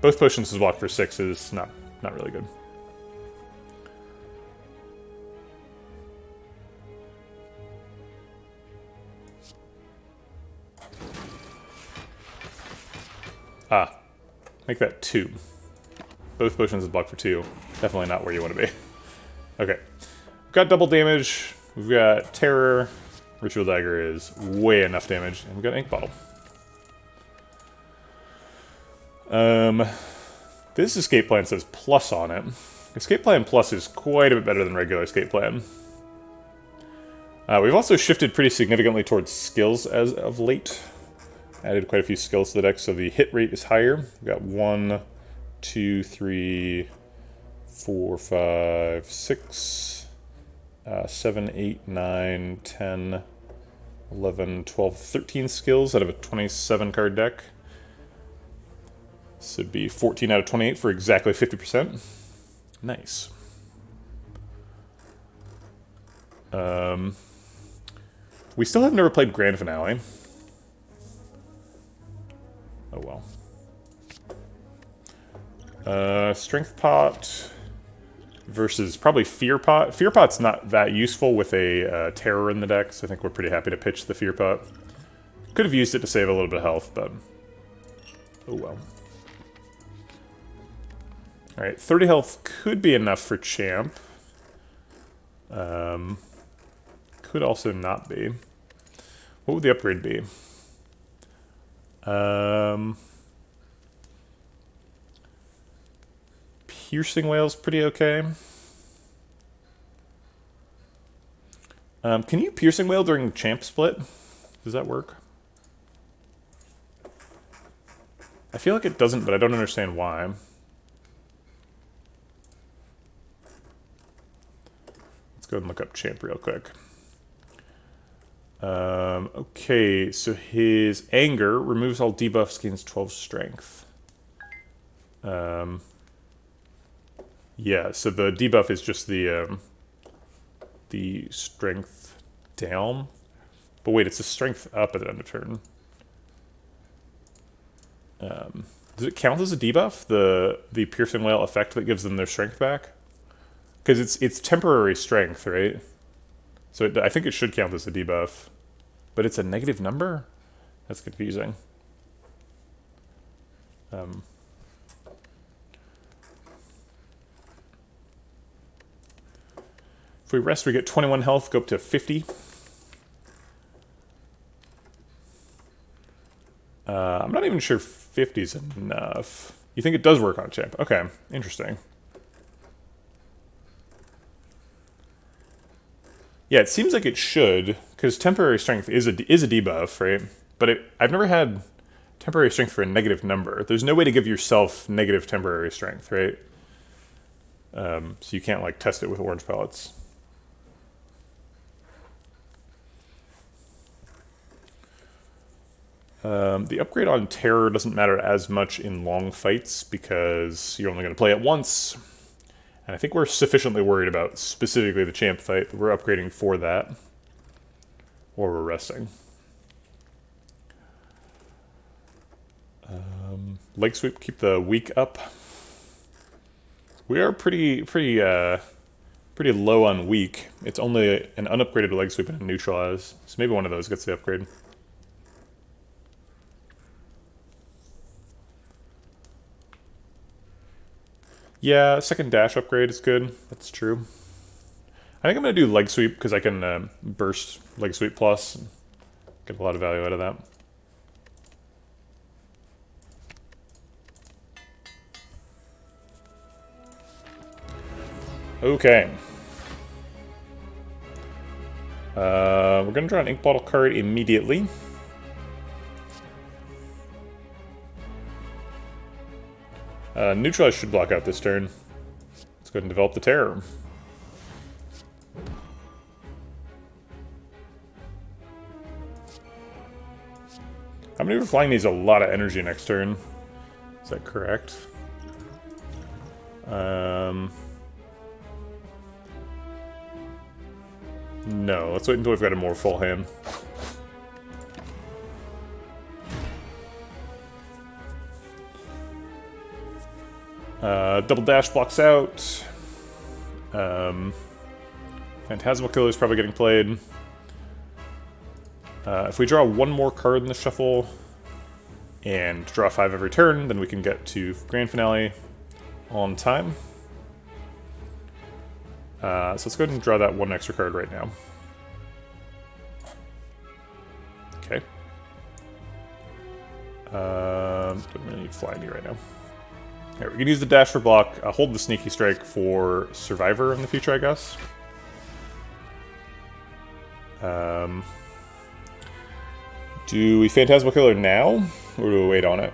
Speaker 1: Both potions to block for 6 is not really good. Make that 2. Both potions is blocked for 2. Definitely not where you want to be. Okay. We've got double damage. We've got Terror. Ritual Dagger is way enough damage. And we've got Ink Bottle. This escape plan says plus on it. Escape plan plus is quite a bit better than regular escape plan. We've also shifted pretty significantly towards skills as of late. Added quite a few skills to the deck, so the hit rate is higher. We've got 1, 2, 3, 4, 5, 6, 7, 8, 9, 10, 11, 12, 13 skills out of a 27 card deck. This would be 14 out of 28 for exactly 50%. Nice. We still have never played Grand Finale. Oh well. Strength Pot versus probably Fear Pot. Fear Pot's not that useful with a Terror in the deck, so I think we're pretty happy to pitch the Fear Pot. Could have used it to save a little bit of health, but oh well. Alright, 30 health could be enough for Champ. Could also not be. What would the upgrade be? Piercing Wail's pretty okay. Can you Piercing Wail during Champ Split? Does that work? I feel like it doesn't, but I don't understand why. Let's go ahead and look up Champ real quick. Okay, so his Anger removes all debuffs, gains 12 strength. Yeah, so the debuff is just the strength down. But wait, it's a strength up at the end of turn. Does it count as a debuff, the Piercing Wail effect that gives them their strength back? Because it's temporary strength, right? So I think it should count as a debuff. But it's a negative number? That's confusing. If we rest, we get 21 health, go up to 50. I'm not even sure 50 is enough. You think it does work on a champ? Okay, interesting. Yeah, it seems like it should, because temporary strength is a debuff, right? But I've never had temporary strength for a negative number. There's no way to give yourself negative temporary strength, right? So you can't, like, test it with orange pellets. The upgrade on Terror doesn't matter as much in long fights because you're only going to play it once. And I think we're sufficiently worried about specifically the champ fight that we're upgrading for that. Or we're resting. Leg sweep, keep the weak up. We are pretty low on weak. It's only an unupgraded leg sweep and a neutralize. So maybe one of those gets the upgrade. Yeah, second dash upgrade is good. That's true. I think I'm going to do leg sweep because I can burst leg sweep plus and get a lot of value out of that. Okay. We're going to draw an ink bottle card immediately. Neutralize should block out this turn. Let's go ahead and develop the Terror. How many flying needs a lot of energy next turn? Is that correct? No, let's wait until we've got a more full hand. Double dash blocks out. Phantasmal Killer is probably getting played. If we draw one more card in the shuffle and draw 5 every turn, then we can get to Grand Finale on time. So let's go ahead and draw that one extra card right now. Okay. Don't really need Fly Me right now. Here, we can use the dash for block, hold the Sneaky Strike for Survivor in the future, I guess. Do we Phantasmal Killer now, or do we wait on it?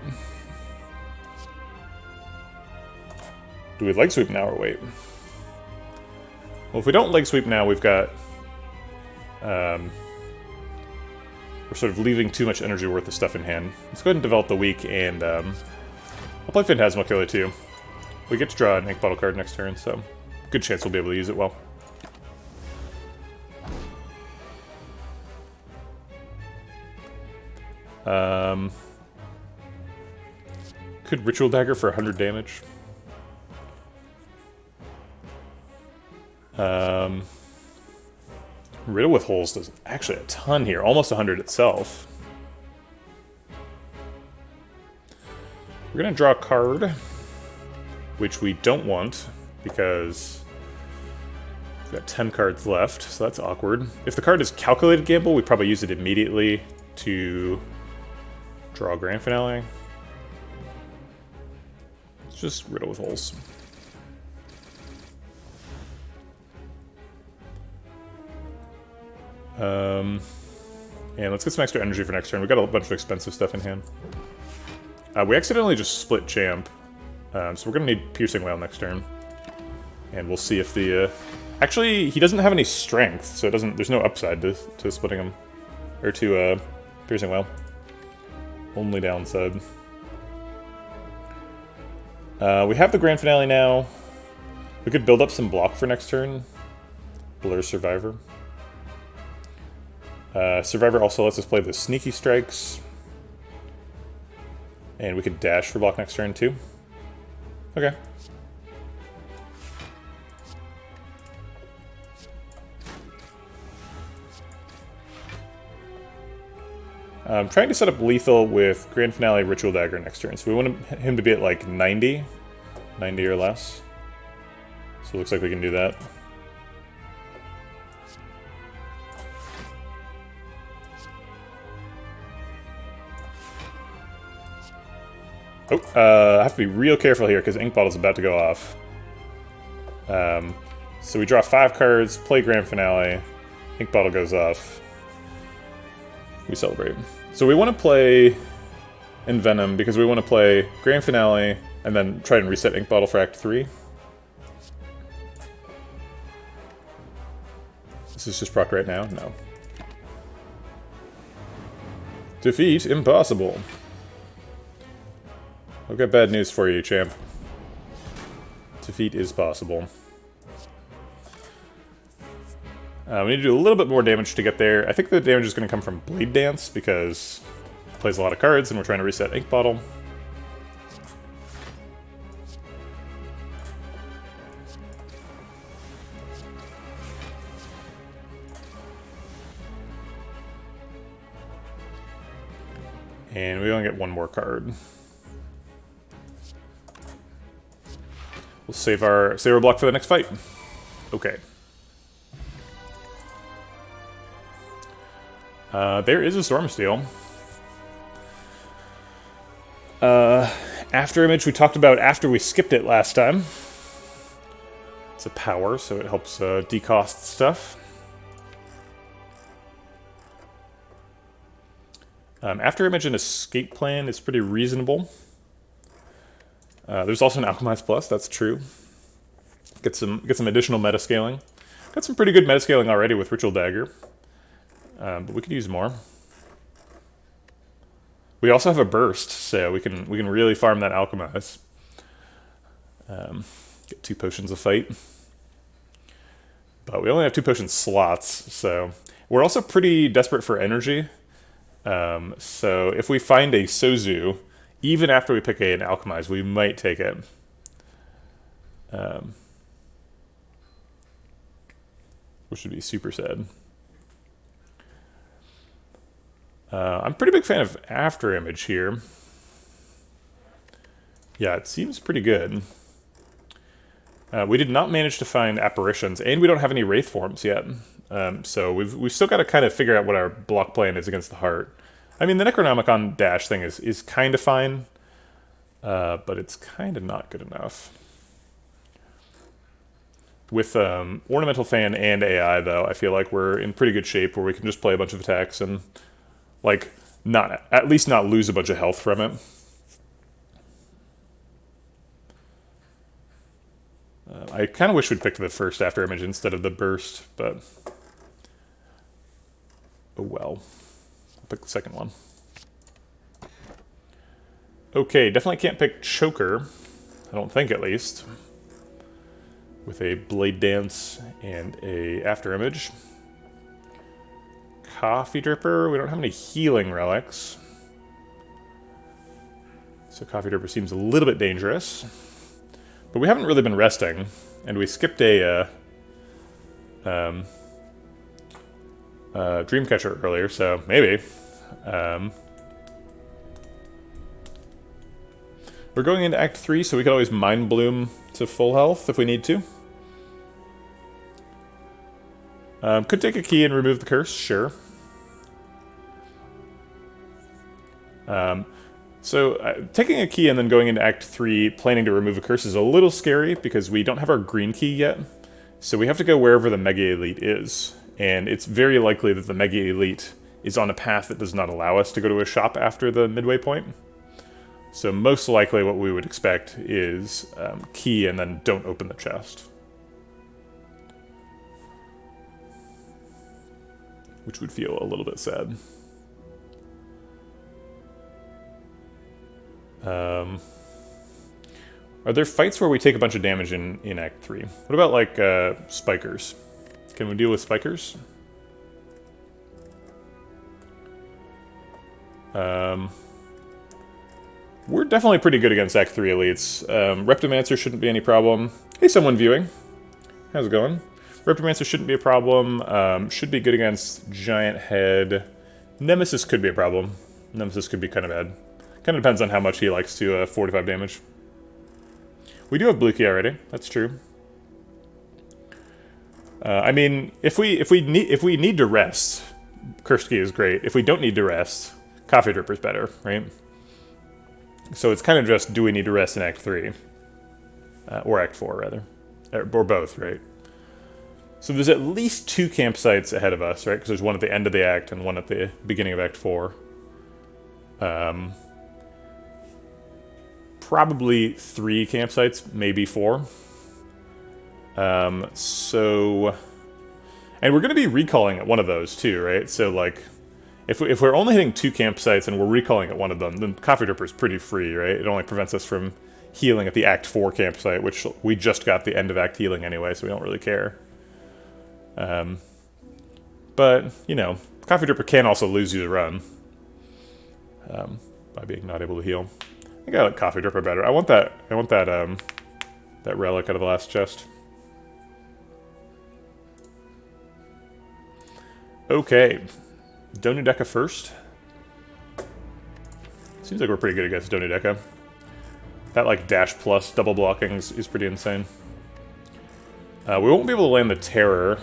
Speaker 1: Do we leg sweep now or wait? Well, if we don't leg sweep now, we've got... we're sort of leaving too much energy worth of stuff in hand. Let's go ahead and develop the weak, and I'll play Phantasmal Killer too. We get to draw an ink bottle card next turn, so good chance we'll be able to use it well. Could Ritual Dagger for 100 damage. Riddle with Holes does actually a ton here, almost 100 itself. We're gonna draw a card, which we don't want, because we've got 10 cards left, so that's awkward. If the card is Calculated Gamble, we probably use it immediately to draw a Grand Finale. It's just Riddle with Holes. And let's get some extra energy for next turn. We've got a bunch of expensive stuff in hand. We accidentally just split Champ, so we're going to need Piercing Wail next turn. And we'll see if the... Actually, he doesn't have any strength, so it doesn't. There's no upside to splitting him. Or to Piercing Wail. Only downside. We have the Grand Finale now. We could build up some block for next turn. Blur Survivor. Survivor also lets us play the Sneaky Strikes. And we could dash for block next turn too. Okay. I'm trying to set up lethal with Grand Finale Ritual Dagger next turn. So we want him to be at like 90. 90 or less. So it looks like we can do that. I have to be real careful here because Ink Bottle's about to go off. So we draw 5 cards, play Grand Finale, Ink Bottle goes off. We celebrate. So we want to play Envenom because we want to play Grand Finale and then try and reset Ink Bottle for Act 3. This is just proc right now? No. Defeat impossible. I've got bad news for you, champ. Defeat is possible. We need to do a little bit more damage to get there. I think the damage is going to come from Blade Dance because it plays a lot of cards and we're trying to reset Ink Bottle. And we only get 1 more card. We'll save our block for the next fight. Okay. There is a Stormsteel. After Image we talked about after we skipped it last time. It's a power, so it helps decost stuff. After Image and Escape Plan is pretty reasonable. There's also an Alchemize Plus, that's true. Get some additional meta scaling. Got some pretty good meta scaling already with Ritual Dagger. But we could use more. We also have a burst, so we can really farm that Alchemize. Get 2 potions of fight. But we only have 2 potion slots, so we're also pretty desperate for energy. So if we find a Sozu, even after we pick an Alchemize, we might take it. Which would be super sad. I'm a pretty big fan of After Image here. Yeah, it seems pretty good. We did not manage to find Apparitions, and we don't have any Wraith forms yet. So we've still got to kind of figure out what our block plan is against the Heart. I mean, the Necronomicon dash thing is kind of fine, but it's kind of not good enough. With Ornamental Fan and AI, though, I feel like we're in pretty good shape where we can just play a bunch of attacks and, like, at least not lose a bunch of health from it. I kind of wish we'd picked the first After Image instead of the burst, but oh well. I'll pick the second one. Okay, definitely can't pick Choker. I don't think, at least. With a Blade Dance and a After Image. Coffee Dripper. We don't have any healing relics. So Coffee Dripper seems a little bit dangerous. But we haven't really been resting, and we skipped a Dreamcatcher earlier, so maybe. We're going into Act 3, so we could always Mind Bloom to full health if we need to. Could take a key and remove the curse, sure. So taking a key and then going into Act 3, planning to remove a curse is a little scary because we don't have our green key yet. So we have to go wherever the Mega Elite is. And it's very likely that the Mega Elite is on a path that does not allow us to go to a shop after the midway point. So most likely what we would expect is key and then don't open the chest. Which would feel a little bit sad. Are there fights where we take a bunch of damage in Act 3? What about, like, Spikers? Can we deal with Spikers? We're definitely pretty good against Act 3 elites. Reptomancer shouldn't be any problem. Hey, someone viewing. How's it going? Reptomancer shouldn't be a problem. Should be good against Giant Head. Nemesis could be a problem. Nemesis could be kind of bad. Kind of depends on how much he likes to 45 damage. We do have blue key already. That's true. I mean, if we need to rest, cursed key is great. If we don't need to rest, Coffee Dripper's better, right? So it's kind of just, do we need to rest in Act 3? Or Act 4, rather. Or both, right? So there's at least 2 campsites ahead of us, right? Because there's one at the end of the act and one at the beginning of Act 4. Probably 3 campsites, maybe 4. So... And we're going to be recalling at one of those, too, right? So, like, if we're only hitting 2 campsites and we're recalling at one of them, then Coffee Dripper is pretty free, right? It only prevents us from healing at the Act 4 campsite, which we just got the end of Act healing anyway, so we don't really care. But, you know, Coffee Dripper can also lose you the run. By being not able to heal. I think I like Coffee Dripper better. I want that that relic out of the last chest. Okay. Donudeka first. Seems like we're pretty good against Donudeka. That, like, dash plus double blocking is pretty insane. We won't be able to land the Terror.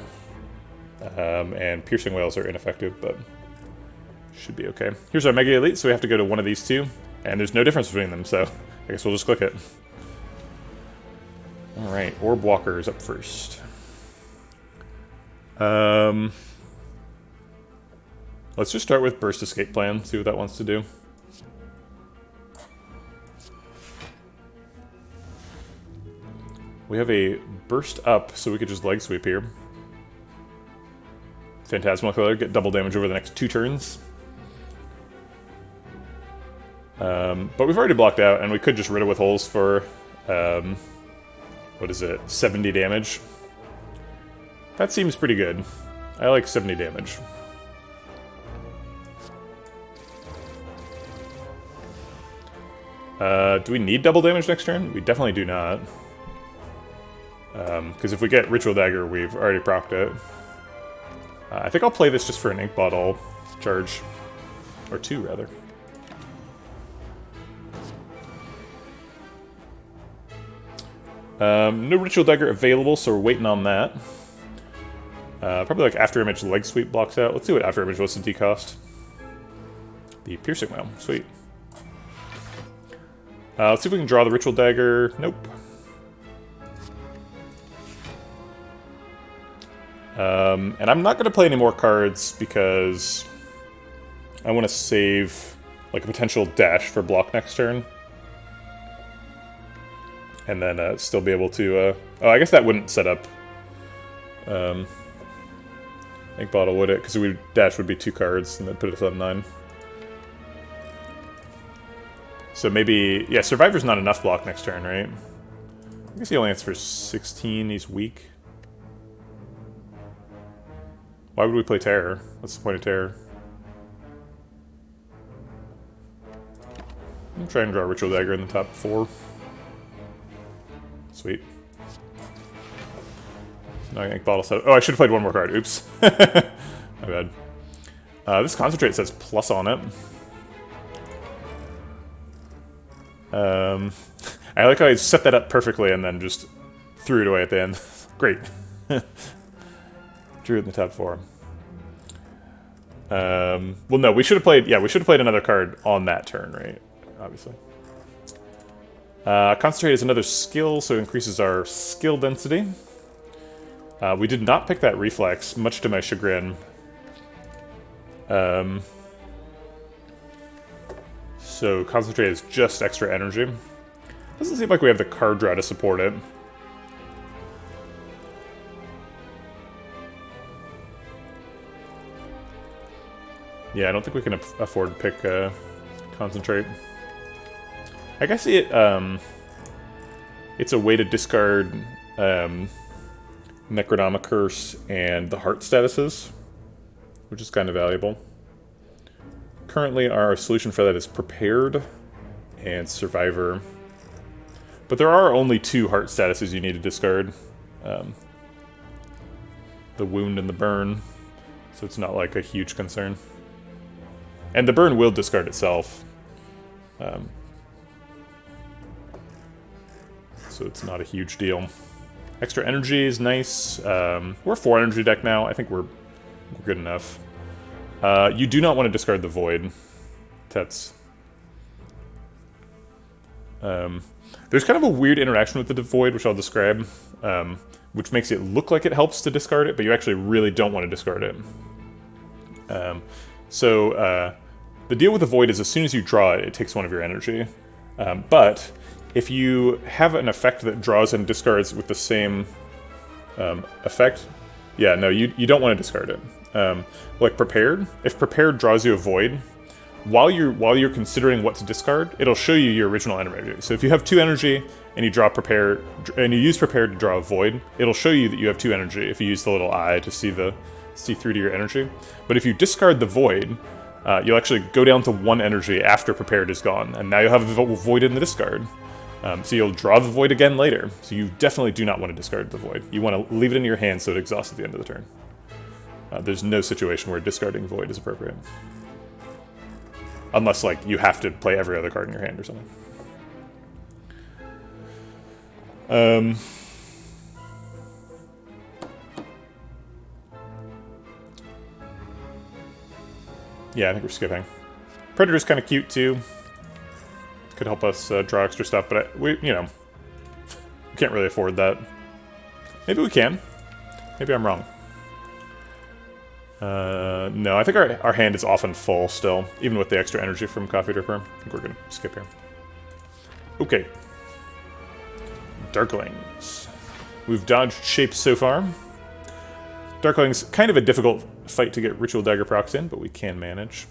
Speaker 1: And Piercing Whales are ineffective, but should be okay. Here's our Mega Elite, so we have to go to one of these 2. And there's no difference between them, so I guess we'll just click it. Alright, Orb Walker is up first. Let's just start with Burst Escape Plan, see what that wants to do. We have a Burst Up, so we could just Leg Sweep here. Phantasmal Killer, get double damage over the next 2 turns. But we've already blocked out, and we could just Riddle with Holes for, what is it, 70 damage? That seems pretty good. I like 70 damage. Do we need double damage next turn? We definitely do not. Because if we get Ritual Dagger, we've already procced it. I think I'll play this just for an Ink Bottle charge. Or 2, rather. No Ritual Dagger available, so we're waiting on that. Probably like After Image Leg Sweep blocks out. Let's see what After Image was to decost. The Piercing Whale. Sweet. Let's see if we can draw the Ritual Dagger. Nope. And I'm not going to play any more cards because I want to save like a potential dash for block next turn. And then still be able to... oh, I guess that wouldn't set up Ink Bottle, would it? Because dash would be 2 cards and then put us on 9. So maybe... Yeah, Survivor's not enough block next turn, right? I guess he only hits for 16, he's weak. Why would we play Terror? What's the point of Terror? I'm trying to draw a Ritual Dagger in the top 4. Sweet. Now Ink Bottle set. Oh, I should have played one more card. Oops. My bad. This Concentrate says plus on it. I like how I set that up perfectly and then just threw it away at the end. Great. Drew it in the top 4. Well, no, we should have played... Yeah, we should have played another card on that turn, right? Obviously. Concentrate is another skill, so it increases our skill density. We did not pick that Reflex, much to my chagrin. So Concentrate is just extra energy. Doesn't seem like we have the card draw to support it. Yeah, I don't think we can afford to pick Concentrate. I guess it's a way to discard Necronomic Curse and the Heart statuses, which is kind of valuable. Currently, our solution for that is Prepared and Survivor. But there are only 2 Heart statuses you need to discard. The Wound and the Burn, so it's not like a huge concern. And the Burn will discard itself. So it's not a huge deal. Extra energy is nice. We're 4 energy deck now. I think we're good enough. You do not want to discard the Void. That's There's kind of a weird interaction with the Void, which I'll describe, which makes it look like it helps to discard it, but you actually really don't want to discard it. The deal with the Void is as soon as you draw it, it takes one of your energy. But if you have an effect that draws and discards with the same effect, yeah, no, you don't want to discard it. Like Prepared, if Prepared draws you a Void, while you're considering what to discard, it'll show you your original energy. So if you have 2 energy and you draw Prepared, and you use Prepared to draw a Void, it'll show you that you have 2 energy if you use the little eye to see through to your energy. But if you discard the Void, you'll actually go down to 1 energy after Prepared is gone, and now you'll have a Void in the discard. So you'll draw the Void again later. So you definitely do not want to discard the Void. You want to leave it in your hand so it exhausts at the end of the turn. There's no situation where discarding Void is appropriate. Unless, like, you have to play every other card in your hand or something. Yeah, I think we're skipping. Predator's kind of cute, too. Could help us draw extra stuff, but we can't really afford that. Maybe we can. Maybe I'm wrong. No, I think our hand is often full still, even with the extra energy from Coffee Dripper. I think we're going to skip here. Okay. Darklings. We've dodged shapes so far. Darkling's kind of a difficult fight to get Ritual Dagger procs in, but we can manage.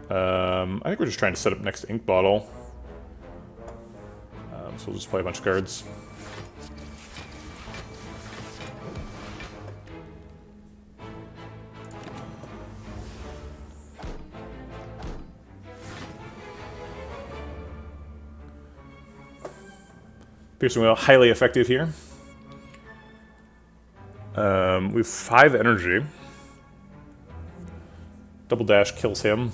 Speaker 1: I think we're just trying to set up next to Ink Bottle. So we'll just play a bunch of cards. Piercing Wheel, highly effective here. We have 5 energy. Double Dash kills him.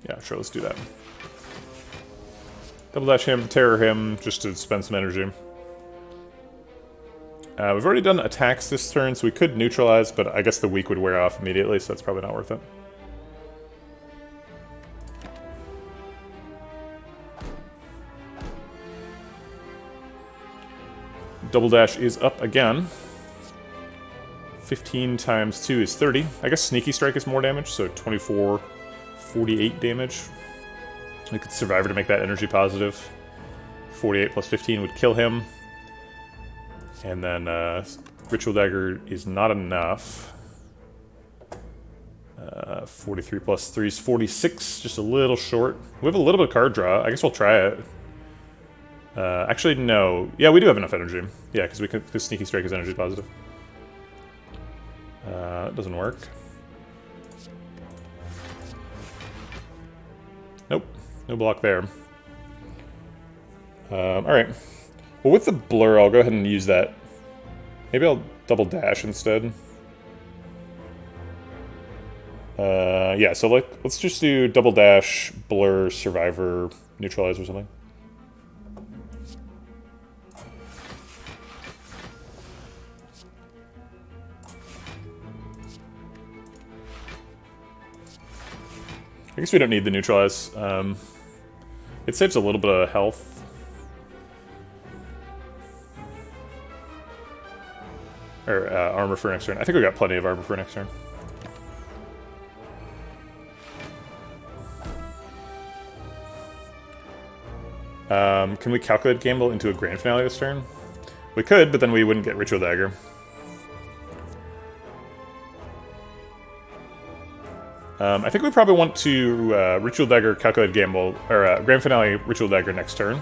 Speaker 1: Yeah, sure, let's do that. Double Dash him, Terror him, just to spend some energy. We've already done attacks this turn, so we could neutralize, but I guess the weak would wear off immediately, so that's probably not worth it. Double Dash is up again. 15 times 2 is 30. I guess Sneaky Strike is more damage, so 24, 48 damage. We could Survivor to make that energy positive. 48 plus 15 would kill him. And then Ritual Dagger is not enough. 43 plus 3 is 46, just a little short. We have a little bit of card draw. I guess we'll try it. Actually, no. Yeah, we do have enough energy. Yeah, because Sneaky Strike is energy positive. That doesn't work. Nope. No block there. Alright. Well, with the blur, I'll go ahead and use that. Maybe I'll double dash instead. Yeah, so let's just do double dash, blur, survivor, neutralize or something. I guess we don't need the neutralize. It saves a little bit of health. Or armor for next turn. I think we got plenty of armor for next turn. Can we calculate Gamble into a grand finale this turn? We could, but then we wouldn't get Ritual Dagger. I think we probably want to Ritual Dagger, Calculated Gamble, or Grand Finale Ritual Dagger next turn.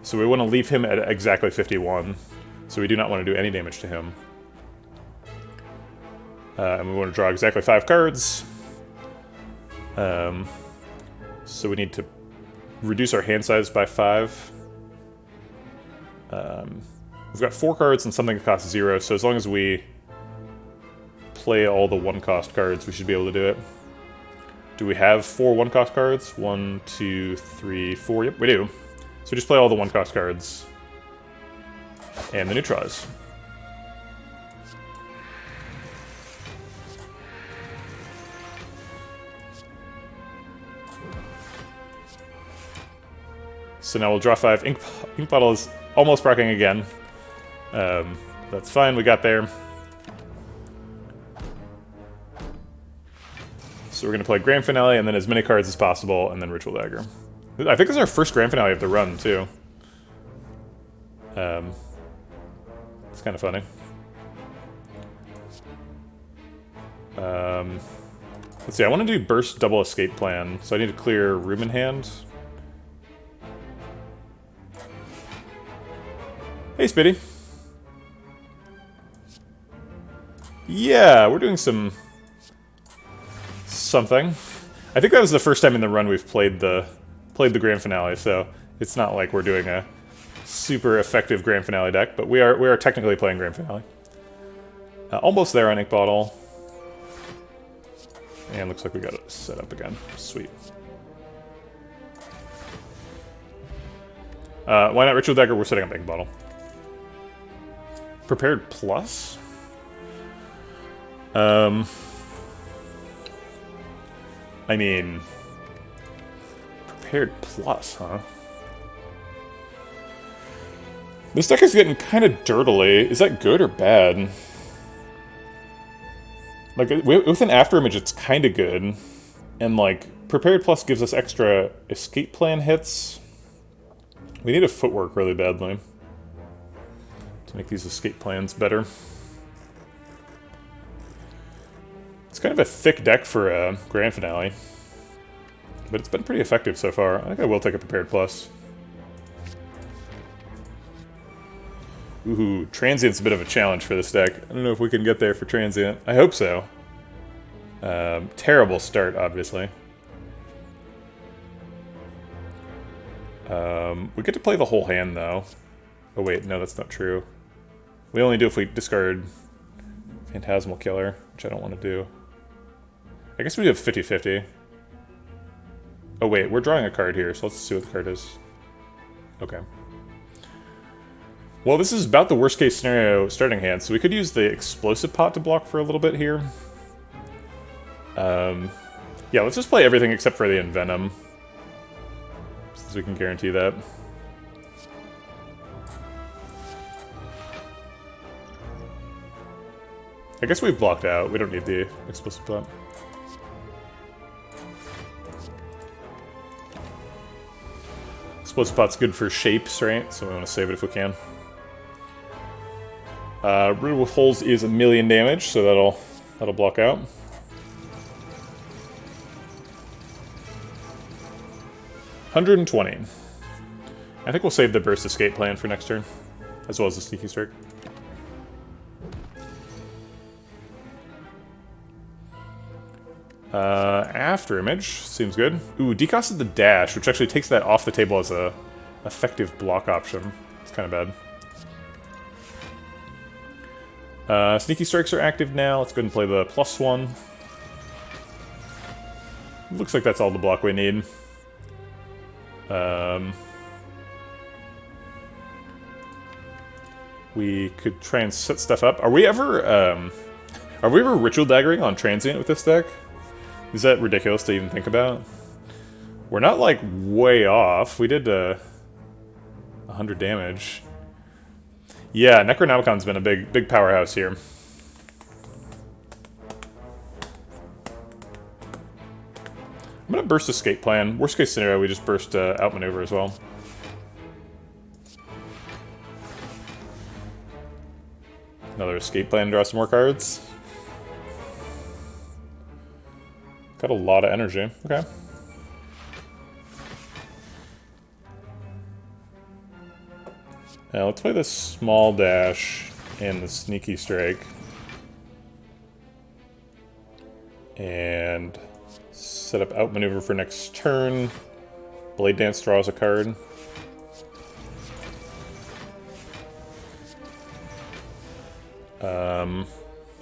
Speaker 1: So we want to leave him at exactly 51. So we do not want to do any damage to him. And we want to draw exactly 5 cards. So we need to reduce our hand size by 5. We've got 4 cards and something that costs 0, so as long as we play all the 1-cost cards, we should be able to do it. Do we have 4 1-cost cards? 1, 2, 3, 4. Yep, we do. So we just play all the 1-cost cards. And the neutralize. So now we'll draw 5. Ink Bottle is almost proccing again. That's fine, we got there. So we're going to play Grand Finale, and then as many cards as possible, and then Ritual Dagger. I think this is our first Grand Finale of the run, too. It's kind of funny. Let's see, I want to do Burst Double Escape Plan, so I need to clear room in hand. Hey, Spitty. Yeah, we're doing something. I think that was the first time in the run we've played the Grand Finale, so it's not like we're doing a super effective Grand Finale deck, but we are technically playing Grand Finale. Almost there on Ink Bottle. And looks like we got it set up again. Sweet. Why not Ritual Dagger? We're setting up Ink Bottle. Prepared Plus? I mean... Prepared Plus, huh? This deck is getting kind of dirtily. Is that good or bad? Like, with an After Image, it's kind of good. And, like, Prepared Plus gives us extra escape plan hits. We need a footwork really badly to make these escape plans better. It's kind of a thick deck for a Grand Finale. But it's been pretty effective so far. I think I will take a Prepared Plus. Ooh, Transient's a bit of a challenge for this deck. I don't know if we can get there for Transient. I hope so. Terrible start, obviously. We get to play the whole hand, though. Oh wait, no, that's not true. We only do if we discard Phantasmal Killer, which I don't want to do. I guess we have 50-50. Oh wait, we're drawing a card here, so let's see what the card is. Okay. Well, this is about the worst case scenario starting hand, so we could use the Explosive Pot to block for a little bit here. Yeah, let's just play everything except for the Envenom, since we can guarantee that. I guess we've blocked out. We don't need the Explosive Pot. Explosive Pot's good for shapes, right? So we want to save it if we can. Riddle with Holes is 1,000,000 damage, so that'll block out. $120. I think we'll save the Burst Escape Plan for next turn, as well as the Sneaky Strike. After Image seems good. Ooh, decosted the Dash, which actually takes that off the table as a effective block option. It's kind of bad. Sneaky Strikes are active now. Let's go ahead and play the +1. Looks like that's all the block we need. We could try and set stuff up. Are we ever Ritual Daggering on Transient with this deck? Is that ridiculous to even think about? We're not, like, way off. We did 100 damage. Yeah, Necronomicon's been a big powerhouse here. I'm gonna burst Escape Plan. Worst case scenario, we just burst Outmaneuver as well. Another Escape Plan, draw some more cards. Got a lot of energy. Okay. Now let's play the Small Dash and the Sneaky Strike. And set up Outmaneuver for next turn. Blade Dance draws a card.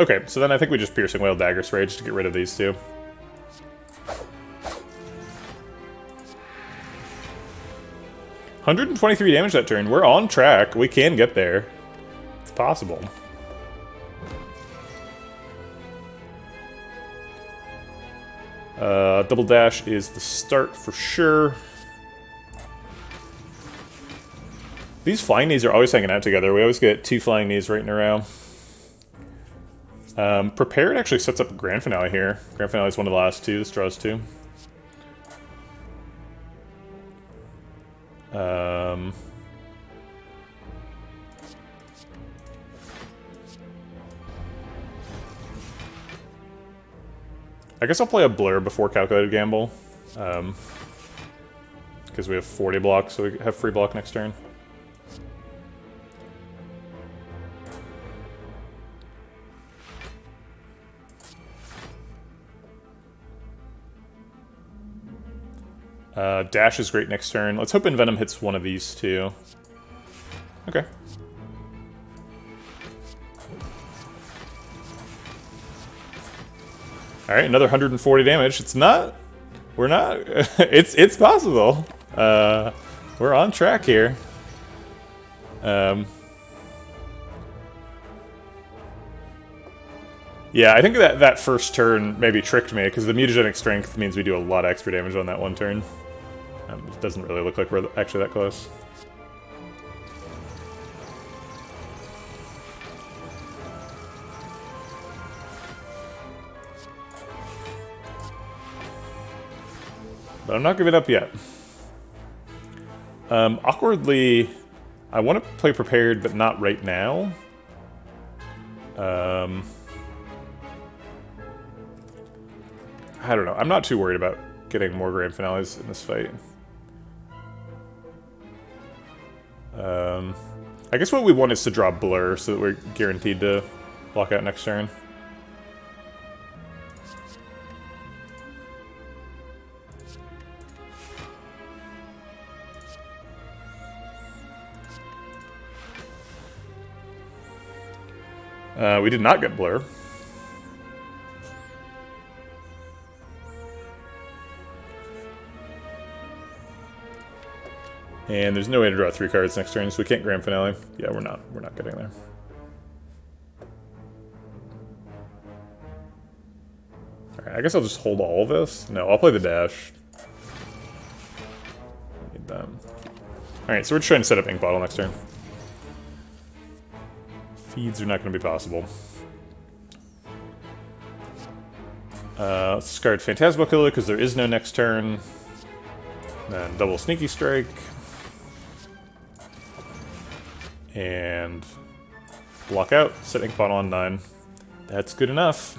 Speaker 1: Okay, so then I think we just Piercing Wail Dagger's Rage to get rid of these two. $123 damage that turn. We're on track. We can get there. It's possible. Double Dash is the start for sure. These flying knees are always hanging out together. We always get 2 flying knees right in a row. Prepared actually sets up a grand finale here. Grand finale is one of the last 2. This draws 2. I guess I'll play a Blur before Calculated Gamble. Because we have 40 blocks, so we have free block next turn. Dash is great next turn. Let's hope Envenom hits one of these 2. Okay. Alright, another 140 damage. It's not... We're not... it's possible. We're on track here. Yeah, I think that first turn maybe tricked me, because the mutagenic strength means we do a lot of extra damage on that one turn. It doesn't really look like we're actually that close. But I'm not giving up yet. Awkwardly, I want to play prepared, but not right now. I don't know. I'm not too worried about getting more grand finales in this fight. I guess what we want is to draw Blur so that we're guaranteed to block out next turn. We did not get Blur. And there's no way to draw 3 cards next turn, so we can't grand finale. Yeah, we're not getting there. Alright, I guess I'll just hold all of this. No, I'll play the dash. Need that. Alright, so we're just trying to set up Ink Bottle next turn. Feeds are not going to be possible. Let's discard Phantasmal Killer because there is no next turn. Then double Sneaky Strike. And block out, set Ink Bottle on 9. That's good enough.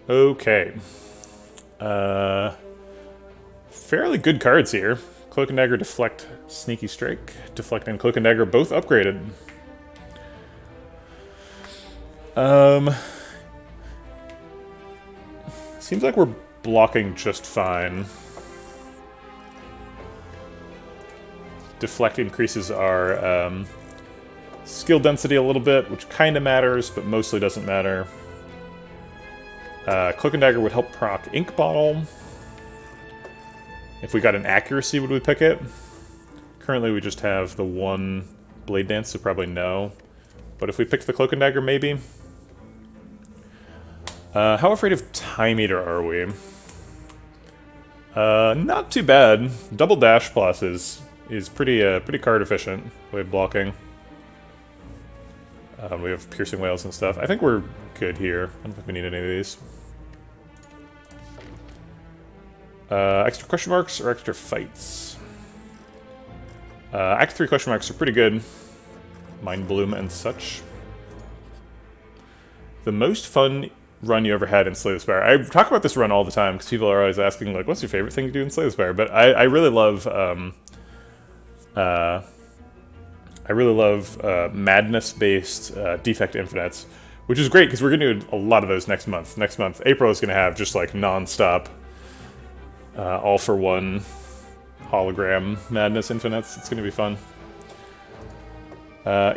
Speaker 1: Okay. Fairly good cards here. Cloak and Dagger, Deflect, Sneaky Strike. Deflect and Cloak and Dagger both upgraded. Seems like we're blocking just fine. Deflect increases our skill density a little bit, which kind of matters, but mostly doesn't matter. Cloak and Dagger would help proc Ink Bottle. If we got an accuracy, would we pick it? Currently we just have the one Blade Dance, so probably no. But if we picked the Cloak and Dagger, maybe. How afraid of Time Eater are we? Not too bad. Double Dash Plus is pretty card efficient way of blocking. We have Piercing Whales and stuff. I think we're good here. I don't think we need any of these. Extra question marks or extra fights? Act 3 question marks are pretty good. Mind Bloom and such. The most fun run you ever had in Slay the Spire. I talk about this run all the time because people are always asking, like, what's your favorite thing to do in Slay the Spire? But I really love madness-based defect infinites, which is great because we're going to do a lot of those next month. Next month, April is going to have just like non-stop all-for-one hologram madness infinites. It's going to be fun.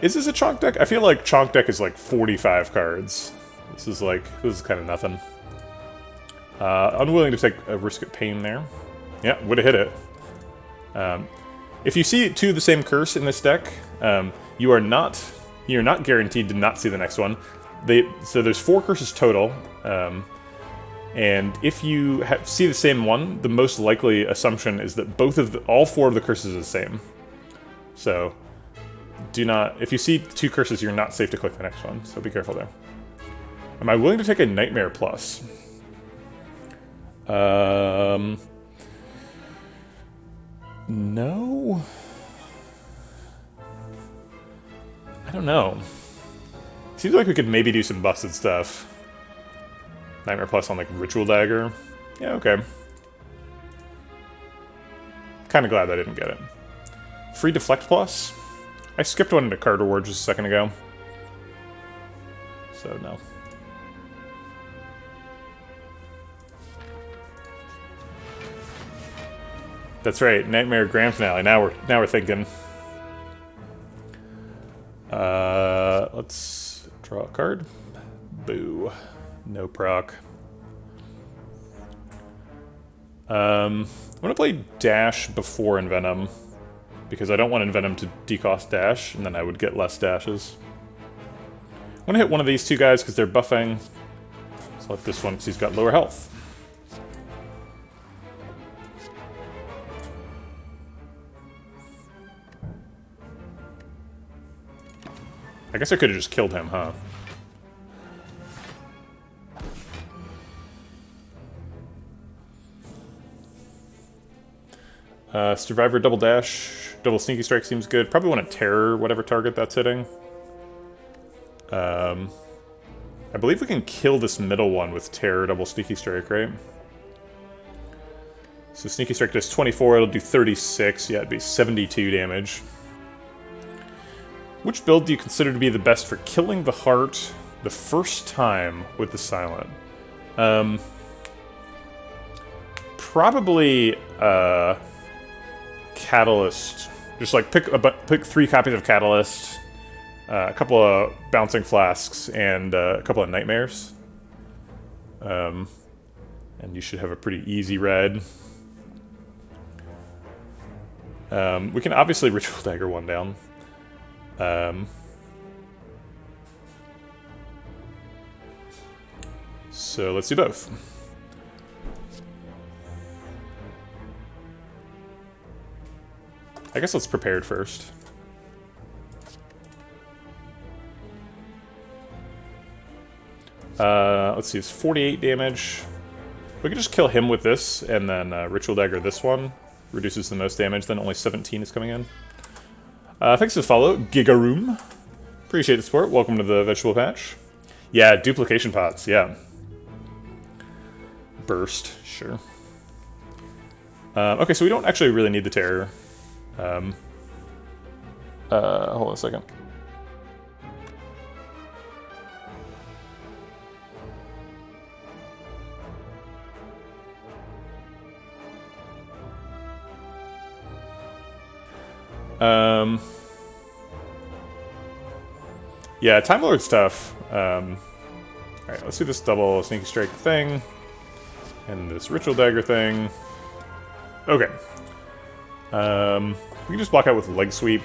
Speaker 1: Is this a chonk deck? I feel like chonk deck is like 45 cards. This is kind of nothing. Unwilling to take a risk at pain there. Yeah, would have hit it. If you see 2 of the same curse in this deck, you're not guaranteed to not see the next one. So there's 4 curses total. And if you see the same one, the most likely assumption is that all 4 of the curses are the same. So, do not, if you see 2 curses, you're not safe to click the next one, so be careful there. Am I willing to take a Nightmare Plus? No? I don't know. Seems like we could maybe do some busted stuff. Nightmare Plus on, like, Ritual Dagger. Yeah, okay. Kinda glad I didn't get it. Free Deflect Plus? I skipped one into Card Reward just a second ago. So, no. That's right, Nightmare Grand Finale. Now we're thinking. Let's draw a card. Boo. No proc. I'm gonna play Dash before Envenom, because I don't want Envenom to decost Dash, and then I would get less dashes. I'm gonna hit one of these 2 guys because they're buffing. Select this one because he's got lower health. I guess I could have just killed him, huh? Survivor double dash, double sneaky strike seems good. Probably want to terror whatever target that's hitting. I believe we can kill this middle one with terror double sneaky strike, right? So sneaky strike does 24, it'll do 36, yeah, it'd be 72 damage. Which build do you consider to be the best for killing the heart the first time with the silent? Probably, Catalyst. Just like pick 3 copies of Catalyst, a couple of Bouncing Flasks, and a couple of Nightmares. And you should have a pretty easy red. We can obviously Ritual Dagger one down. So let's do both. I guess let's prepare it first. Let's see, it's 48 damage. We can just kill him with this, and then Ritual Dagger this one. Reduces the most damage, then only 17 is coming in. Thanks for the follow, Gigaroom. Appreciate the support. Welcome to the Vegetable Patch. Yeah, duplication pots, yeah. Burst, sure. Okay, so we don't actually really need the terror. Hold on a second. Yeah, Time Lord stuff. Alright, let's do this double Sneaky Strike thing. And this Ritual Dagger thing. Okay. We can just block out with Leg Sweep.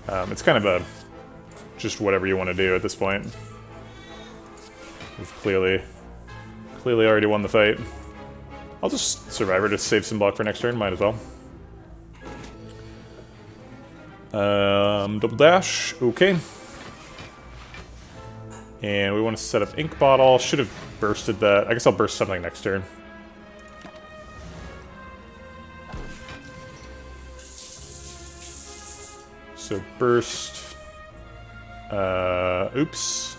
Speaker 1: It's kind of just whatever you want to do at this point. We've clearly already won the fight. I'll just Survivor to save some block for next turn, might as well. Double dash, okay. And we want to set up Ink Bottle. Should have bursted that. I guess I'll burst something next turn. So burst. Oops.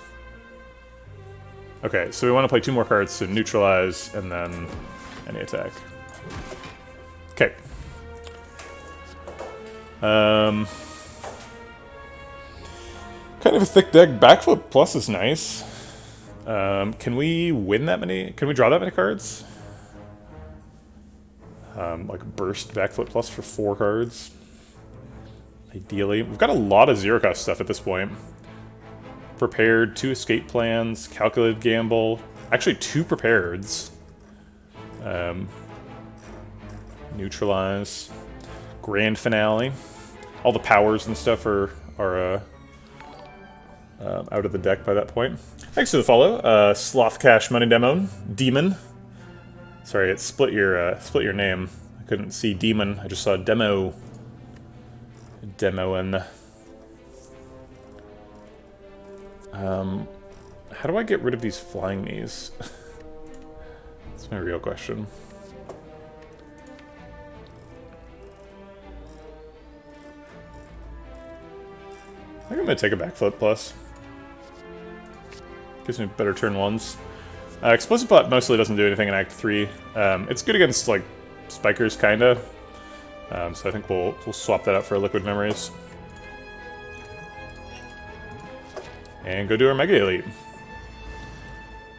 Speaker 1: Okay, so we want to play 2 more cards to neutralize and then any attack. Okay. Kind of a thick deck. Backflip Plus is nice. Can we win that many? Can we draw that many cards? Like burst Backflip Plus for 4 cards. Ideally. We've got a lot of zero cost stuff at this point. Prepared, 2 escape plans, calculated gamble. Actually 2 prepareds. Neutralize. Grand finale. All the powers and stuff are out of the deck by that point. Thanks for the follow, Sloth Cash Money Demon. Sorry, it split your name. I couldn't see Demon. I just saw Demoing. How do I get rid of these flying knees? That's my real question. I think I'm gonna take a backflip plus. Gives me better turn ones. Explosive Pot mostly doesn't do anything in Act 3. It's good against, like, spikers, kinda. So I think we'll swap that out for Liquid Memories. And go do our Mega Elite.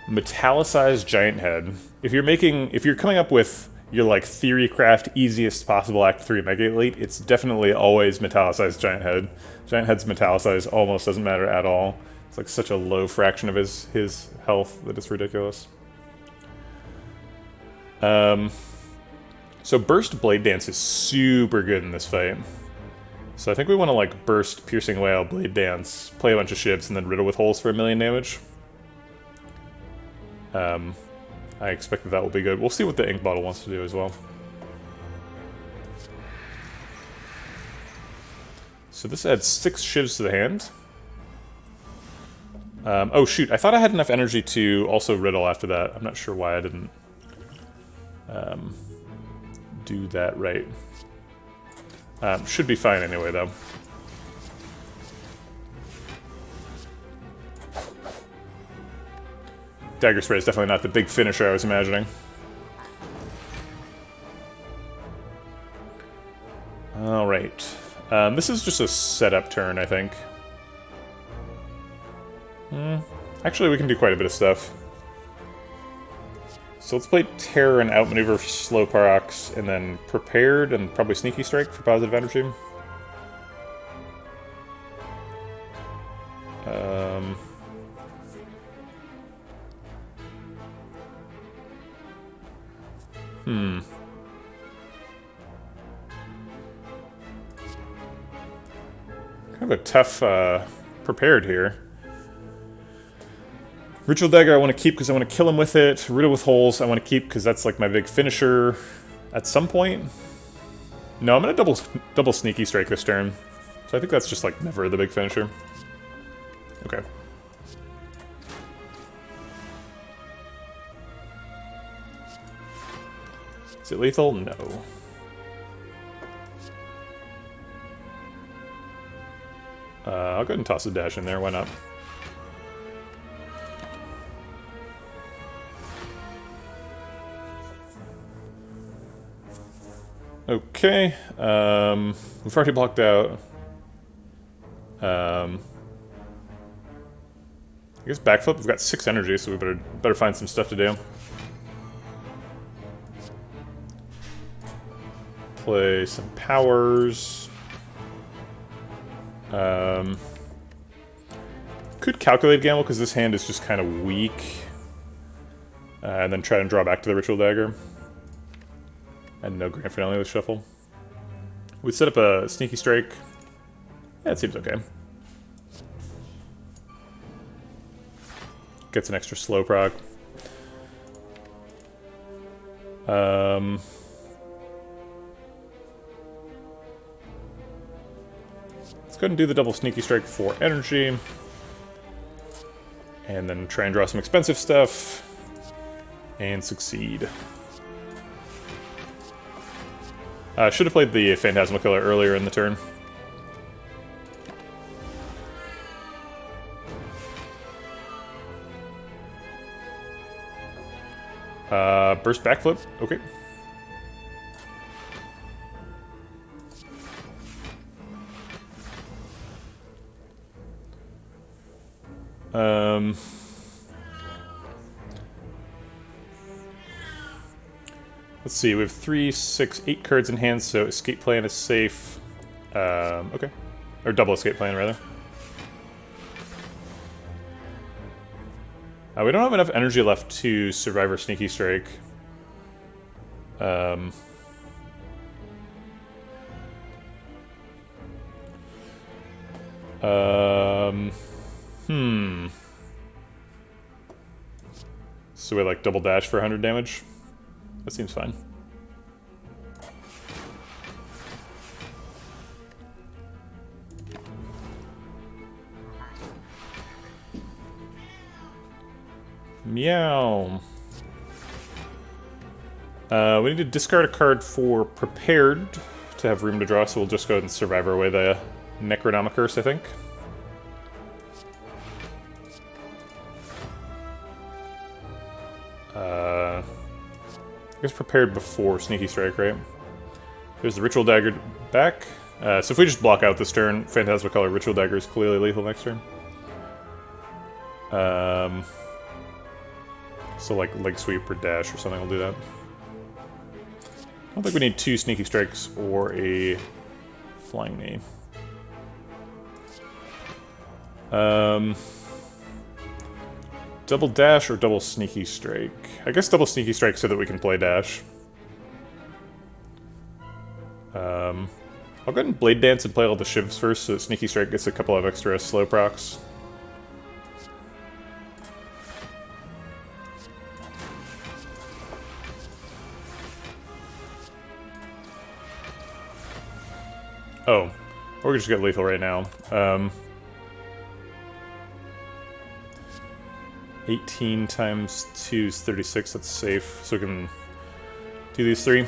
Speaker 1: Metallicized Giant Head. If you're coming up with your, like, theory craft easiest possible Act 3 Mega Elite, it's definitely always Metallicized Giant Head. Giant Head's Metallicized almost doesn't matter at all. It's like such a low fraction of his health that it's ridiculous. So Burst Blade Dance is super good in this fight. So I think we want to like Burst Piercing Wail, Blade Dance, play a bunch of ships, and then Riddle with Holes for 1,000,000 damage. I expect that will be good. We'll see what the Ink Bottle wants to do as well. So this adds 6 shivs to the hand. Oh shoot, I thought I had enough energy to also Riddle after that. I'm not sure why I didn't do that right. Should be fine anyway, though. Dagger Spray is definitely not the big finisher I was imagining. Alright. This is just a setup turn, I think. Actually, we can do quite a bit of stuff. So let's play Terror and Outmaneuver for slow procs, and then Prepared and probably Sneaky Strike for positive energy. Kind of a tough Prepared here. Ritual Dagger I want to keep because I want to kill him with it. Riddle with Holes I want to keep because that's like my big finisher at some point. No, I'm going to double Sneaky Strike this turn. So I think that's just like never the big finisher. Okay. Is it lethal? No. I'll go ahead and toss a dash in there, why not? Okay, we've already blocked out. I guess backflip, we've got 6 energy, so we better find some stuff to do. Play some powers. Could calculate gamble because this hand is just kind of weak. And then try and draw back to the Ritual Dagger. And no Grand Finale with Shuffle. We set up a Sneaky Strike. Yeah, it seems okay. Gets an extra slow proc. Let's go ahead and do the double Sneaky Strike for energy. And then try and draw some expensive stuff. And succeed. Should have played the Phantasmal Killer earlier in the turn. Burst backflip, okay. Let's see, we have 3, 6, 8 cards in hand, so Escape Plan is safe. Okay. Or double Escape Plan, rather. We don't have enough energy left to survive our Sneaky Strike. So we like double dash for 100 damage? That seems fine. Meow. We need to discard a card for Prepared to have room to draw, so we'll just go ahead and survive our way the Necronomicurse, I think. I guess Prepared before Sneaky Strike, right? There's the Ritual Dagger back. So if we just block out this turn, Phantasmacolor Ritual Dagger is clearly lethal next turn. So like Leg Sweep or Dash or something will do that. I don't think we need 2 Sneaky Strikes or a Flying Knee. Double Dash or double Sneaky Strike? I guess double Sneaky Strike so that we can play Dash. I'll go ahead and Blade Dance and play all the Shivs first so that Sneaky Strike gets a couple of extra slow procs. Oh, or we just get lethal right now. 18 times 2 is 36, that's safe. So we can do these 3.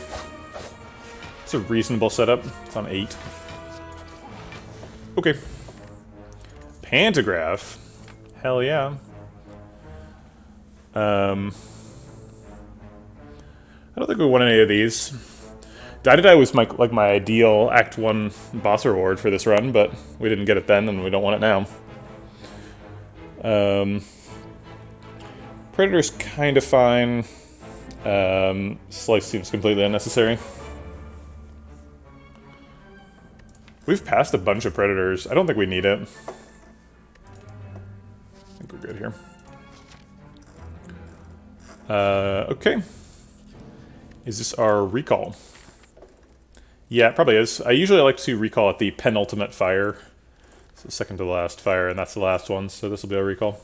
Speaker 1: It's a reasonable setup. It's on 8. Okay. Pantograph. Hell yeah. I don't think we won any of these. Die was my ideal Act 1 boss reward for this run, but we didn't get it then, and we don't want it now. Predator's kind of fine. Slice seems completely unnecessary. We've passed a bunch of Predators. I don't think we need it. I think we're good here. Okay. Is this our recall? Yeah, it probably is. I usually like to recall at the penultimate fire. So second to the last fire, and that's the last one, so this will be our recall.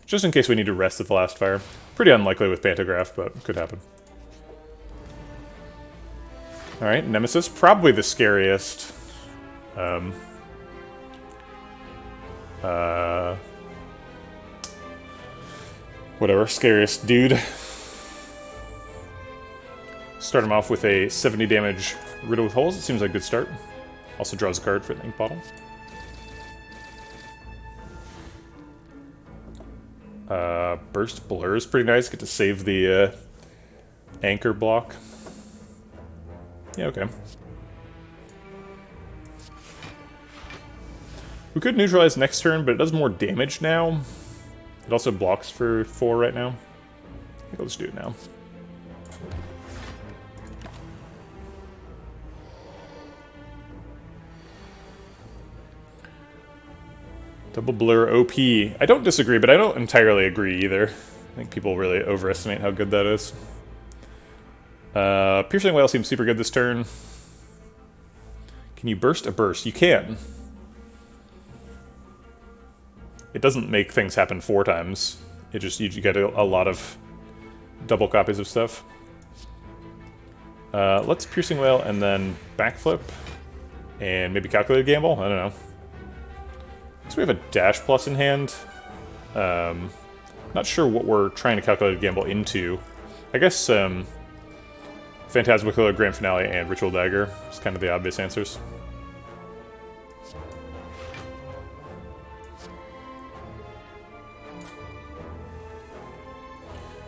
Speaker 1: Just in case we need to rest at the last fire. Pretty unlikely with Pantograph, but could happen. Alright, Nemesis. Probably the scariest. Whatever, scariest dude. Start him off with a 70 damage Riddle with Holes. It seems like a good start. Also draws a card for an ink bottle. Burst Blur is pretty nice. Get to save the anchor block. Yeah, okay. We could neutralize next turn, but it does more damage now. It also blocks for 4 right now. I think I'll just do it now. Double Blur OP. I don't disagree, but I don't entirely agree either. I think people really overestimate how good that is. Piercing Wail seems super good this turn. Can you burst a burst? You can. It doesn't make things happen 4 times. It just, you get a lot of double copies of stuff. Let's Piercing Wail and then Backflip. And maybe Calculated Gamble? I don't know. So we have a Dash Plus in hand. Not sure what we're trying to Calculated Gamble into. I guess Phantasmacolor, Grand Finale, and Ritual Dagger is kind of the obvious answers.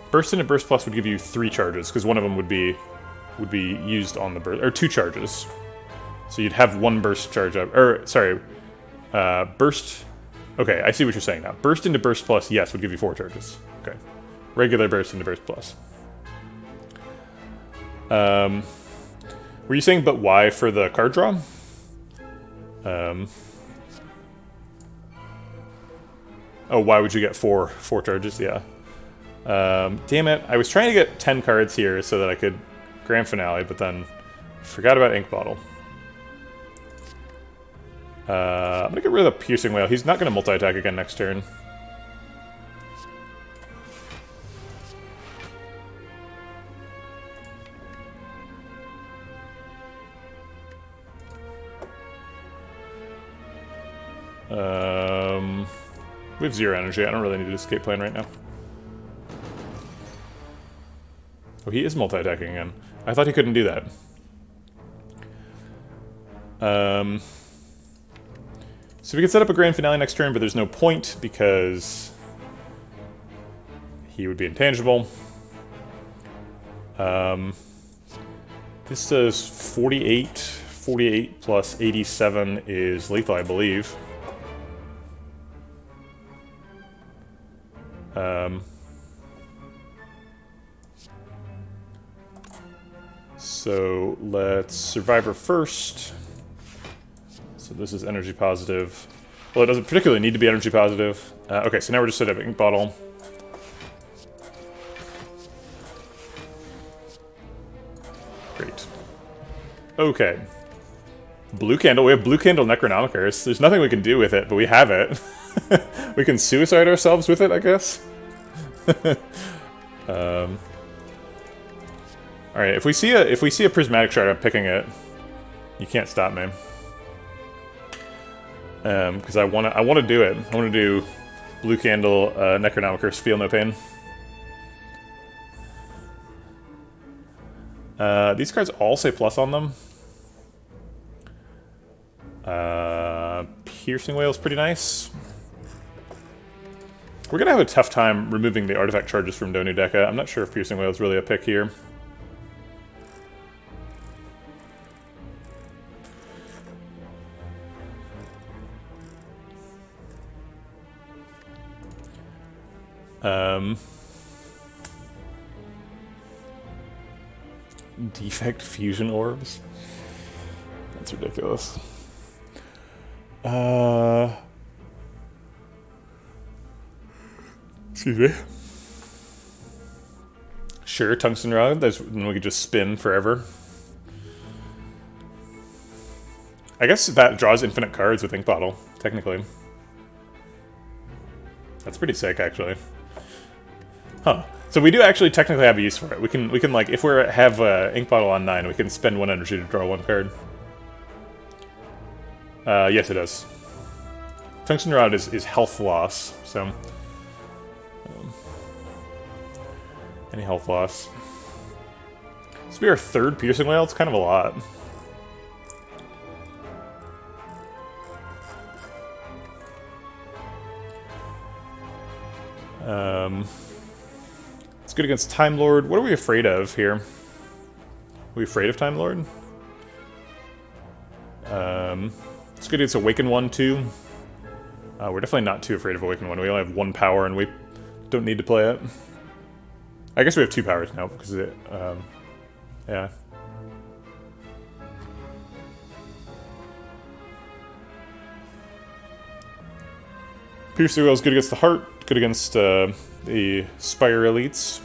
Speaker 1: Burst in and Burst Plus would give you 3 charges, because one of them would be used on the burst, or 2 charges. So you'd have 1 burst charge up, or sorry, burst. Okay, I see what you're saying now. Burst into Burst Plus, yes, would give you 4 charges. Okay, regular burst into Burst Plus. Were you saying but why for the card draw? Oh, why would you get 4 charges? Yeah. Damn it, I was trying to get 10 cards here so that I could Grand Finale, but then forgot about Ink Bottle. I'm gonna get rid of the Piercing Whale. He's not gonna multi-attack again next turn. We have 0 energy. I don't really need an escape plan right now. Oh, he is multi-attacking again. I thought he couldn't do that. So we could set up a grand finale next turn, but there's no point because he would be intangible. This does 48. 48 plus 87 is lethal, I believe. So let's Survivor first. So this is energy positive. Well, it doesn't particularly need to be energy positive. Okay, so now we're just setting up ink bottle. Great. Okay. Blue candle. We have blue candle Necronomicus. There's nothing we can do with it, but we have it. We can suicide ourselves with it, I guess. All right. If we see a prismatic shard, I'm picking it. You can't stop me. Because I want to do it. I want to do blue candle Necronomicus. Feel no pain. These cards all say plus on them. Piercing Whale is pretty nice. We're gonna have a tough time removing the artifact charges from Donu Deca. I'm not sure if Piercing Whale is really a pick here. Defect fusion orbs? That's ridiculous. Excuse me. Sure, tungsten rod. Then we could just spin forever. I guess that draws infinite cards with ink bottle, technically. That's pretty sick, actually. Huh. So we do actually technically have a use for it. We can like, if we have ink bottle on 9, we can spend 1 energy to draw 1 card. Yes, it does. Tungsten rod is health loss, so any health loss. This will be our 3rd Piercing Whale. It's kind of a lot. It's good against Time Lord. What are we afraid of here? Are we afraid of Time Lord? It's good against Awaken 1 too. We're definitely not too afraid of Awaken 1. We only have 1 power and we don't need to play it. I guess we have 2 powers now because it, yeah. Piercing Whale is good against the Heart, good against the Spire elites.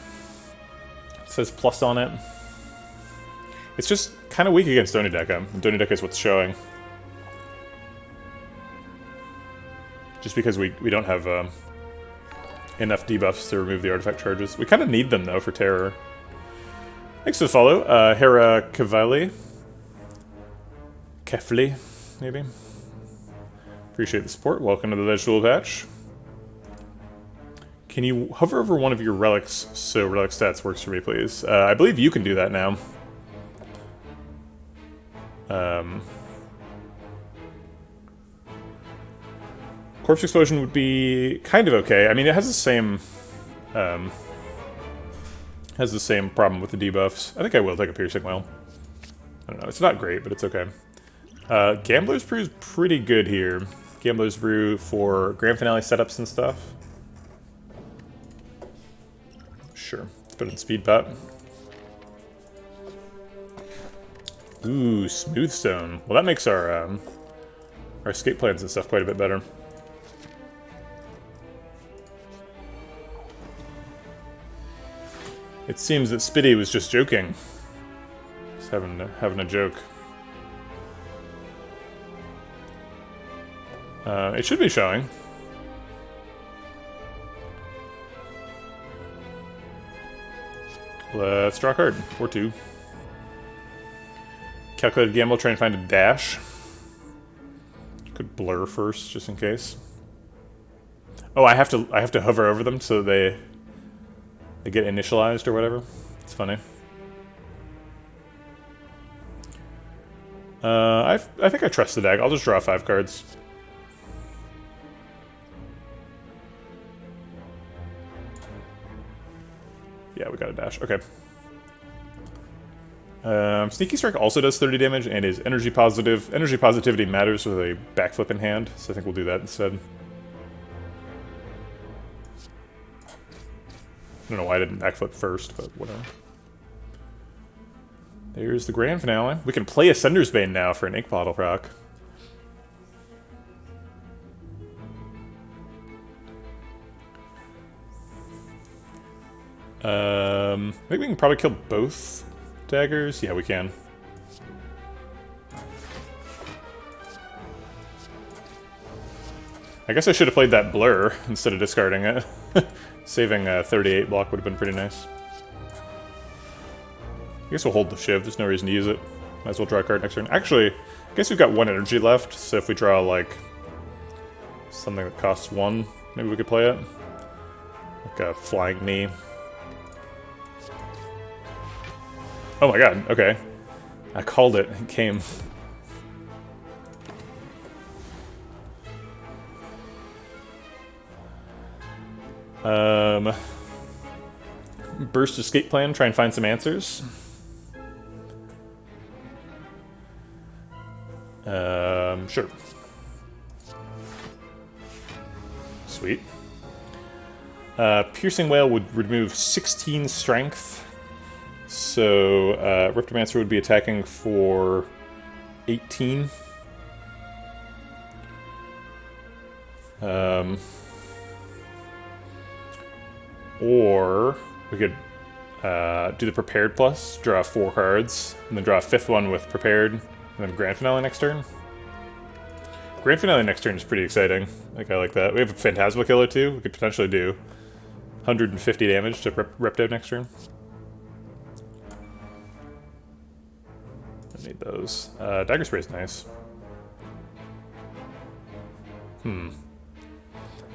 Speaker 1: It says plus on it. It's just kind of weak against Donu Deca. Donu Deca is what's showing. Just because we don't have enough debuffs to remove the artifact charges. We kind of need them, though, for Terror. Thanks for the follow. Hera Cavalli. Kefli, maybe. Appreciate the support. Welcome to the Vegetable Patch. Can you hover over one of your relics so relic stats works for me, please? I believe you can do that now. Corpse Explosion would be kind of okay. I mean, it has the same problem with the debuffs. I think I will take a Piercing Whale. I don't know. It's not great, but it's okay. Gambler's Brew is pretty good here. Gambler's Brew for Grand Finale setups and stuff. Sure. Let's put it in Speed Pot. Ooh, Smooth Stone. Well, that makes our escape plans and stuff quite a bit better. It seems that Spitty was just joking. Just having a joke. It should be showing. Let's draw a card. Or two. Calculated gamble, try and find a dash. Could blur first, just in case. Oh, I have to hover over them so they get initialized or whatever. It's funny. I think I trust the deck. I'll just draw 5 cards. Yeah, we got a dash. Okay. Sneaky Strike also does 30 damage and is energy positive. Energy positivity matters with a backflip in hand, so I think we'll do that instead. I don't know why I didn't backflip first, but whatever. There's the grand finale. We can play Ascender's Bane now for an ink bottle proc. I think we can probably kill both daggers. Yeah, we can. I guess I should have played that blur instead of discarding it. Saving a 38 block would have been pretty nice. I guess we'll hold the Shiv. There's no reason to use it. Might as well draw a card next turn. Actually, I guess we've got 1 energy left, so if we draw, like, something that costs 1, maybe we could play it. Like a Flying Knee. Oh my god, okay. I called it. It came. Burst escape plan, try and find some answers. Sure. Sweet. Piercing Whale would remove 16 strength. So, Riptomancer would be attacking for 18. Or we could do the Prepared Plus, draw 4 cards, and then draw a 5th one with Prepared, and then Grand Finale next turn. Grand Finale next turn is pretty exciting. I like that. We have a Phantasmal Killer too. We could potentially do 150 damage to Repto next turn. I need those. Dagger Spray is nice. I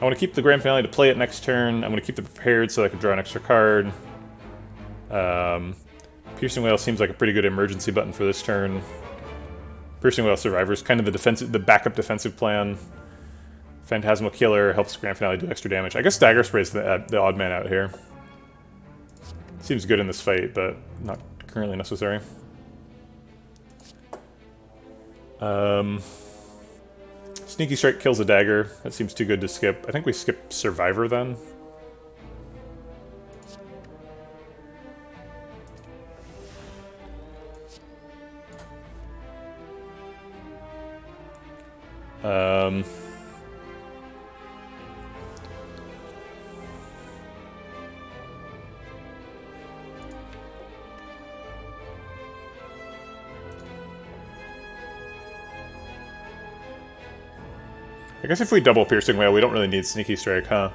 Speaker 1: want to keep the Grand Finale to play it next turn. I'm going to keep the Prepared so I can draw an extra card. Piercing Whale seems like a pretty good emergency button for this turn. Piercing Whale Survivor is kind of the backup defensive plan. Phantasmal Killer helps Grand Finale do extra damage. I guess Dagger Spray is the odd man out here. Seems good in this fight, but not currently necessary. Sneaky Strike kills a dagger. That seems too good to skip. I think we skip Survivor then. I guess if we double Piercing Whale, we don't really need Sneaky Strike, huh?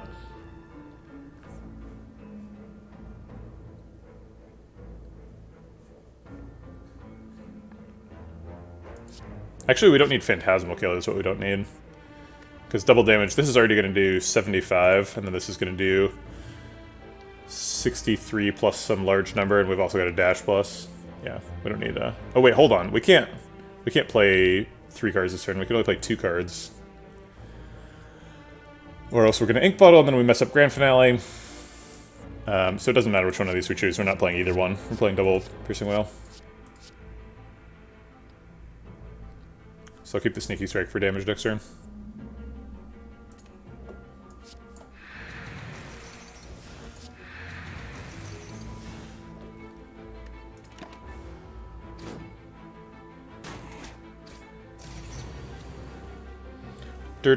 Speaker 1: Actually, we don't need Phantasmal Killer is what we don't need. Because double damage, this is already going to do 75, and then this is going to do 63 plus some large number, and we've also got a dash plus. Yeah, we don't need a... Oh wait, hold on. We can't play 3 cards this turn. We can only play 2 cards. Or else we're going to Ink Bottle, and then we mess up Grand Finale. So it doesn't matter which one of these we choose. We're not playing either one. We're playing double Piercing Whale. So I'll keep the Sneaky Strike for damage next turn. Okay.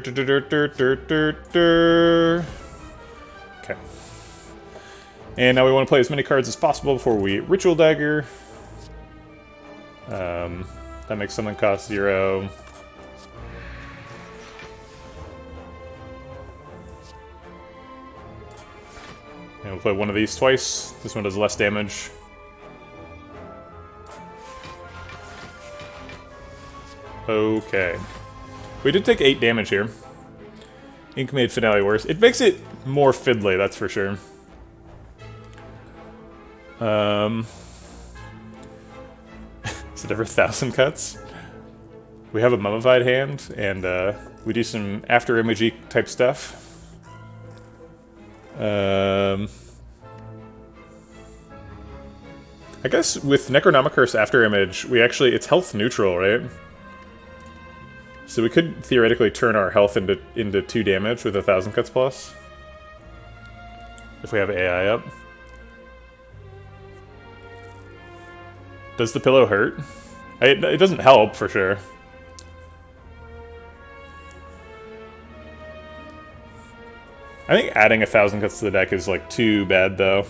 Speaker 1: And now we want to play as many cards as possible before we Ritual Dagger. That makes something cost 0. And we'll play one of these twice. This one does less damage. Okay. We did take 8 damage here. Ink made Finale worse. It makes it more fiddly, that's for sure. Is it ever 1,000 cuts? We have a mummified hand, and we do some after image type stuff. I guess with Necronomicurse after image, it's health neutral, right? So we could theoretically turn our health into 2 damage with 1,000 cuts plus. If we have AI up. Does the pillow hurt? It doesn't help, for sure. I think adding 1,000 cuts to the deck is, like, too bad, though.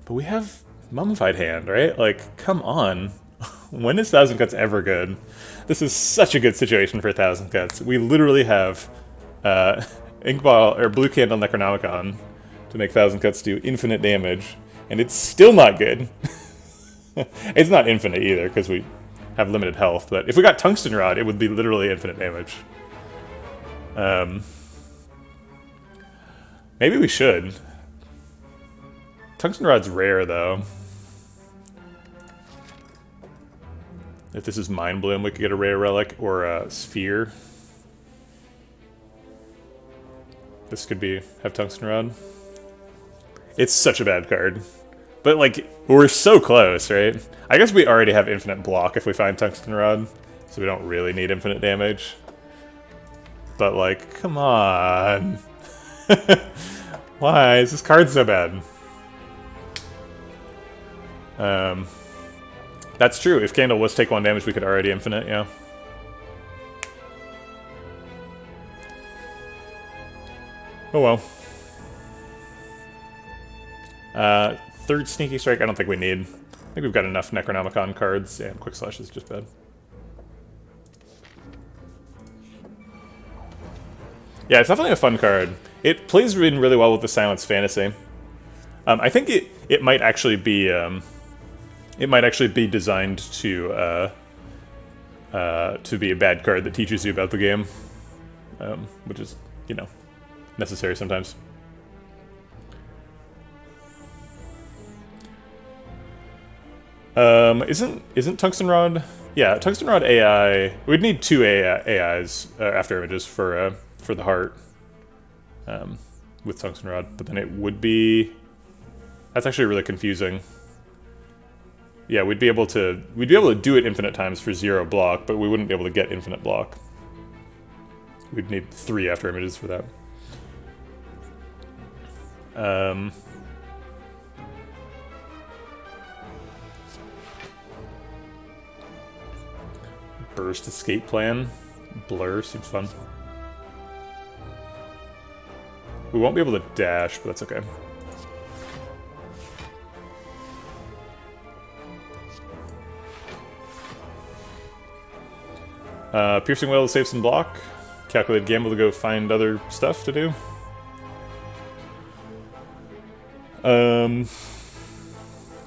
Speaker 1: But we have Mummified Hand, right? Like, come on. When is 1,000 cuts ever good? This is such a good situation for 1,000 cuts. We literally have Inkball or Blue Candle Necronomicon to make 1,000 cuts do infinite damage, and it's still not good. It's not infinite either because we have limited health. But if we got Tungsten Rod, it would be literally infinite damage. Maybe we should. Tungsten Rod's rare though. If this is Mind Bloom, we could get a rare relic or a sphere. This could have Tungsten Rod. It's such a bad card. But, like, we're so close, right? I guess we already have infinite block if we find Tungsten Rod, so we don't really need infinite damage. But, like, come on. Why is this card so bad? That's true. If Candle was take 1 damage, we could already infinite, yeah. Oh well. Third Sneaky Strike, I don't think we need. I think we've got enough Necronomicon cards, and Quick Slash is just bad. Yeah, it's definitely a fun card. It plays in really well with the Silence Fantasy. I think it might actually be designed to be a bad card that teaches you about the game, which is, you know, necessary sometimes. Isn't Tungsten Rod? Yeah, Tungsten Rod AI. We'd need 2 AIs after images for the heart with Tungsten Rod, but then it would be. That's actually really confusing. Yeah, we'd be able to do it infinite times for 0 block, but we wouldn't be able to get infinite block. We'd need 3 after images for that. Burst Escape Plan. Blur seems fun. We won't be able to dash, but that's okay. Piercing Wail to save some block. Calculated Gamble to go find other stuff to do.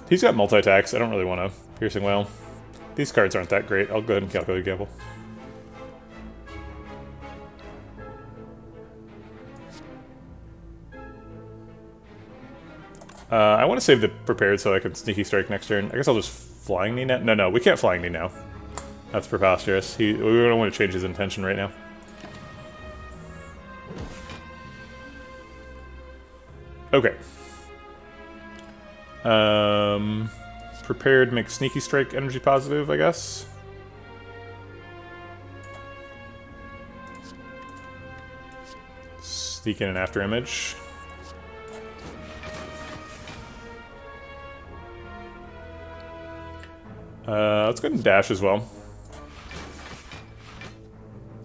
Speaker 1: He's got multi-attacks. I don't really want to Piercing Wail. These cards aren't that great. I'll go ahead and Calculated Gamble. I want to save the Prepared so I can Sneaky Strike next turn. I guess I'll just Flying Knee now. No, we can't Flying Knee now. That's preposterous. We don't want to change his intention right now. Okay. Prepared makes Sneaky Strike energy positive, I guess. Sneak in an after image. Let's go ahead and dash as well.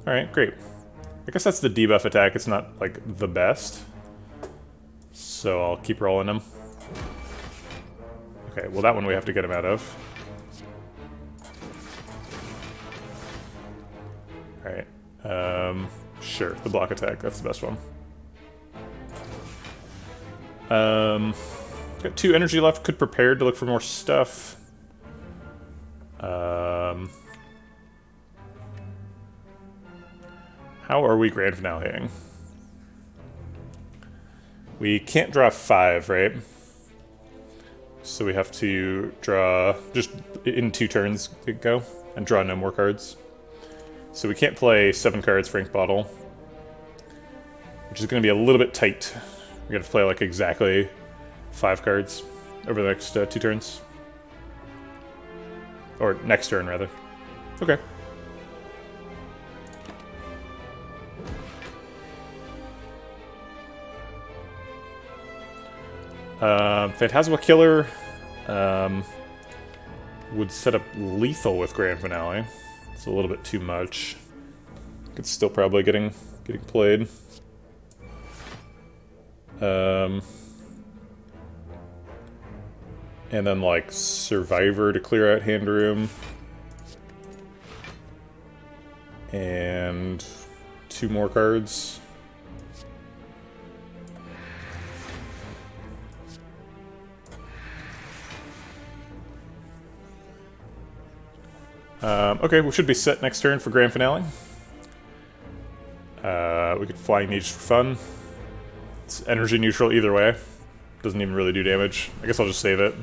Speaker 1: Alright, great. I guess that's the debuff attack. It's not, like, the best. So I'll keep rolling him. Okay, well that one we have to get him out of. Alright. Sure, the block attack. That's the best one. Got 2 energy left. Could prepare to look for more stuff. How are we grand finaleing? We can't draw 5, right? So we have to draw just in 2 turns go and draw no more cards. So we can't play 7 cards for Ink Bottle, which is going to be a little bit tight. We got to play like exactly 5 cards over the next 2 turns. Or next turn, rather. Okay. Phantasmal Killer would set up Lethal with Grand Finale. It's a little bit too much. It's still probably getting played. And then like Survivor to clear out hand room. And 2 more cards. Okay, we should be set next turn for Grand Finale. We could Flying Mage for fun. It's energy neutral either way. Doesn't even really do damage. I guess I'll just save it.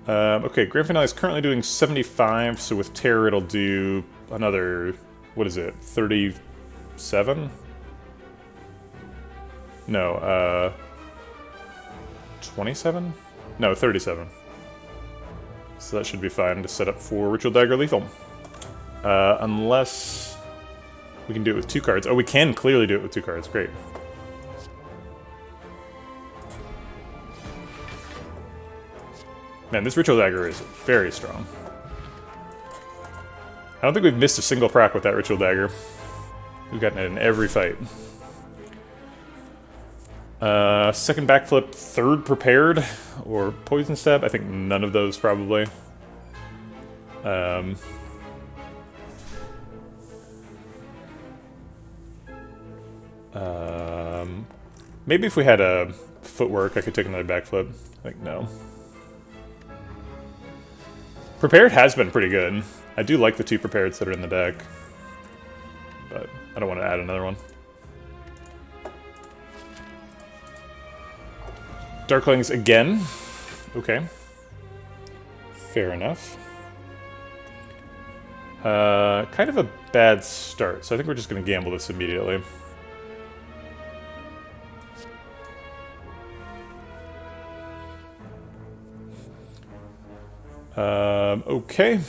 Speaker 1: Okay, Grand Finale is currently doing 75, so with Terror it'll do another, what is it, 37? No, 27? No, 37. So that should be fine to set up for Ritual Dagger Lethal. Unless we can do it with 2 cards. Oh, we can clearly do it with 2 cards. Great. Man, this Ritual Dagger is very strong. I don't think we've missed a single proc with that Ritual Dagger. We've gotten it in every fight. Second backflip, 3rd prepared, or poison stab. I think none of those probably. Maybe if we had a footwork, I could take another backflip. I think no. Prepared has been pretty good. I do like the 2 prepareds that are in the deck, but I don't want to add another one. Darklings again. Okay. Fair enough. Kind of a bad start, so I think we're just going to gamble this immediately. Okay.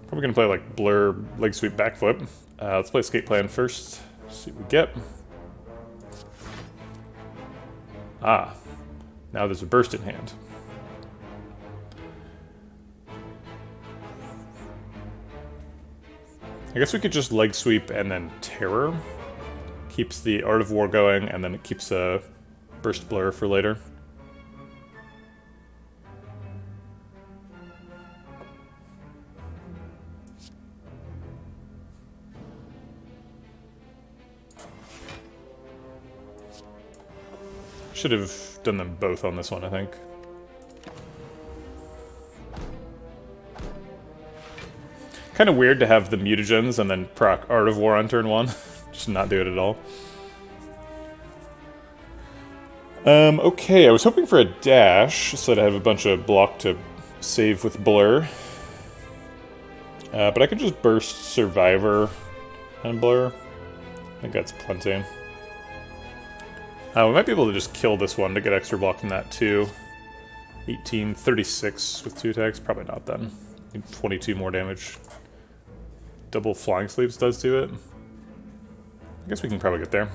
Speaker 1: Probably going to play like Blur, Leg Sweep, Backflip. Let's play Escape Plan first. See what we get. Ah, now there's a burst in hand. I guess we could just leg sweep and then Terror. Keeps the Art of War going, and then it keeps a burst blur for later. Should have done them both on this one, I think. Kind of weird to have the mutagens and then proc Art of War on turn 1. Just not do it at all. Okay, I was hoping for a dash, so that I have a bunch of block to save with Blur. But I could just burst Survivor and Blur. I think that's plenty. We might be able to just kill this one to get extra block from that too. 18, 36 with 2 attacks. Probably not then. 22 more damage. Double Flying Sleeves does do it. I guess we can probably get there.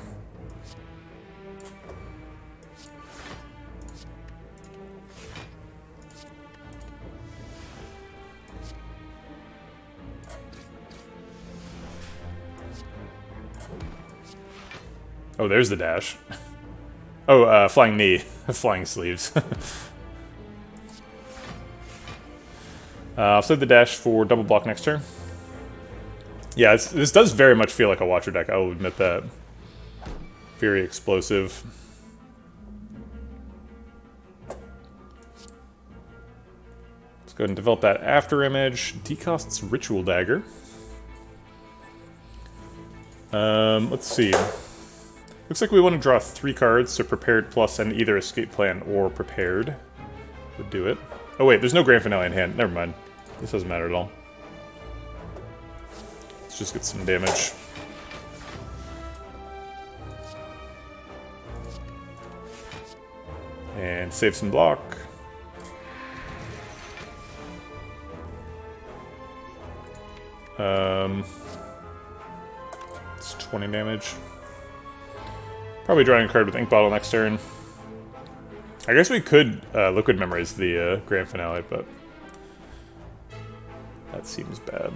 Speaker 1: Oh, there's the dash. Oh, Flying Knee. Flying Sleeves. I'll save the dash for double block next turn. Yeah, this does very much feel like a Watcher deck, I will admit that. Very explosive. Let's go ahead and develop that after image. Decosts Ritual Dagger. Let's see. Looks like we want to draw 3 cards, so Prepared plus and either Escape Plan or Prepared would do it. Oh wait, there's no Grand Finale in hand. Never mind. This doesn't matter at all. Let's just get some damage. And save some block. It's 20 damage. Probably drawing a card with Ink Bottle next turn. I guess we could Liquid Memorize the Grand Finale, but that seems bad.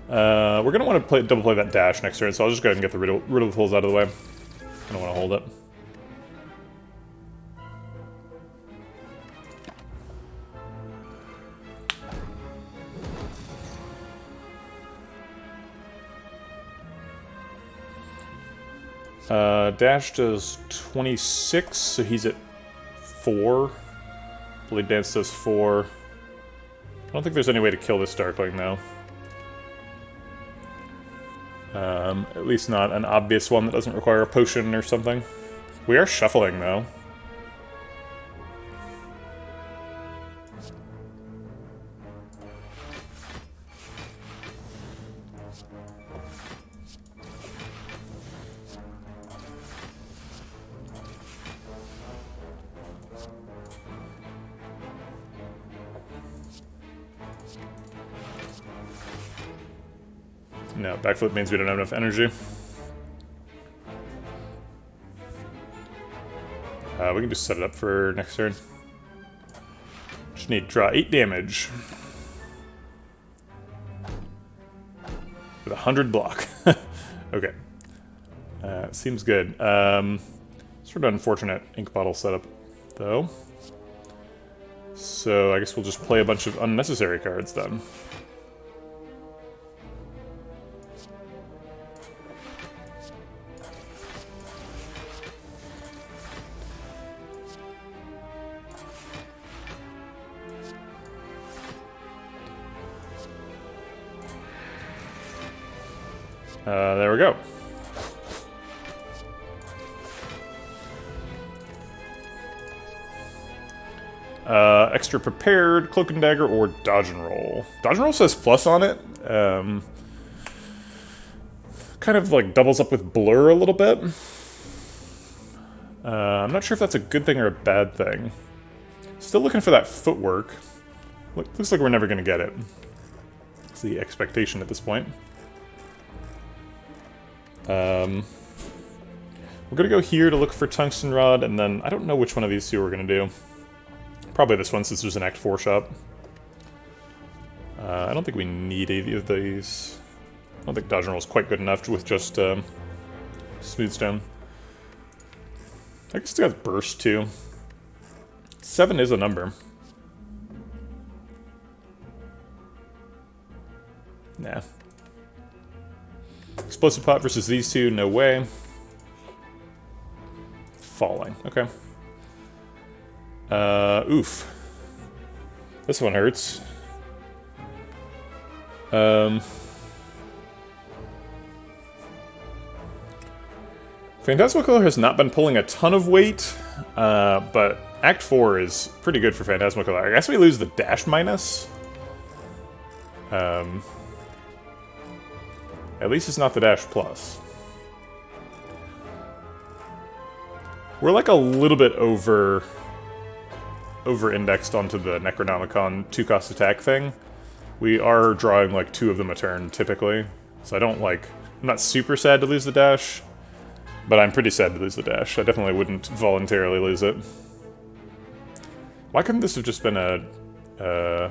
Speaker 1: We're going to want to double play that dash next turn, so I'll just go ahead and get the Riddle-Pulls out of the way. I don't want to hold it. Dash does 26, so he's at 4. Blade Dance does 4. I don't think there's any way to kill this Darkling, though. At least not an obvious one that doesn't require a potion or something. We are shuffling, though. No, backflip means we don't have enough energy. We can just set it up for next turn. Just need to draw 8 damage. With 100 block. Okay. Seems good. Sort of unfortunate Ink Bottle setup, though. So I guess we'll just play a bunch of unnecessary cards then. There we go. Extra Prepared, Cloak and Dagger, or Dodge and Roll. Dodge and Roll says plus on it. Kind of like doubles up with Blur a little bit. I'm not sure if that's a good thing or a bad thing. Still looking for that footwork. Looks like we're never going to get it. It's the expectation at this point. We're gonna go here to look for Tungsten Rod, and then I don't know which one of these two we're gonna do. Probably this one, since there's an Act 4 shop. I don't think we need either of these. I don't think Dodge and Roll is quite good enough with just Smooth Stone. I guess it got Burst too. 7 is a number. Nah. Explosive Pot versus these two, no way. Falling, okay. Oof. This one hurts. Phantasmacolor has not been pulling a ton of weight, but Act 4 is pretty good for Phantasmacolor. I guess we lose the dash minus. At least it's not the dash plus. We're like a little bit over-indexed onto the Necronomicon 2-cost attack thing. We are drawing like 2 of them a turn typically, so I'm not super sad to lose the dash, but I'm pretty sad to lose the dash. I definitely wouldn't voluntarily lose it. Why couldn't this have just been a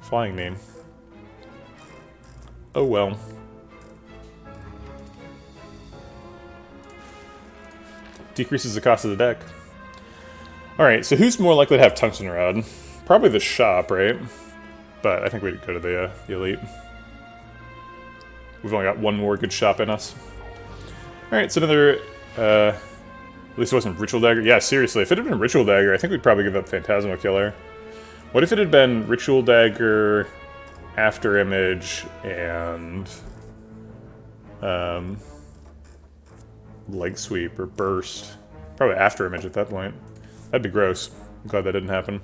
Speaker 1: flying name? Oh well. Decreases the cost of the deck. Alright, so who's more likely to have Tungsten Rod? Probably the shop, right? But I think we'd go to the elite. We've only got one more good shop in us. Alright, so another... at least it wasn't Ritual Dagger. Yeah, seriously, if it had been Ritual Dagger, I think we'd probably give up Phantasmal Killer. What if it had been Ritual Dagger, After Image, and... Leg Sweep or Burst? Probably After Image at that point. That'd be gross. I'm glad that didn't happen.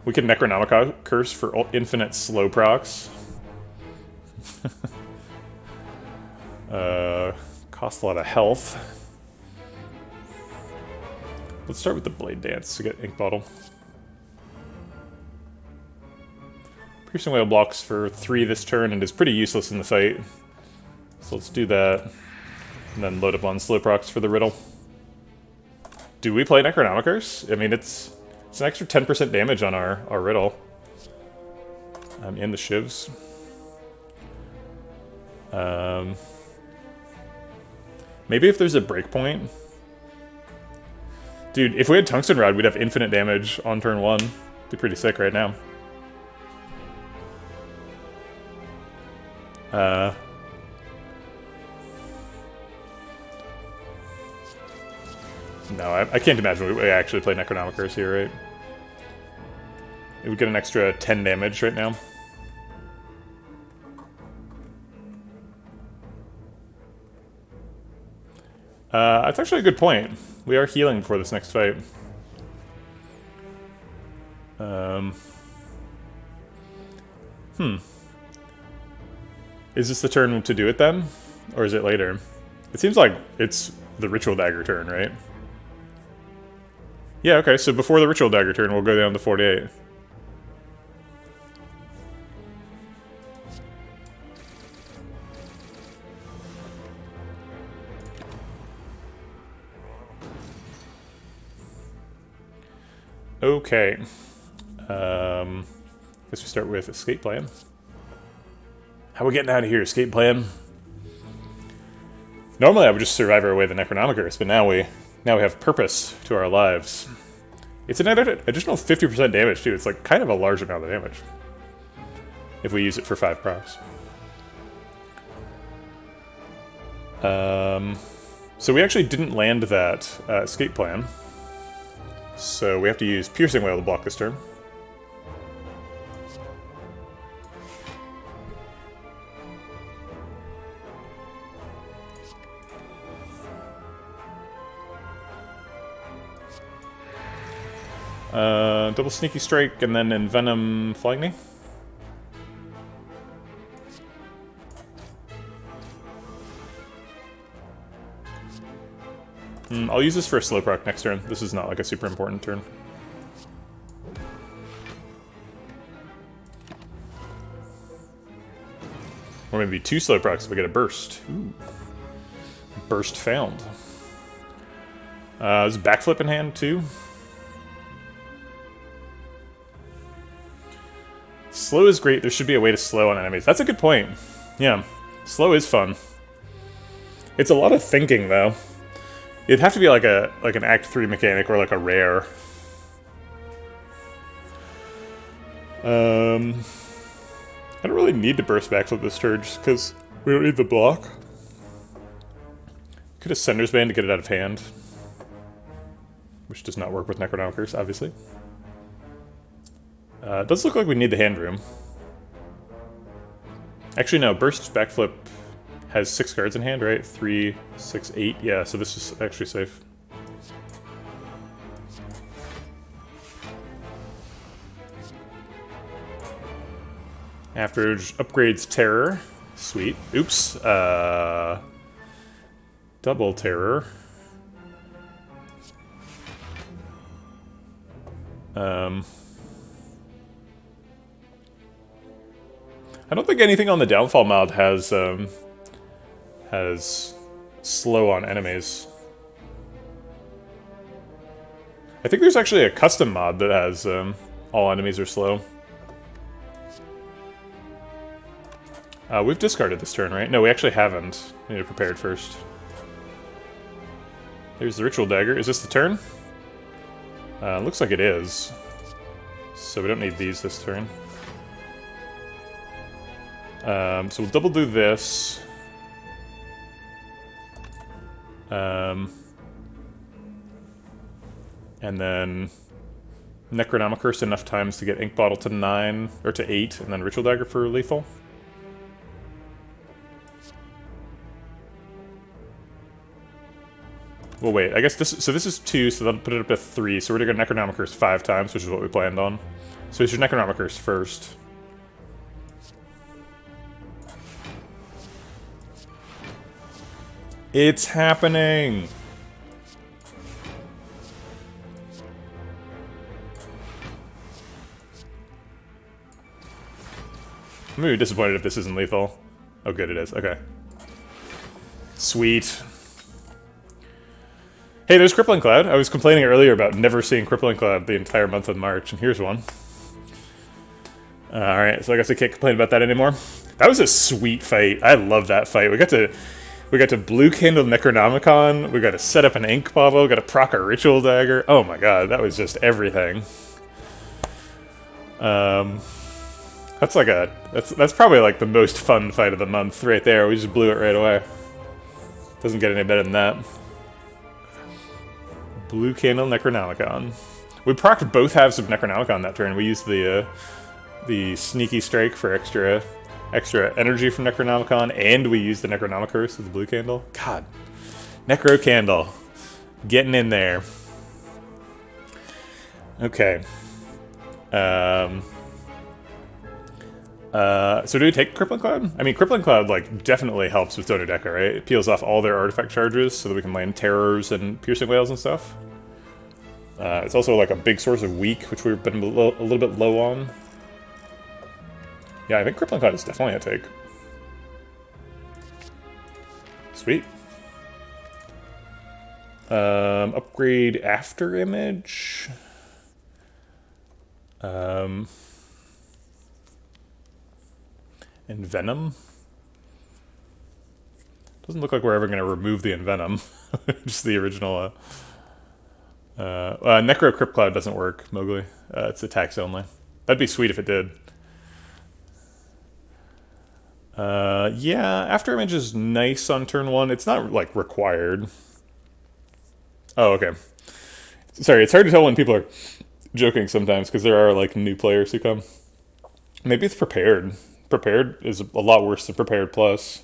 Speaker 1: We could Necronomicon Curse for infinite slow procs. Costs a lot of health. Let's start with the Blade Dance to get Ink Bottle. Piercing Whale blocks for 3 this turn and is pretty useless in the fight. So let's do that. And then load up on slow procs for the riddle. Do we play Necronomicon? I mean, it's an extra 10% damage on our riddle. In the shivs. Maybe if there's a breakpoint. Dude, if we had Tungsten Rod, we'd have infinite damage on turn 1. Be pretty sick right now. No, I can't imagine we actually play Necronomicon here, right? It would get an extra 10 damage right now. That's actually a good point. We are healing before this next fight. Is this the turn to do it then? Or is it later? It seems like it's the Ritual Dagger turn, right? Yeah, okay, so before the Ritual Dagger turn, we'll go down to 48. Okay. Guess we start with Escape Plan. How are we getting out of here? Escape Plan? Normally I would just survive our way to the Necronomicon, but now we have purpose to our lives. It's an additional 50% damage, too. It's like kind of a large amount of damage. If we use it for 5 procs. So we actually didn't land that Escape Plan. So we have to use Piercing Whale to block this turn. Double Sneaky Strike, and then Envenom Flying Me. I'll use this for a slow proc next turn. This is not like a super important turn. Or maybe 2 slow procs if we get a burst. Ooh. Burst found. There's a backflip in hand too. Slow is great. There should be a way to slow on enemies. That's a good point. Yeah, slow is fun. It's a lot of thinking though. It'd have to be like an Act 3 mechanic or like a rare. I don't really need to burst backflip this turn just because we don't need the block. Could have Sender's Bane to get it out of hand. Which does not work with Necronomicon, obviously. It does look like we need the hand room. Actually, no. Burst backflip has 6 cards in hand, right? 3, 6, 8. Yeah, so this is actually safe. After upgrades Terror. Sweet. Oops. Double Terror. I don't think anything on the Downfall mod has slow on enemies. I think there's actually a custom mod that has all enemies are slow. We've discarded this turn, right? No, we actually haven't. We need to prepare it first. Here's the ritual dagger. Is this the turn? Looks like it is. So we don't need these this turn. So we'll double do this. And then Necronomicurse enough times to get Ink Bottle to 9, or to 8, and then Ritual Dagger for lethal. Well, wait, I guess this is 2, so that'll put it up to 3, so we're gonna go Necronomicurse 5 times, which is what we planned on. So it's your Necronomicurse first. It's happening! I'm gonna be disappointed if this isn't lethal. Oh good, it is. Okay. Sweet. Hey, there's Crippling Cloud. I was complaining earlier about never seeing Crippling Cloud the entire month of March, and here's one. Alright, so I guess I can't complain about that anymore. That was a sweet fight. I love that fight. We got to blue candle Necronomicon, we got to set up an ink bottle, got to proc a ritual dagger. Oh my god, that was just everything. That's probably like the most fun fight of the month right there. We just blew it right away. Doesn't get any better than that. Blue candle Necronomicon. We procced both halves of Necronomicon that turn. We used the sneaky strike for extra energy from Necronomicon, and we used the Necronomicurse with the blue candle. God. Necro Candle. Getting in there. Okay. So do we take Crippling Cloud? I mean, Crippling Cloud, like, definitely helps with Donor Deca, right? It peels off all their artifact charges so that we can land Terrors and Piercing Wails and stuff. It's also, like, a big source of weak, which we've been a little bit low on. Yeah, I think Crippling Cloud is definitely a take. Sweet. Upgrade After Image. And Venom. Doesn't look like we're ever going to remove the Envenom. Just the original. Necro Crypt Cloud doesn't work, Mowgli. It's attacks only. That'd be sweet if it did. Yeah, After Image is nice on turn 1. It's not, like, required. Oh, okay. Sorry, it's hard to tell when people are joking sometimes, because there are, like, new players who come. Maybe it's Prepared. Prepared is a lot worse than Prepared Plus.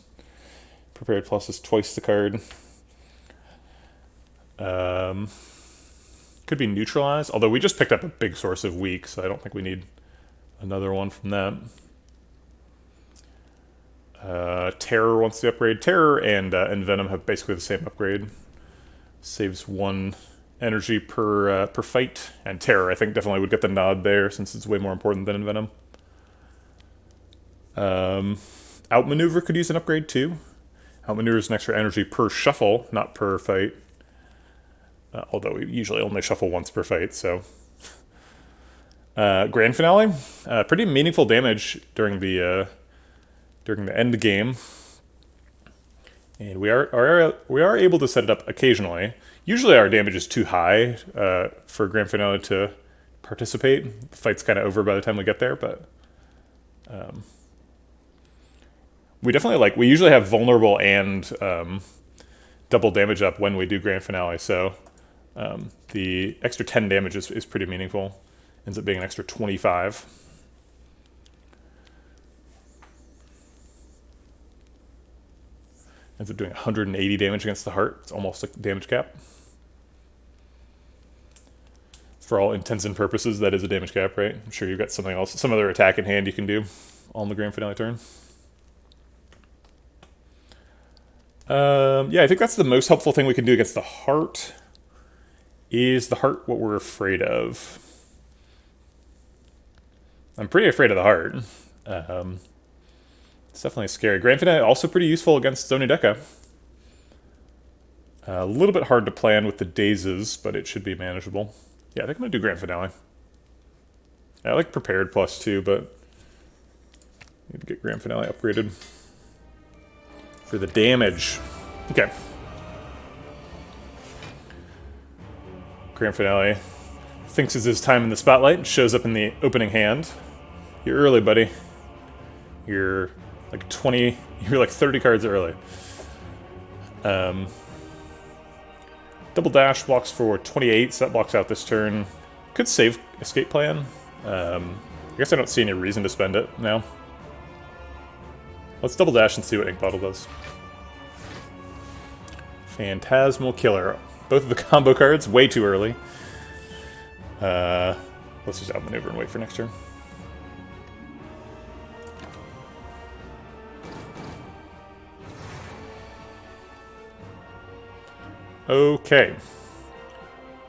Speaker 1: Prepared Plus is twice the card. Could be Neutralized, although we just picked up a big source of weak, so I don't think we need another one from that. Terror wants the upgrade. Terror and Venom have basically the same upgrade. Saves 1 energy per fight, and Terror I think definitely would get the nod there since it's way more important than Venom. Outmaneuver could use an upgrade too. Outmaneuver is an extra energy per shuffle, not per fight. Although we usually only shuffle once per fight, so. Grand Finale, pretty meaningful damage during the end game, and we are able to set it up occasionally. Usually our damage is too high for Grand Finale to participate. The fight's kind of over by the time we get there, but we definitely we usually have vulnerable and double damage up when we do Grand Finale, so the extra 10 damage is pretty meaningful. Ends up being an extra 25. Ends up doing 180 damage against the heart. It's almost like the damage cap. For all intents and purposes, that is a damage cap, right? I'm sure you've got something else, some other attack in hand you can do on the Grand Finale turn. Yeah, I think that's the most helpful thing we can do against the heart. Is the heart what we're afraid of? I'm pretty afraid of the heart. It's definitely scary. Grand Finale also pretty useful against Zoni Deca. A little bit hard to plan with the dazes, but it should be manageable. Yeah, I think I'm going to do Grand Finale. I like Prepared Plus too, but need to get Grand Finale upgraded for the damage. Okay. Grand Finale thinks it's his time in the spotlight and shows up in the opening hand. You're early, buddy. You're like 20, you're like 30 cards early. Double dash blocks for 28, so that blocks out this turn. Could save escape plan. I guess I don't see any reason to spend it now. Let's double dash and see what Ink Bottle does. Phantasmal Killer. Both of the combo cards, way too early. Let's just outmaneuver and wait for next turn. Okay.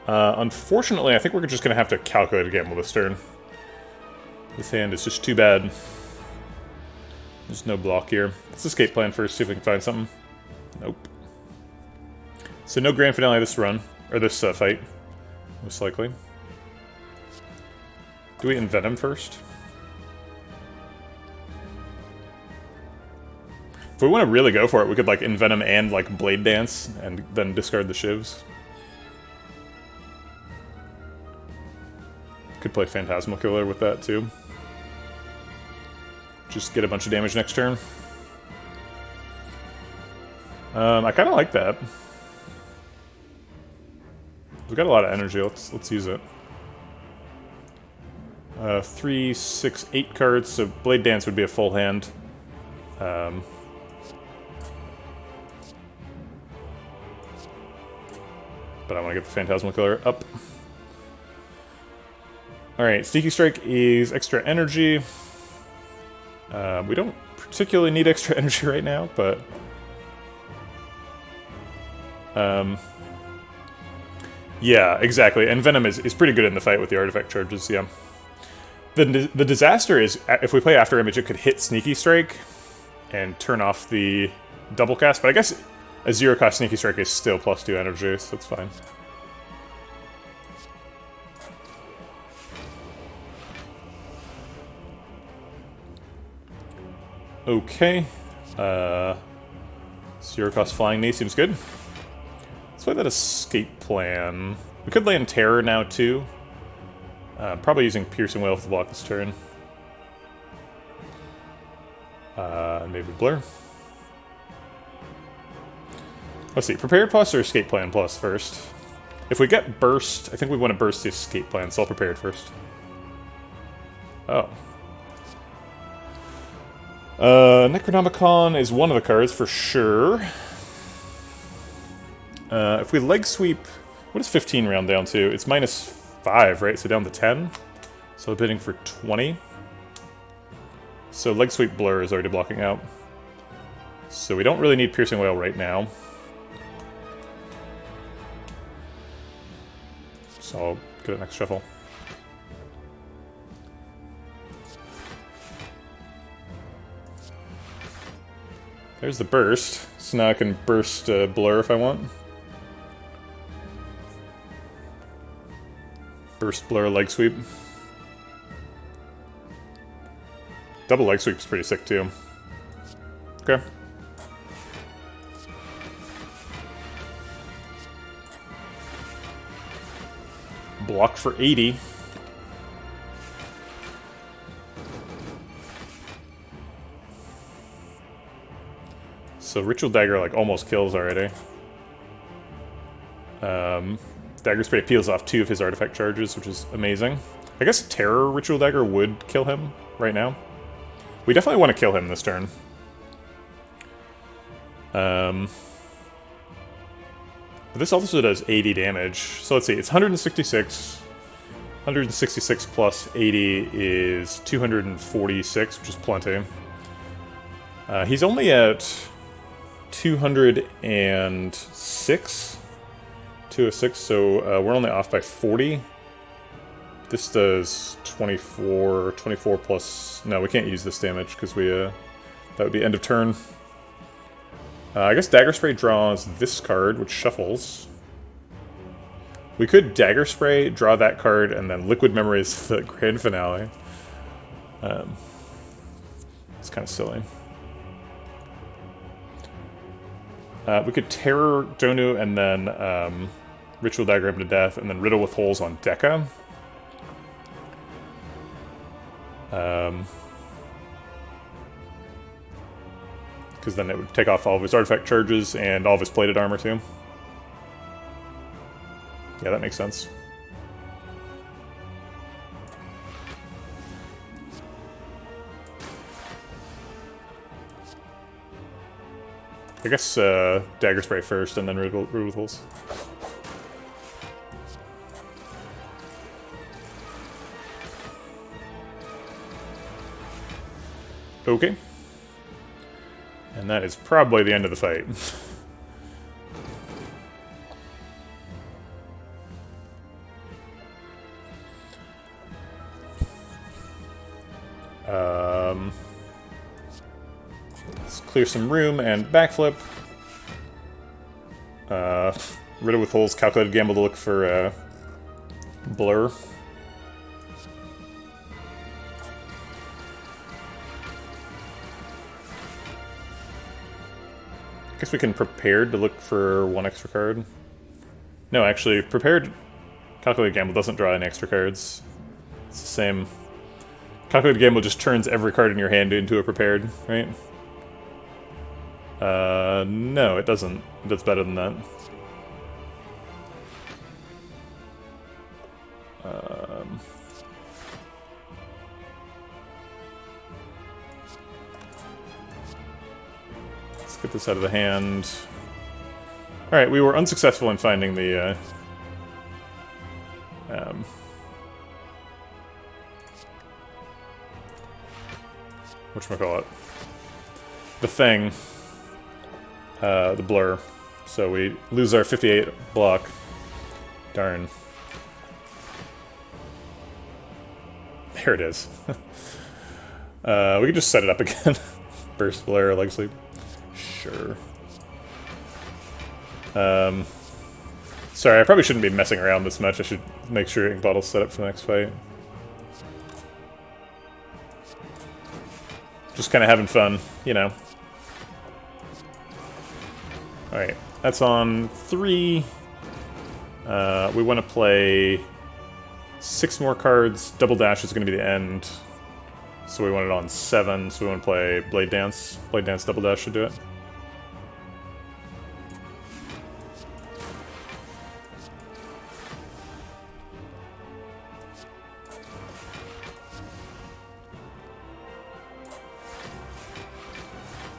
Speaker 1: Unfortunately, I think we're just going to have to calculate a gamble this turn. This hand is just too bad. There's no block here. Let's escape plan first, see if we can find something. Nope. So no Grand Finale this run, or this fight, most likely. Do we Envenom first? If we want to really go for it, we could like Envenom and like Blade Dance, and then discard the Shivs. Could play Phantasmal Killer with that too. Just get a bunch of damage next turn. I kind of like that. We've got a lot of energy. Let's use it. 3, 6, 8 cards. So Blade Dance would be a full hand. But I want to get the Phantasmal Killer up. Alright, Sneaky Strike is extra energy. We don't particularly need extra energy right now, but... yeah, exactly. And Venom is pretty good in the fight with the artifact charges, yeah. The disaster is, if we play After Image, it could hit Sneaky Strike and turn off the double cast, but I guess a 0-cost Sneaky Strike is still +2 energy, so that's fine. Okay. 0-cost Flying Knee seems good. Let's play that escape plan. We could land Terror now, too. Probably using Piercing Wail to block this turn. Maybe Blur. Let's see, Prepared Plus or Escape Plan Plus first? If we get Burst, I think we want to burst the Escape Plan, so I'll prepare it first. Oh. Necronomicon is one of the cards for sure. If we Leg Sweep... What does 15 round down to? It's -5, right? So down to 10. So bidding for 20. So Leg Sweep Blur is already blocking out. So we don't really need Piercing Wail right now. So I'll get it next shuffle. There's the burst. So now I can burst Blur if I want. Burst, Blur, Leg Sweep. Double Leg Sweep is pretty sick too. Okay. Block for 80. So Ritual Dagger like almost kills already. Dagger Spray peels off 2 of his artifact charges, which is amazing. I guess Terror Ritual Dagger would kill him right now. We definitely want to kill him this turn. But this also does 80 damage. So let's see, it's 166. 166 plus 80 is 246, which is plenty. He's only at 206. 206, so we're only off by 40. This does 24 plus... No, we can't use this damage, because we, that would be end of turn. I guess Dagger Spray draws this card, which shuffles. We could Dagger Spray, draw that card, and then Liquid Memories the Grand Finale. It's kind of silly. We could Terror Donu and then Ritual Dagger him to death, and then Riddle with Holes on Deca. Because then it would take off all of his artifact charges and all of his plated armor too. Yeah, that makes sense. I guess Dagger Spray first, and then Riddle with Holes. Okay. And that is probably the end of the fight. Let's clear some room and backflip. Riddle with Holes, calculated gamble to look for Blur. I guess we can Prepared to look for one extra card. No, actually, Prepared Calculated Gamble doesn't draw any extra cards. It's the same. Calculated Gamble just turns every card in your hand into a Prepared, right? No, it doesn't. It does better than that. Let's get this out of the hand. Alright, we were unsuccessful in finding the, whatchamacallit? The thing. The Blur. So we lose our 58 block. Darn. There it is. We can just set it up again. Burst Blur, Leg Sleep. Sure. Sorry, I probably shouldn't be messing around this much. I should make sure Ink Bottle's set up for the next fight. Just kind of having fun, you know. Alright, that's on 3. We want to play 6 more cards. Double Dash is going to be the end. So we want it on 7, so we want to play Blade Dance. Blade Dance Double Dash should do it.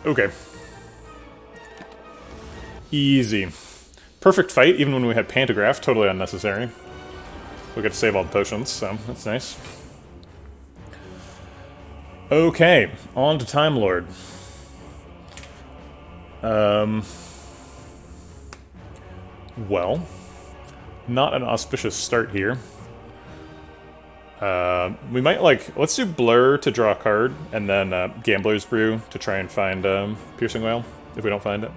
Speaker 1: Okay. Easy. Perfect fight, even when we had Pantograph. Totally unnecessary. We get to save all the potions, so that's nice. Okay, on to Time Lord. Well, not an auspicious start here. We might, like, let's do Blur to draw a card, and then Gambler's Brew to try and find Piercing Wail, if we don't find it.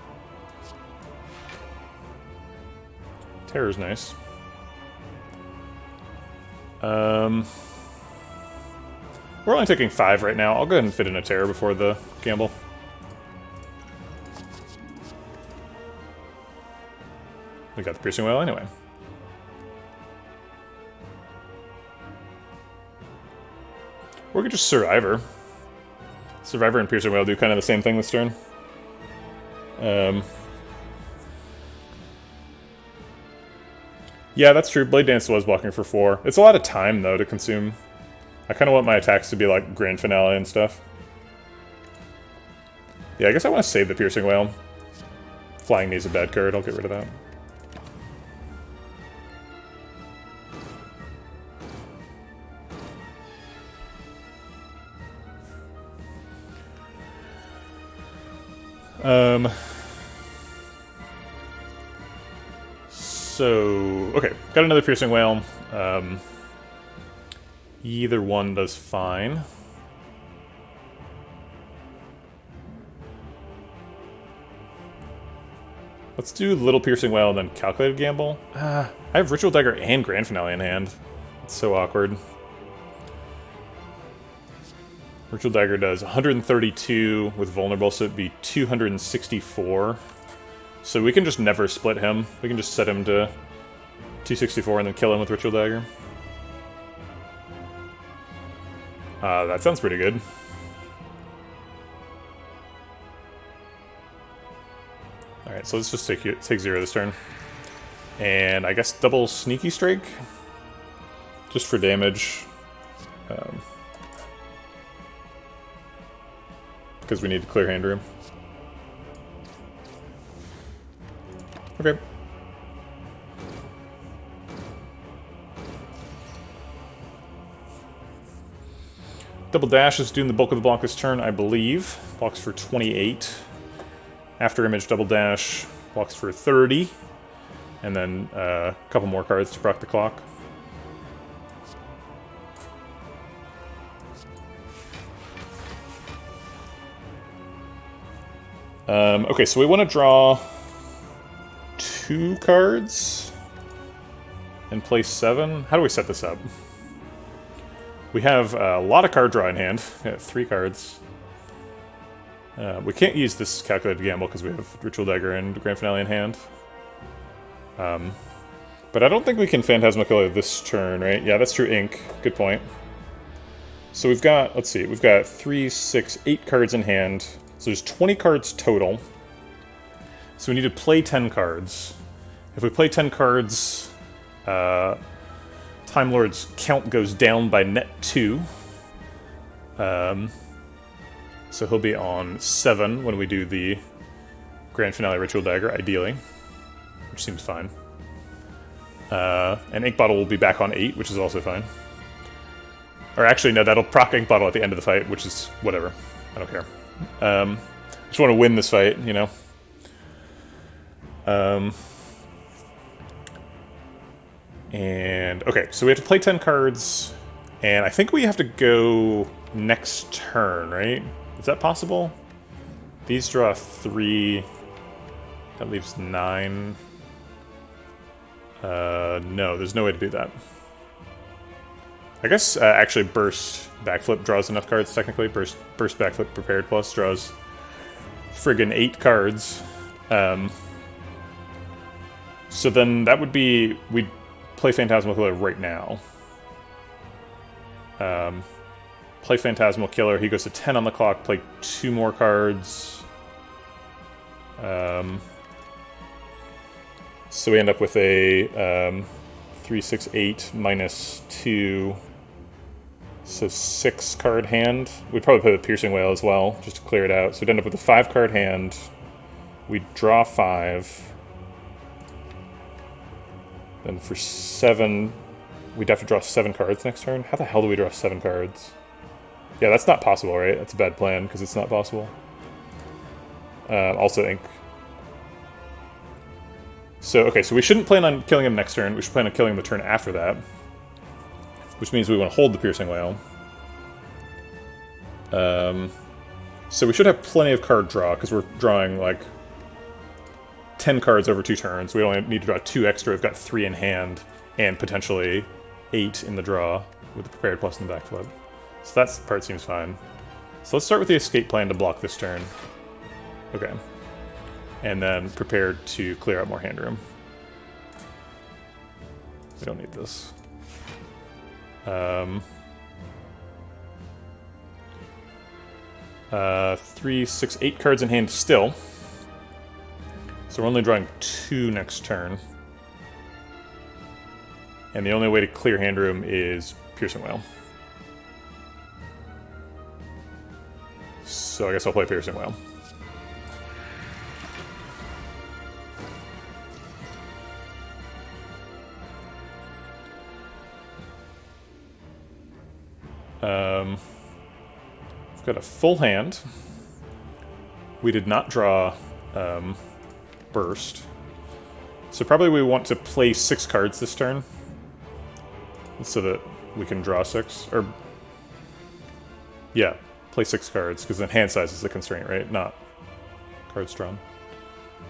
Speaker 1: Terror's nice. We're only taking 5 right now. I'll go ahead and fit in a Terror before the gamble. We got the Piercing Wail anyway. Or we could just Survivor. Survivor and Piercing Wail do kind of the same thing this turn. Yeah, that's true. Blade Dance was blocking for 4. It's a lot of time, though, to consume. I kind of want my attacks to be like Grand Finale and stuff. Yeah, I guess I want to save the Piercing Wail. Flying Knee's a bad card. I'll get rid of that. So, okay, got another Piercing Wail. Either one does fine. Let's do Little Piercing Wail and then Calculated Gamble. I have Ritual Dagger and Grand Finale in hand. It's so awkward. Ritual Dagger does 132 with Vulnerable, so it'd be 264. So we can just never split him. We can just set him to 264 and then kill him with Ritual Dagger. That sounds pretty good. Alright, so let's just take 0 this turn. And I guess double Sneaky Strike? Just for damage. Because we need to clear hand room. Okay. Double Dash is doing the bulk of the block this turn, I believe. Blocks for 28. After Image, Double Dash blocks for 30. And then a couple more cards to proc the clock. Okay, so we want to draw 2 cards and play 7. How do we set this up? We have a lot of card draw in hand. Yeah, 3 cards. We can't use this Calculated Gamble because we have Ritual Dagger and Grand Finale in hand. But I don't think we can Phantasmal Killer this turn, right? Yeah, that's true, Ink. Good point. So we've got, let's see, we've got 3, 6, 8 cards in hand. So there's 20 cards total. So we need to play 10 cards. If we play 10 cards, Time Lord's count goes down by net 2. So he'll be on 7 when we do the Grand Finale Ritual Dagger, ideally. Which seems fine. And Ink Bottle will be back on 8, which is also fine. Or actually, no, that'll proc Ink Bottle at the end of the fight, which is whatever. I don't care. I just want to win this fight, you know? And, okay, so we have to play 10 cards, and I think we have to go next turn, right? Is that possible? These draw 3. That leaves 9. No, there's no way to do that. I guess, actually, Burst Backflip draws enough cards, technically. Burst Backflip Prepared Plus draws friggin' 8 cards. So then that would be... we'd play Phantasmal Killer right now. Play Phantasmal Killer, he goes to 10 on the clock, play 2 more cards. So we end up with a 3, 6, 8 minus 2, so 6 card hand. We'd probably play the Piercing Wail as well, just to clear it out. So we'd end up with a 5 card hand. We'd draw 5. Then for 7, we'd have to draw 7 cards next turn. How the hell do we draw 7 cards? Yeah, that's not possible, right? That's a bad plan, because it's not possible. Also Ink. So, okay, so we shouldn't plan on killing him next turn. We should plan on killing him the turn after that. Which means we want to hold the Piercing Wail. So we should have plenty of card draw, because we're drawing, like, 10 cards over 2 turns. We only need to draw 2 extra. We've got 3 in hand, and potentially 8 in the draw, with the Prepared Plus and the Backflip. So that part seems fine. So let's start with the escape plan to block this turn. Okay. And then prepared to clear out more hand room. We don't need this. 3, 6, 8 cards in hand still. So we're only drawing 2 next turn. And the only way to clear hand room is Piercing Wail. So I guess I'll play Piercing Wail. We've got a full hand. We did not draw Burst. So probably we want to play 6 cards this turn. So that we can draw 6. Or, yeah, play 6 cards, because then hand size is the constraint, right? Not cards drawn.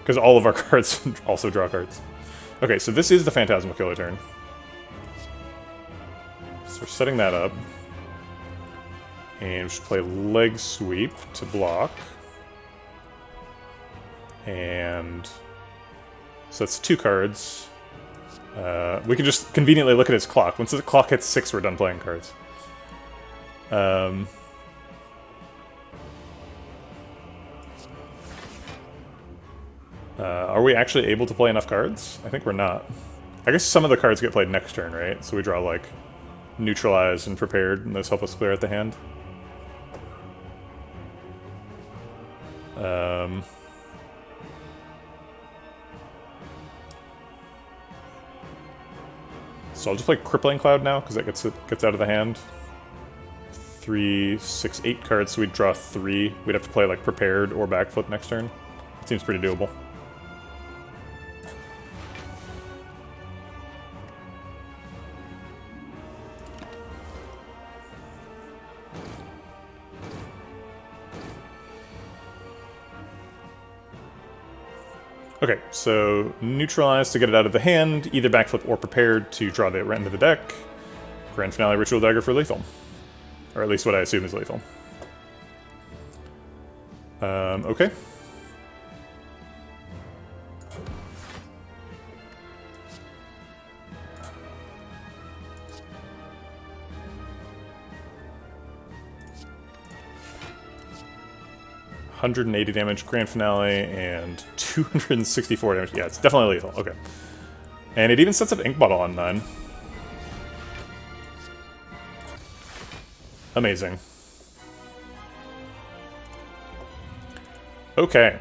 Speaker 1: Because all of our cards also draw cards. Okay, so this is the Phantasmal Killer turn. So we're setting that up. And we should play Leg Sweep to block. And so that's 2 cards. We can just conveniently look at his clock. Once the clock hits 6, we're done playing cards. Are we actually able to play enough cards? I think we're not. I guess some of the cards get played next turn, right? So we draw, like, neutralized and prepared, and those help us clear out the hand. So I'll just play Crippling Cloud now, because that gets out of the hand. 3, 6, 8 cards, so we'd draw 3. We'd have to play, like, Prepared or Backflip next turn. It seems pretty doable. Okay, so neutralize to get it out of the hand, either backflip or prepared to draw the end of the deck. Grand Finale Ritual Dagger for lethal. Or at least what I assume is lethal. Okay. $180 damage, Grand Finale, and 264 damage. Yeah, it's definitely lethal. Okay. And it even sets up Ink Bottle on 9. Amazing. Okay.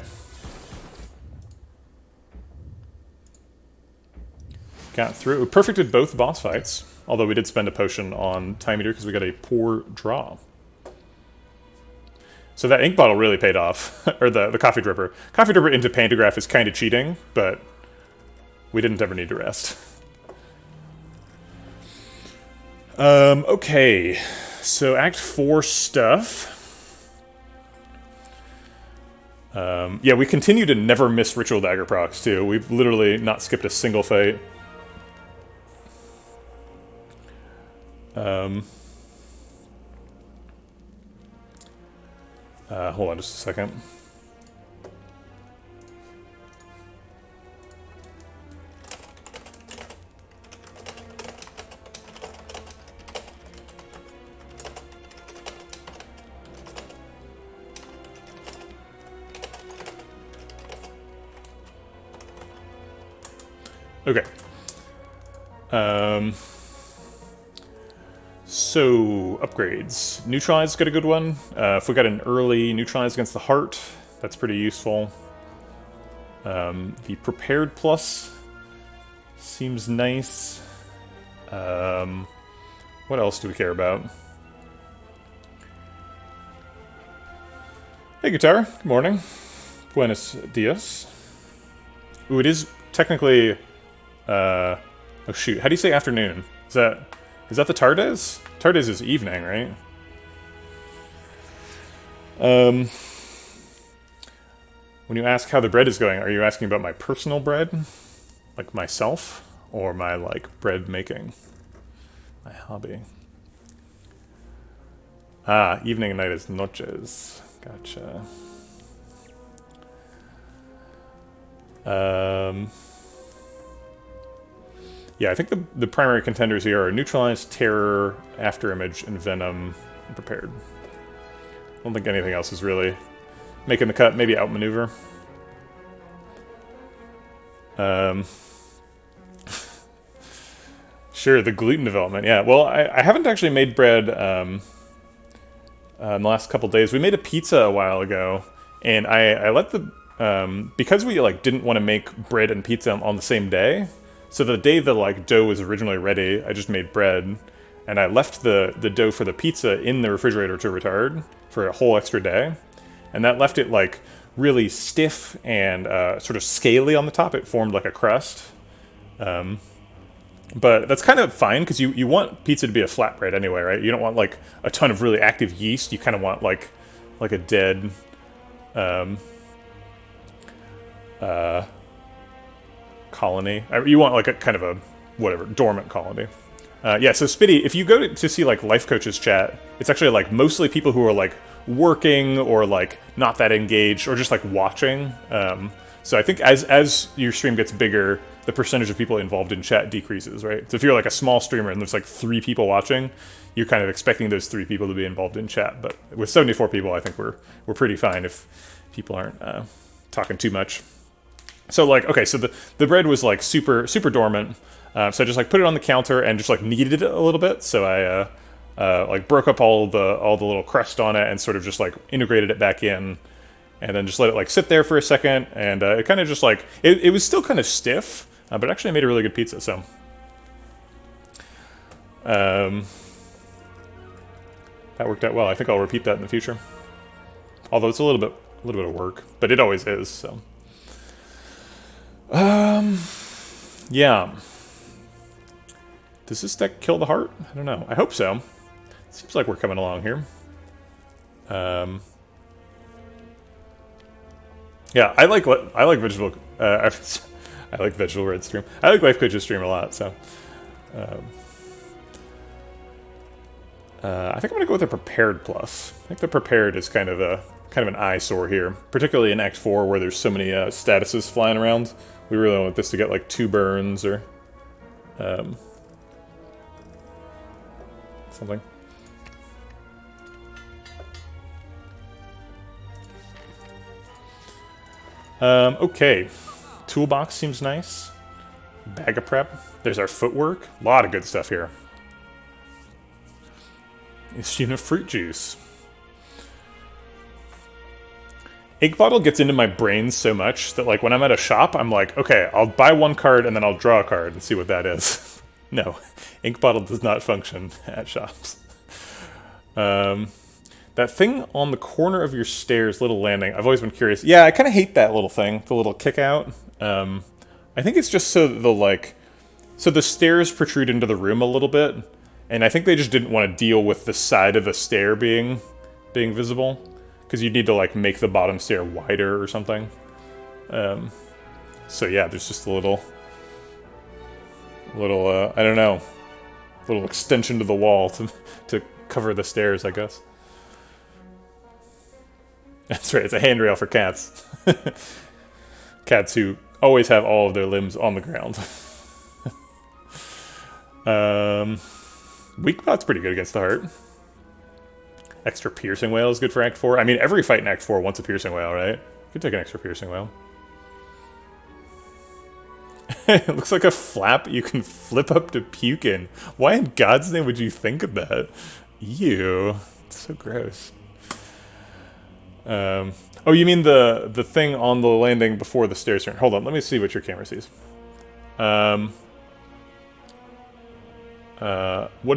Speaker 1: Got through. We perfected both boss fights, although we did spend a potion on Time Eater because we got a poor draw. So that ink bottle really paid off. Or the coffee dripper. Coffee dripper into Pantograph is kind of cheating, but we didn't ever need to rest. Okay. So Act 4 stuff. Yeah, we continue to never miss Ritual Dagger procs, too. We've literally not skipped a single fight. Hold on just a second. Okay. So, upgrades. Neutralize got a good one. If we got an early Neutralize against the heart, that's pretty useful. The Prepared Plus seems nice. What else do we care about? Hey, Guitar. Good morning. Buenos dias. Ooh, it is technically... oh, shoot. How do you say afternoon? Is that the Tardes? Tardes is evening, right? When you ask how the bread is going, are you asking about my personal bread? Like myself? Or my, like, bread making? My hobby. Ah, evening and night is noches. Gotcha. Yeah, I think the primary contenders here are Neutralize, Terror, Afterimage, and Venom, and Prepared. I don't think anything else is really making the cut. Maybe Outmaneuver. Sure, the gluten development. Yeah, well, I haven't actually made bread in the last couple days. We made a pizza a while ago, and I let the... because we like didn't want to make bread and pizza on the same day... So the day the like dough was originally ready, I just made bread, and I left the dough for the pizza in the refrigerator to retard for a whole extra day, and that left it like really stiff and sort of scaly on the top. It formed like a crust, but that's kind of fine because you want pizza to be a flatbread anyway, right? You don't want like a ton of really active yeast. You kind of want like a dead. Colony. You want like a kind of a whatever dormant colony. Yeah, so Spitty, if you go to see like life coaches chat, it's actually like mostly people who are like working or like not that engaged or just like watching. So I think as your stream gets bigger, the percentage of people involved in chat decreases, right? So if you're like a small streamer and there's like 3 people watching, you're kind of expecting those 3 people to be involved in chat. But with 74 people, I think we're pretty fine if people aren't talking too much. So like, okay, so the bread was like super dormant. So I just like put it on the counter and just like kneaded it a little bit. So I like broke up all the little crust on it and sort of just like integrated it back in, and then just let it like sit there for a second. And it kind of just like it was still kind of stiff, but actually made a really good pizza. So that worked out well. I think I'll repeat that in the future. Although it's a little bit of work, but it always is. So yeah. Does this deck kill the heart? I don't know. I hope so. Seems like we're coming along here. Yeah, I like Vegetable. I like Vegetablebread stream. I like Life Coach's stream a lot. So, I think I'm gonna go with a Prepared plus. I think the Prepared is kind of an eyesore here, particularly in Act 4 where there's so many statuses flying around. We really want this to get like 2 burns or something. Okay. Toolbox seems nice. Bag of prep. There's our footwork. A lot of good stuff here. Issue of fruit juice. Ink Bottle gets into my brain so much that like when I'm at a shop, I'm like, okay, I'll buy 1 card and then I'll draw a card and see what that is. No, Ink Bottle does not function at shops. That thing on the corner of your stairs, little landing, I've always been curious. Yeah, I kind of hate that little thing, the little kick out. I think it's just so the stairs protrude into the room a little bit, and I think they just didn't want to deal with the side of the stair being visible, because you need to like make the bottom stair wider or something. So yeah, there's just a little I don't know, little extension to the wall to cover the stairs, I guess. That's right, it's a handrail for cats. Cats who always have all of their limbs on the ground. Weak Pot's pretty good against the heart. Extra Piercing Wail is good for Act 4. I mean, every fight in Act 4 wants a Piercing Wail, right? You could take an extra Piercing Wail. It looks like a flap you can flip up to puke in. Why in God's name would you think of that? Ew. It's so gross. Oh, you mean the thing on the landing before the stairs turn. Hold on, let me see what your camera sees. What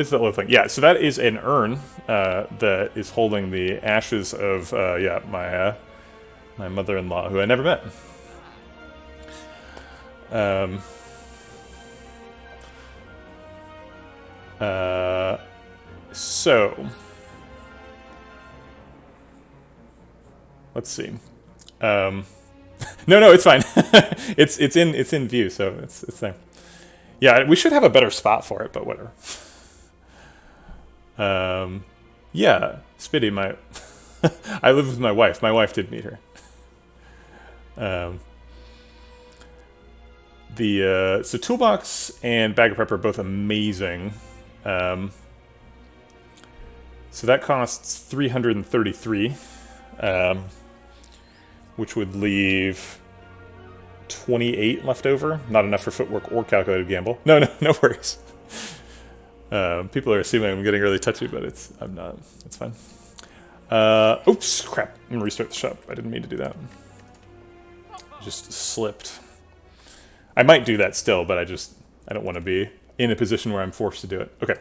Speaker 1: is that little thing? Yeah, so that is an urn that is holding the ashes of my mother-in-law, who I never met. So let's see. No, it's fine. it's in view, so it's there. Yeah, we should have a better spot for it, but whatever. Yeah, Spitty, I live with my wife. My wife did meet her. So Toolbox and Bag of Prep are both amazing. So that costs 333, which would leave 28 left over. Not enough for footwork or calculated gamble. No worries. People are assuming I'm getting really touchy, but I'm not. It's fine. Oops, crap. I'm gonna restart the shop. I didn't mean to do that. Just slipped. I might do that still, but I don't want to be in a position where I'm forced to do it. Okay.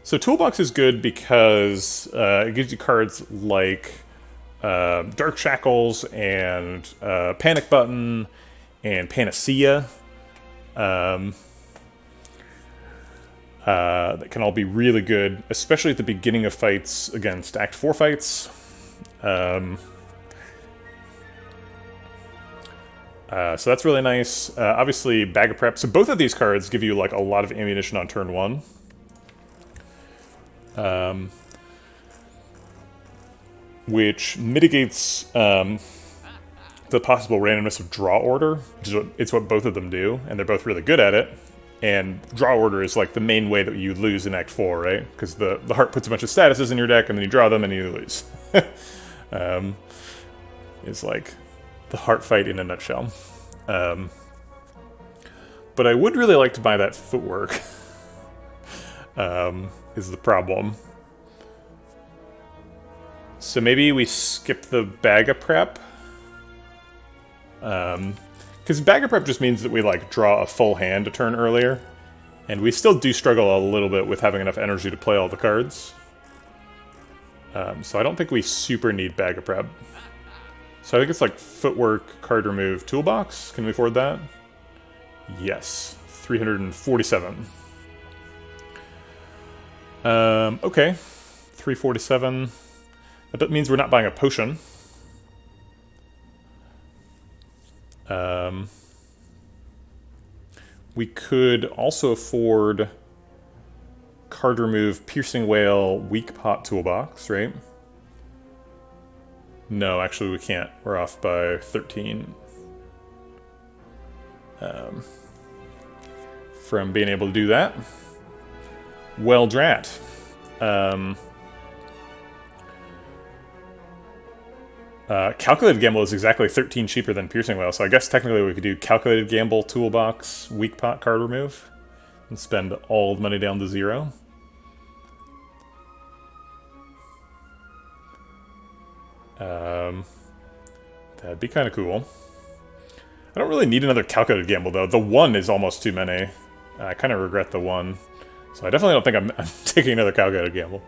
Speaker 1: So Toolbox is good because it gives you cards like Dark Shackles and Panic Button and Panacea. That can all be really good, especially at the beginning of fights against Act 4 fights. So that's really nice. Obviously, Bag of Prep. So both of these cards give you like a lot of ammunition on turn 1. Which mitigates the possible randomness of draw order, which is it's what both of them do, and they're both really good at it. And draw order is like the main way that you lose in Act 4, right? Because the heart puts a bunch of statuses in your deck, and then you draw them, and you lose. It's like the heart fight in a nutshell. But I would really like to buy that footwork, is the problem. So maybe we skip the bag of prep. Because bag of prep just means that we like draw a full hand a turn earlier. And we still do struggle a little bit with having enough energy to play all the cards. So I don't think we super need bag of prep. So I think it's like footwork, card remove, toolbox. Can we afford that? Yes. 347. Okay. 347. That means we're not buying a potion. We could also afford card remove, piercing whale, weak pot toolbox, right? No, actually we can't. We're off by 13. From being able to do that. Well, drat. Calculated Gamble is exactly 13 cheaper than Piercing Whale, so I guess technically we could do Calculated Gamble, Toolbox, Weak Pot card remove, and spend all the money down to 0. That'd be kind of cool. I don't really need another Calculated Gamble, though. The 1 is almost too many. I kind of regret the 1. So I definitely don't think I'm taking another Calculated Gamble.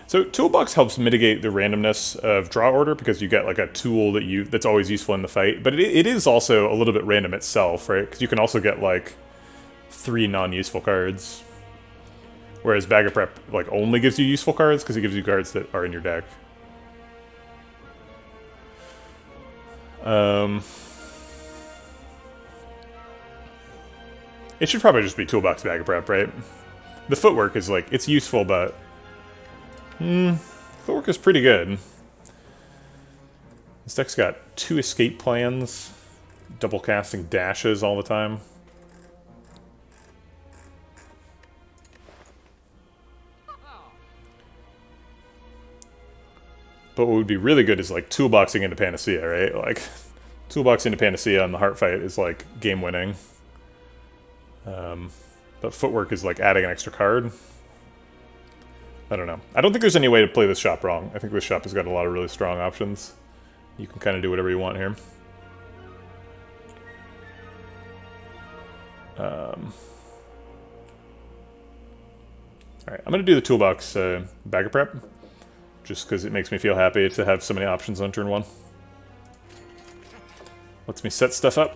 Speaker 1: So Toolbox helps mitigate the randomness of draw order because you get like a tool that's always useful in the fight, but it is also a little bit random itself, right? Because you can also get like 3 non-useful cards, whereas Bag of Prep like only gives you useful cards because it gives you cards that are in your deck. It should probably just be Toolbox Bag of Prep, right? The footwork is like, it's useful, but footwork is pretty good. This deck's got 2 escape plans, double casting dashes all the time. But what would be really good is like toolboxing into Panacea, right? Like toolboxing into Panacea on the heart fight is like game winning. But footwork is like adding an extra card. I don't know. I don't think there's any way to play this shop wrong. I think this shop has got a lot of really strong options. You can kind of do whatever you want here. Alright, I'm going to do the toolbox Bag of Prep. Just because it makes me feel happy to have so many options on turn 1. Lets me set stuff up.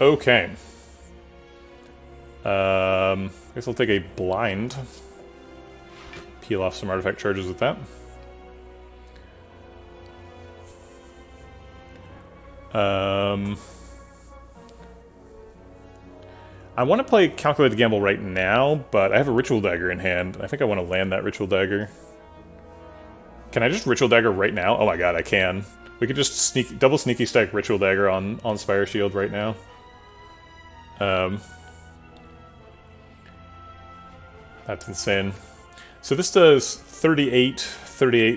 Speaker 1: Okay. I guess I'll take a blind. Peel off some artifact charges with that. I want to play Calculated Gamble right now, but I have a Ritual Dagger in hand. I think I want to land that Ritual Dagger. Can I just Ritual Dagger right now? Oh my god, I can. We could just double sneaky stack Ritual Dagger on Spire Shield right now. That's insane. So this does 38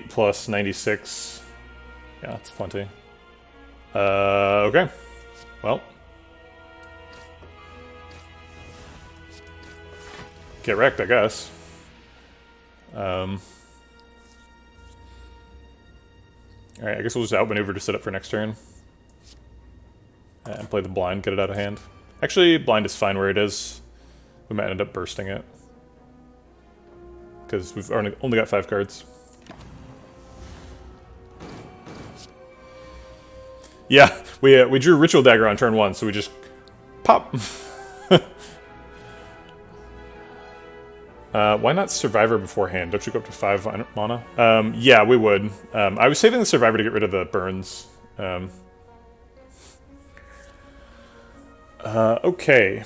Speaker 1: plus 96. Yeah, that's plenty. Okay. Well. Get wrecked, I guess. Alright, I guess we'll just outmaneuver to set up for next turn. And play the blind, get it out of hand. Actually, blind is fine where it is. We might end up bursting it. Because we've only got 5 cards. Yeah, we drew Ritual Dagger on turn 1, so we just pop. Why not Survivor beforehand? Don't you go up to 5 mana? Yeah, we would. I was saving the Survivor to get rid of the burns. Okay.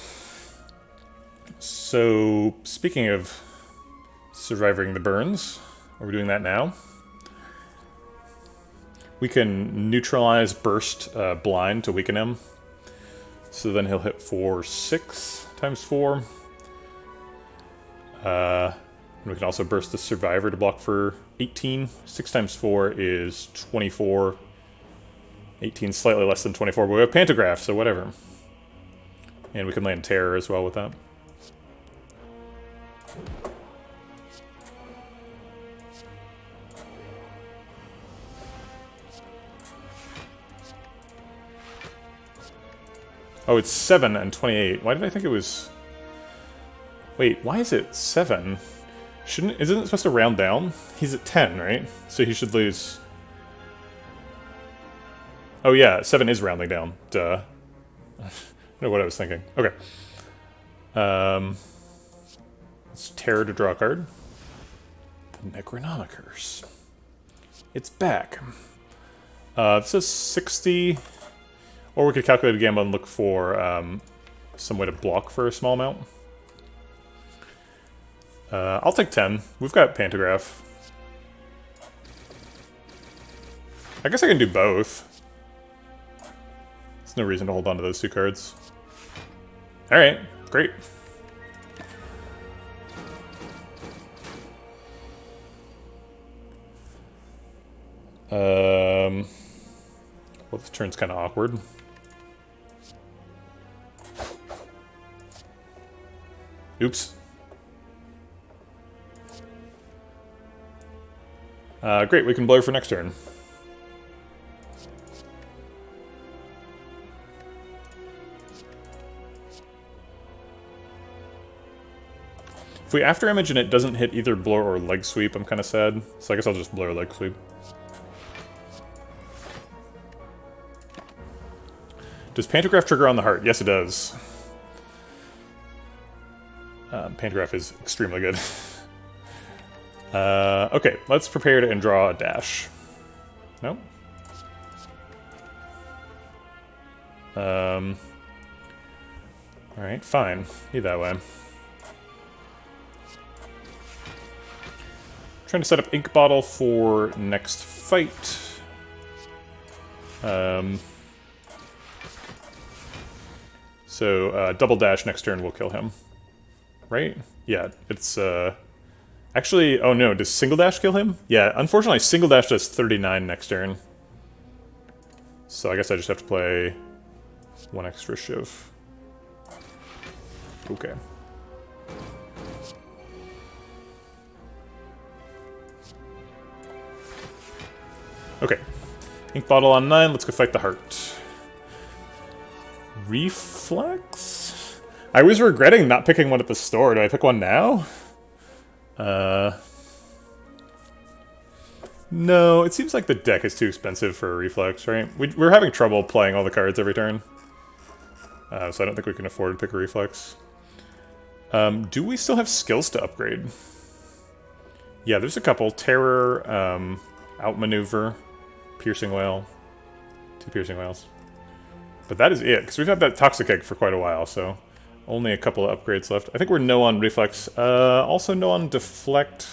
Speaker 1: So, speaking of surviving the burns, are we doing that now? We can neutralize Burst Blind to weaken him. So then he'll hit for 6 times 4. And we can also burst the Survivor to block for 18. 6 times 4 is 24. 18 slightly less than 24, but we have Pantograph, so whatever. And we can land Terror as well with that. Oh, it's 7 and 28. Why did I think it was... Wait, why is it 7? Isn't it supposed to round down? He's at 10, right? So he should lose... Oh yeah, 7 is rounding down. Duh. I don't know what I was thinking. Okay. It's Terror to draw a card. The Necronomicers. It's back. This is 60... Or we could calculate a gamble and look for some way to block for a small amount. I'll take 10. We've got Pantograph. I guess I can do both. There's no reason to hold on to those 2 cards. Alright, great. Well, this turn's kind of awkward. Oops. Great, we can blow for next turn. If we after image and it doesn't hit either blow or leg sweep, I'm kind of sad. So I guess I'll just blow or leg sweep. Does Pantograph trigger on the heart? Yes, it does. Pantograph is extremely good. Okay, let's prepare to and draw a dash. Nope. Alright, fine. Be that way. Trying to set up Ink Bottle for next fight. So, double dash next turn will kill him. Right? Yeah, it's, actually, oh no, does single dash kill him? Yeah, unfortunately, single dash does 39 next turn. So I guess I just have to play 1 extra Shiv. Okay. Okay. Ink Bottle on 9, let's go fight the heart. Reflex? I was regretting not picking one at the store. Do I pick one now? No, it seems like the deck is too expensive for a Reflex, right? We're having trouble playing all the cards every turn. So I don't think we can afford to pick a Reflex. Do we still have skills to upgrade? Yeah, there's a couple. Terror, Outmaneuver, Piercing Whale, 2 Piercing Whales. But that is it, because we've had that Toxic Egg for quite a while, so only a couple of upgrades left. I think we're no on Reflex. Also no on Deflect.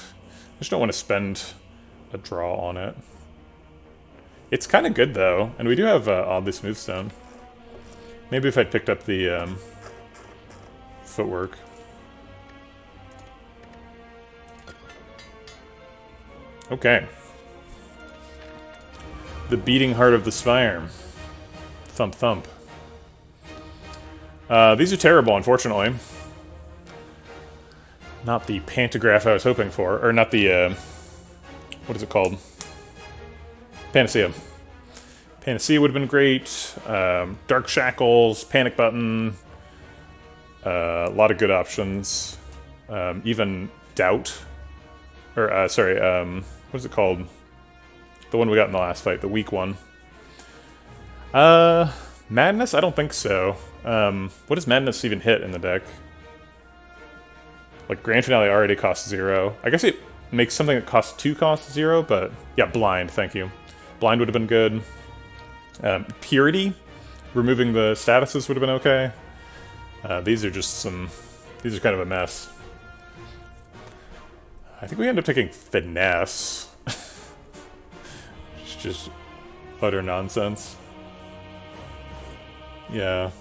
Speaker 1: I just don't want to spend a draw on it. It's kind of good, though, and we do have oddly smooth stone. Maybe if I'd picked up the footwork. Okay. The Beating Heart of the Spire. Thump thump. These are terrible, unfortunately. Not the Pantograph I was hoping for. Or not the, what is it called? Panacea. Panacea would have been great. Dark Shackles, Panic Button. A lot of good options. Even Doubt. Or, sorry, what is it called? The one we got in the last fight, the weak one. Madness? I don't think so. What does Madness even hit in the deck? Like, Grand Finale already costs 0. I guess it makes something that costs 2 cost 0, but... Yeah, Blind, thank you. Blind would have been good. Purity? Removing the statuses would have been okay. These are just some These are kind of a mess. I think we end up taking Finesse. It's just utter nonsense. Yeah.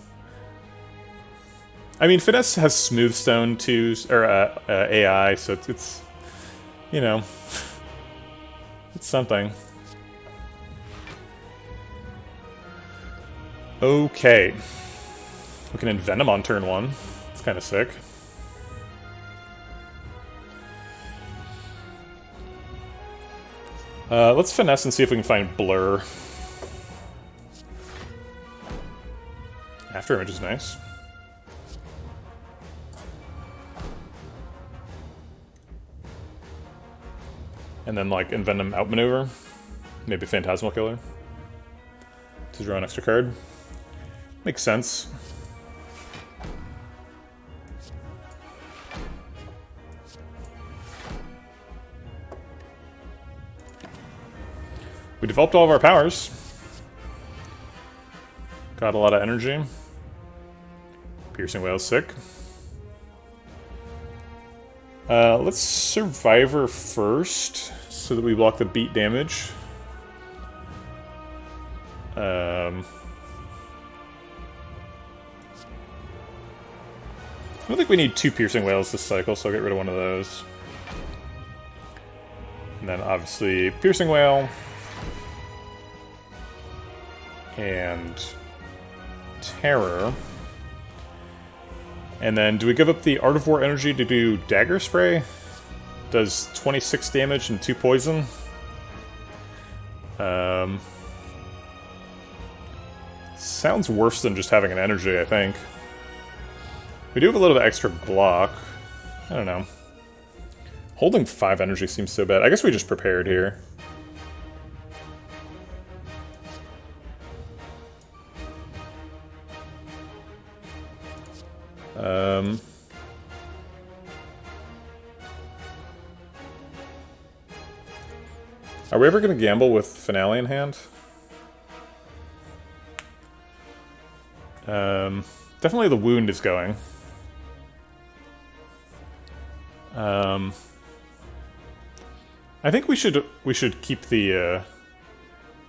Speaker 1: I mean, Finesse has Smooth Stone too, or AI, so it's you know, it's something. Okay. We can Envenom on turn 1. It's kind of sick. Let's Finesse and see if we can find Blur. After Image is nice. And then, like, Envenom outmaneuver. Maybe Phantasmal Killer. To draw an extra card. Makes sense. We developed all of our powers. Got a lot of energy. Piercing Whale's sick. Let's Survivor first, so that we block the beat damage. I don't think we need 2 Piercing Whales this cycle, so I'll get rid of one of those. And then obviously Piercing Whale. And Terror. And then do we give up the Art of War energy to do Dagger Spray? Does 26 damage and 2 poison. Sounds worse than just having an energy, I think. We do have a little bit extra block. I don't know. Holding 5 energy seems so bad. I guess we just prepared here. Are we ever going to gamble with Finale in hand? Definitely the wound is going. I think we should keep the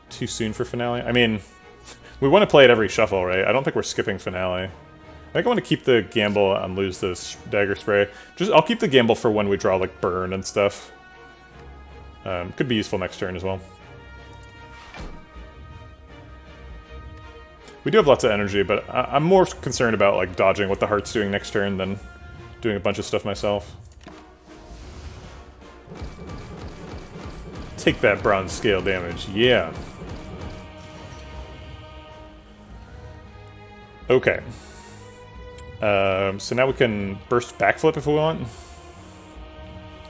Speaker 1: too soon for Finale. I mean, we want to play it every shuffle, right? I don't think we're skipping Finale. I think I want to keep the gamble and lose this Dagger Spray. I'll keep the gamble for when we draw like Burn and stuff. Could be useful next turn as well. We do have lots of energy, but I'm more concerned about like dodging what the Heart's doing next turn than doing a bunch of stuff myself. Take that bronze scale damage, yeah. Okay. So now we can burst backflip if we want.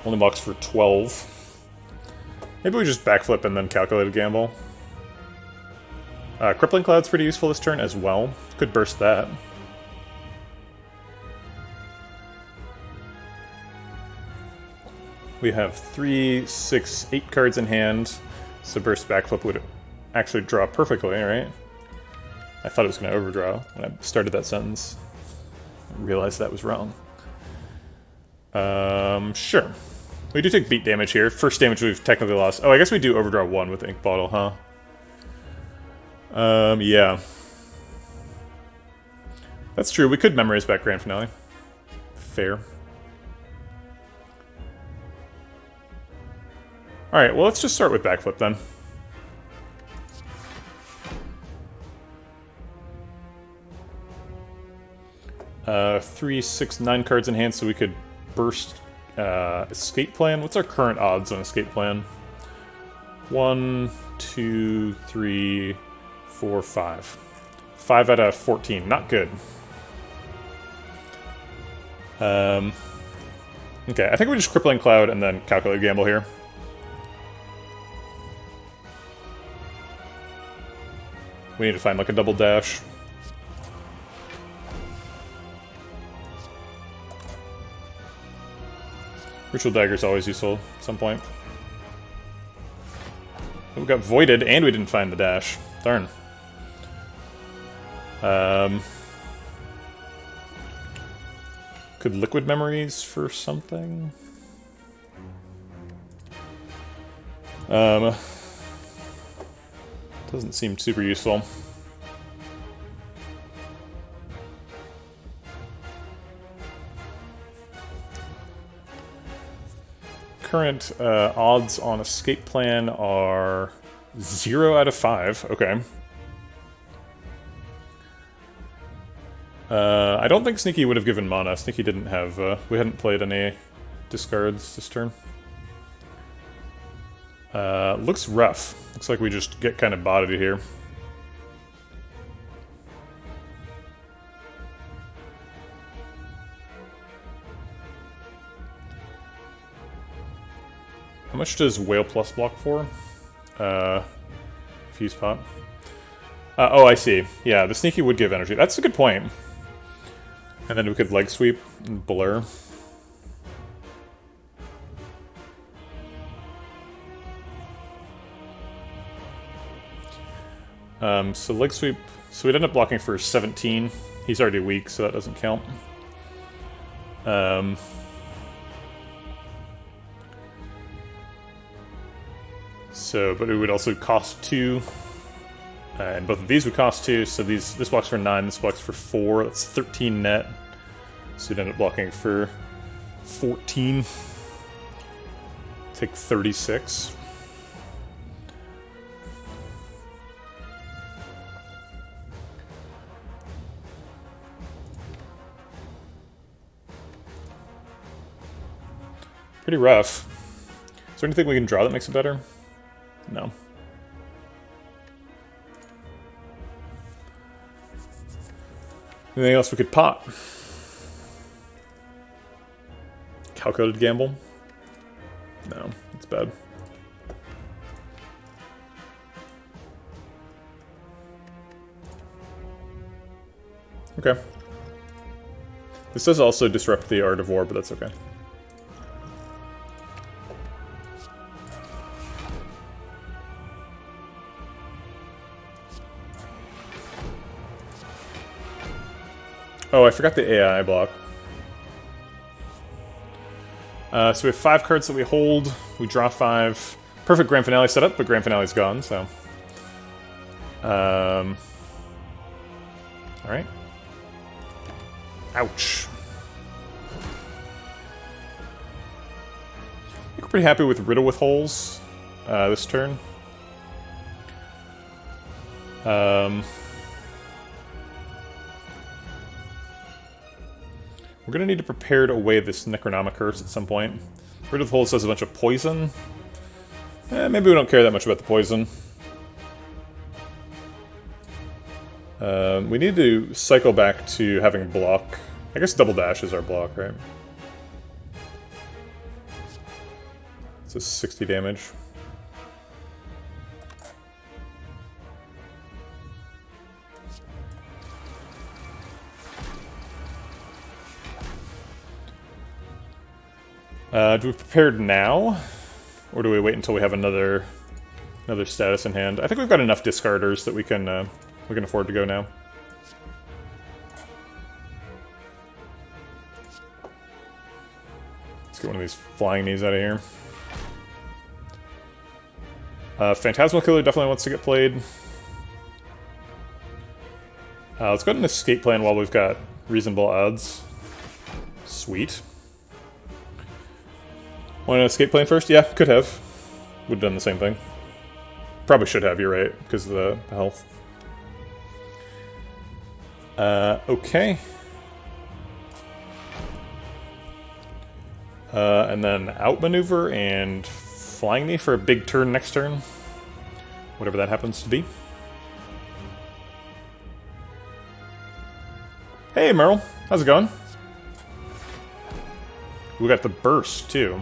Speaker 1: Only blocks for 12. Maybe we just backflip and then calculated gamble. Crippling Cloud's pretty useful this turn as well. Could burst that. We have 3, 6, 8 cards in hand, so burst backflip would actually draw perfectly, right? I thought it was going to overdraw when I started that sentence. I realized that was wrong. Sure. We do take beat damage here. First damage we've technically lost. Oh, I guess we do overdraw 1 with Ink Bottle, huh? Yeah. That's true. We could memorize back Grand Finale. Fair. Alright, well, let's just start with backflip then. Three, 6, 9 cards in hand, so we could burst escape plan. What's our current odds on escape plan? 1, 2, 3, 4, 5. 5 out of 14. Not good. Okay, I think we just Crippling Cloud and then calculate gamble here. We need to find like a double dash. Ritual Dagger is always useful at some point. We got voided and we didn't find the dash. Darn. Could Liquid Memories for something? Doesn't seem super useful. Current odds on escape plan are 0 out of 5. Okay. I don't think Sneaky would have given mana. Sneaky didn't have... we hadn't played any discards this turn. Looks rough. Looks like we just get kind of bodied here. How much does Whale Plus block for? Fuse Pot. Oh, I see. Yeah, the Sneaky would give energy. That's a good point. And then we could Leg Sweep and Blur. So Leg Sweep... So we'd end up blocking for 17. He's already weak, so that doesn't count. But it would also cost 2. And both of these would cost 2, so this blocks for 9, this blocks for 4. That's 13 net. So we'd end up blocking for 14. Take 36. Pretty rough. Is there anything we can draw that makes it better? No. Anything else we could pot? Calculated gamble? No, it's bad. Okay. This does also disrupt the Art of War, but that's okay. Oh, I forgot the AI block. So we have 5 cards that we hold. We draw 5. Perfect Grand Finale setup, but Grand Finale's gone, so... Alright. Ouch. I think we're pretty happy with Riddle with Holes this turn. We're going to need to prepare to away this Necronomicurse at some point. Riddle with Holes has a bunch of poison. Maybe we don't care that much about the poison. We need to cycle back to having block. I guess Double Dash is our block, right? It's a 60 damage. Do we prepare now? Or do we wait until we have another status in hand? I think we've got enough discarders that we can afford to go now. Let's get one of these flying knees out of here. Phantasmal Killer definitely wants to get played. Let's go ahead and escape plan while we've got reasonable odds. Sweet. Want to escape plan first? Yeah, could have. Would have done the same thing. Probably should have, you're right, because of the health. Okay. And then outmaneuver and flying knee for a big turn next turn. Whatever that happens to be. Hey, Merle. How's it going? We got the burst, too.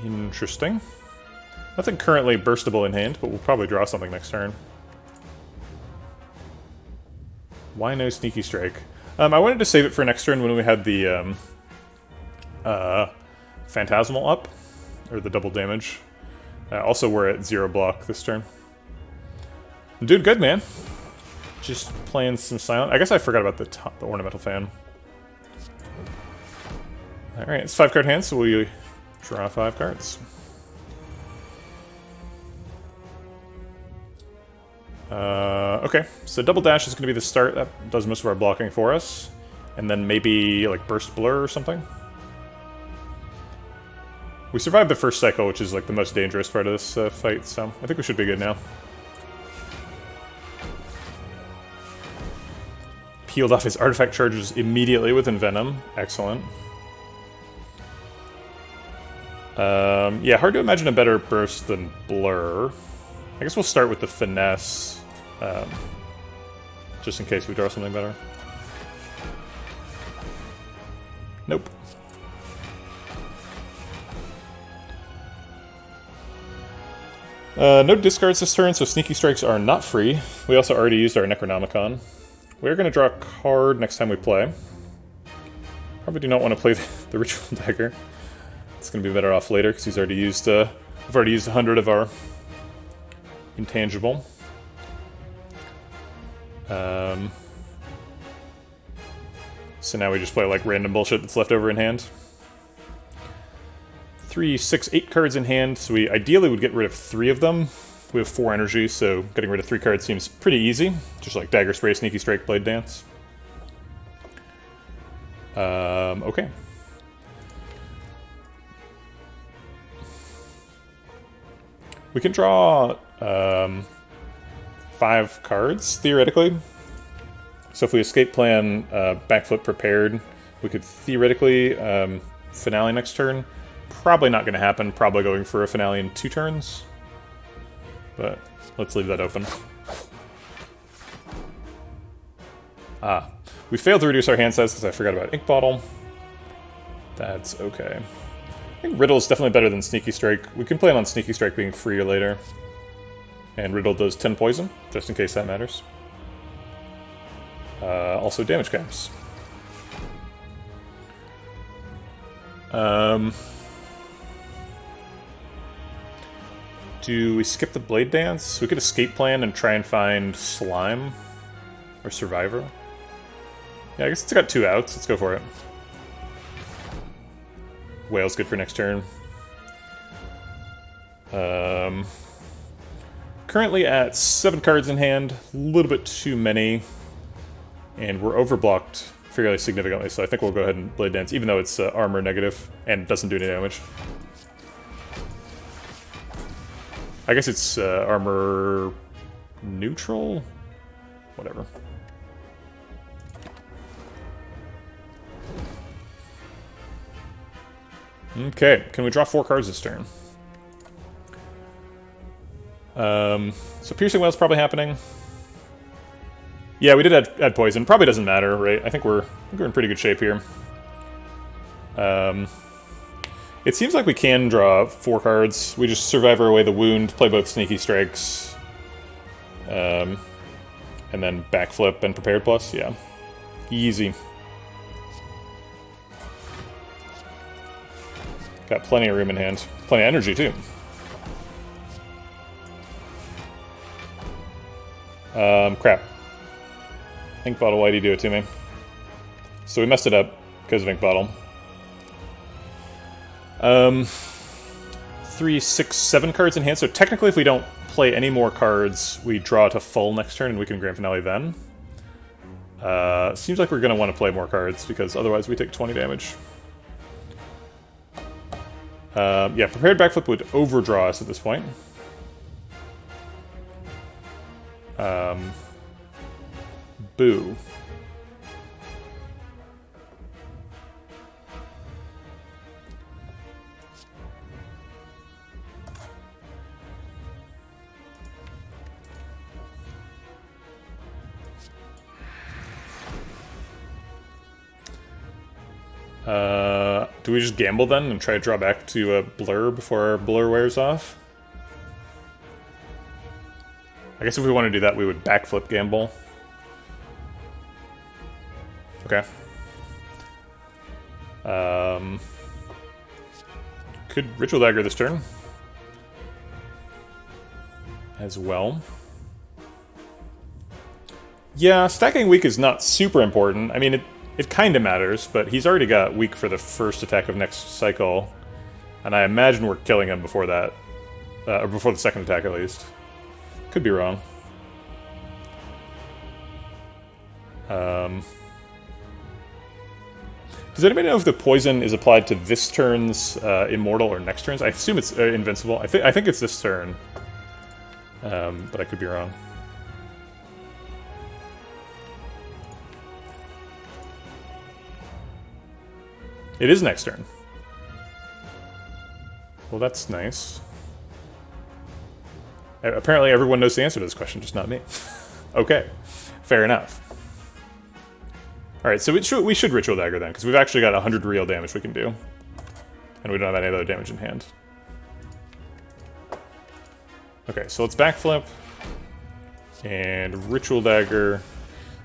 Speaker 1: Interesting. Nothing currently burstable in hand, but we'll probably draw something next turn. Why no Sneaky Strike? I wanted to save it for next turn when we had the Phantasmal up, or the double damage. Also, we're at 0 block this turn. I'm doing good, man. Just playing some silent. I guess I forgot about the ornamental fan. Alright, it's 5-card hand, so we draw 5 cards. Okay, so double dash is going to be the start. That does most of our blocking for us. And then maybe, like, burst blur or something. We survived the first cycle, which is, like, the most dangerous part of this fight, so I think we should be good now. Peeled off his artifact charges immediately with Envenom. Excellent. Yeah, hard to imagine a better burst than Blur. I guess we'll start with the Finesse, just in case we draw something better. Nope. No discards this turn, so Sneaky Strikes are not free. We also already used our Necronomicon. We're going to draw a card next time we play. Probably do not want to play the Ritual Dagger. It's going to be better off later, because he's already used, we've already used 100 of our intangible. So now we just play, like, random bullshit that's left over in hand. 3, 6, 8 cards in hand, so we ideally would get rid of 3 of them. We have 4 energy, so getting rid of 3 cards seems pretty easy. Just like Dagger Spray, Sneaky Strike, Blade Dance. Okay. We can draw 5 cards, theoretically. So if we escape plan, backflip prepared, we could theoretically finale next turn. Probably not going to happen, probably going for a finale in 2 turns. But let's leave that open. Ah, we failed to reduce our hand size because I forgot about Ink Bottle. That's okay. I think Riddle is definitely better than Sneaky Strike. We can plan on Sneaky Strike being free later. And Riddle does 10 poison, just in case that matters. Also damage caps. Do we skip the Blade Dance? We could escape plan and try and find Slime. Or Survivor. Yeah, I guess it's got 2 outs. Let's go for it. Whale's good for next turn. Currently at 7 cards in hand. A little bit too many. And we're overblocked fairly significantly, so I think we'll go ahead and Blade Dance, even though it's armor negative and doesn't do any damage. I guess it's armor neutral? Whatever. Okay, can we draw 4 cards this turn? So Piercing Wail's probably happening. Yeah, we did add poison. Probably doesn't matter, right? I think we're in pretty good shape here. It seems like we can draw 4 cards. We just survive our way the wound, play both Sneaky Strikes, and then backflip and Prepared Plus. Yeah, easy. Got plenty of room in hand. Plenty of energy, too. Crap. Ink Bottle, why'd you do it to me? So we messed it up because of Ink Bottle. 3, 6, 7 cards in hand. So technically, if we don't play any more cards, we draw to full next turn, and we can Grand Finale then. Seems like we're going to want to play more cards, because otherwise we take 20 damage. Yeah, Prepared Backflip would overdraw us at this point. Boo. Do we just gamble then and try to draw back to a Blur before our Blur wears off? I guess if we want to do that, we would backflip gamble. Okay. Could Ritual Dagger this turn. As well. Yeah, stacking weak is not super important. I mean, it kind of matters, but he's already got weak for the first attack of next cycle. And I imagine we're killing him before that. Or before the second attack, at least. Could be wrong. Does anybody know if the poison is applied to this turn's immortal or next turn's? I assume it's invincible. I think it's this turn. But I could be wrong. It is next turn. Well, that's nice. Apparently everyone knows the answer to this question, just not me. Okay, fair enough. Alright, so we should Ritual Dagger then, because we've actually got 100 real damage we can do. And we don't have any other damage in hand. Okay, so let's backflip. And Ritual Dagger.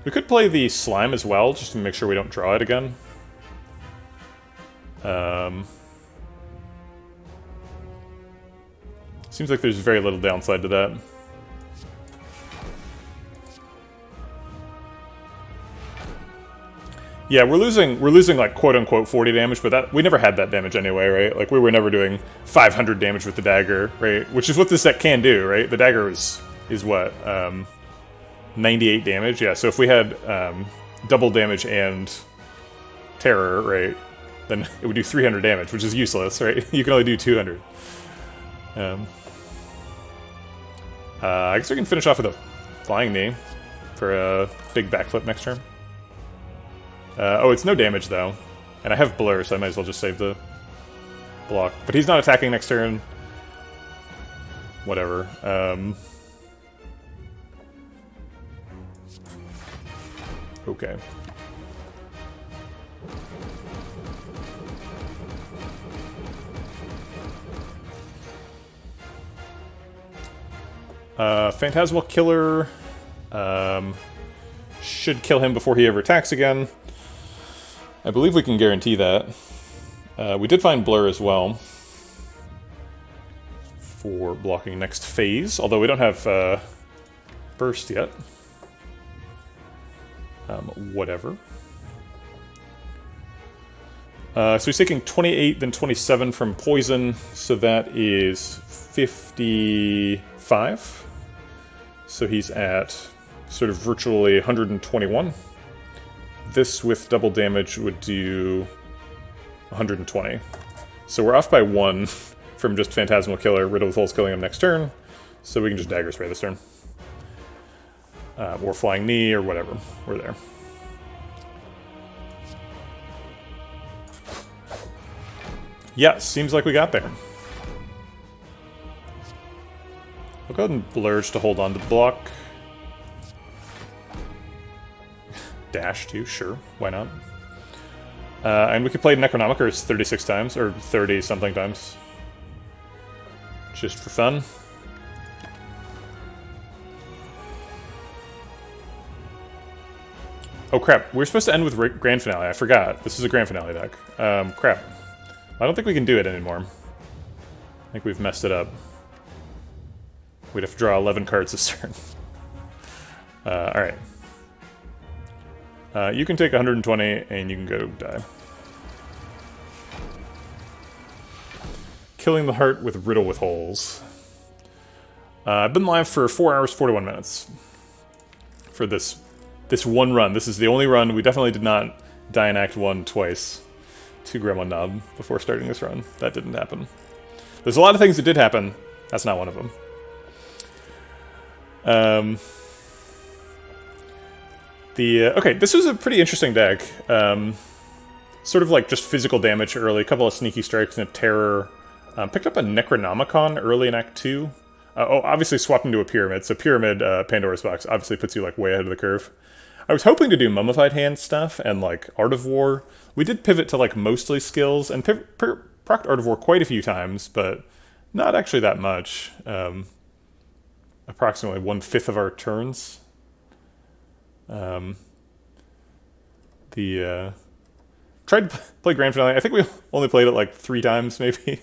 Speaker 1: We could play the Slime as well, just to make sure we don't draw it again. Seems like there's very little downside to that. Yeah, we're losing like quote unquote 40 damage, but that we never had that damage anyway, right? Like we were never doing 500 damage with the dagger, right? Which is what this set can do, right? The dagger is what 98 damage. Yeah, so if we had double damage and terror, right, then it would do 300 damage, which is useless, right? You can only do 200. I guess we can finish off with a Flying Knee for a big backflip next turn. Oh, it's no damage, though. And I have Blur, so I might as well just save the block. But he's not attacking next turn. Whatever. Okay. Phantasmal Killer should kill him before he ever attacks again. I believe we can guarantee that. We did find Blur as well for blocking next phase, although we don't have Burst yet. Whatever. So he's taking 28, then 27 from Poison, so that is 55. So he's at sort of virtually 121. This with double damage would do 120. So we're off by 1 from just Phantasmal Killer. Riddle with Holes killing him next turn. So we can just Dagger Spray this turn. Or Flying Knee or whatever. We're there. Yeah, seems like we got there. We'll go ahead and Blurge to hold on to the block. Dash too, sure, why not? And we could play Necronomicers 36 times, or 30-something times. Just for fun. Oh crap, we're supposed to end with Grand Finale, I forgot. This is a Grand Finale deck. Crap. I don't think we can do it anymore. I think we've messed it up. We'd have to draw 11 cards this turn. Alright. You can take 120, and you can go die. Killing the Heart with Riddle with Holes. I've been live for 4 hours, 41 minutes. For this one run. This is the only run. We definitely did not die in Act 1 twice to Gremlin Knob before starting this run. That didn't happen. There's a lot of things that did happen. That's not one of them. Okay, this was a pretty interesting deck. Sort of like just physical damage early, a couple of sneaky strikes and a terror. Picked up a Necronomicon early in Act 2. Obviously swapped into a Pyramid, so Pyramid, Pandora's Box, obviously puts you like way ahead of the curve. I was hoping to do Mummified Hand stuff and like Art of War. We did pivot to like mostly skills, and procced Art of War quite a few times, but not actually that much. Approximately 1/5 of our turns. Tried to play Grand Finale. I think we only played it like 3 times, maybe.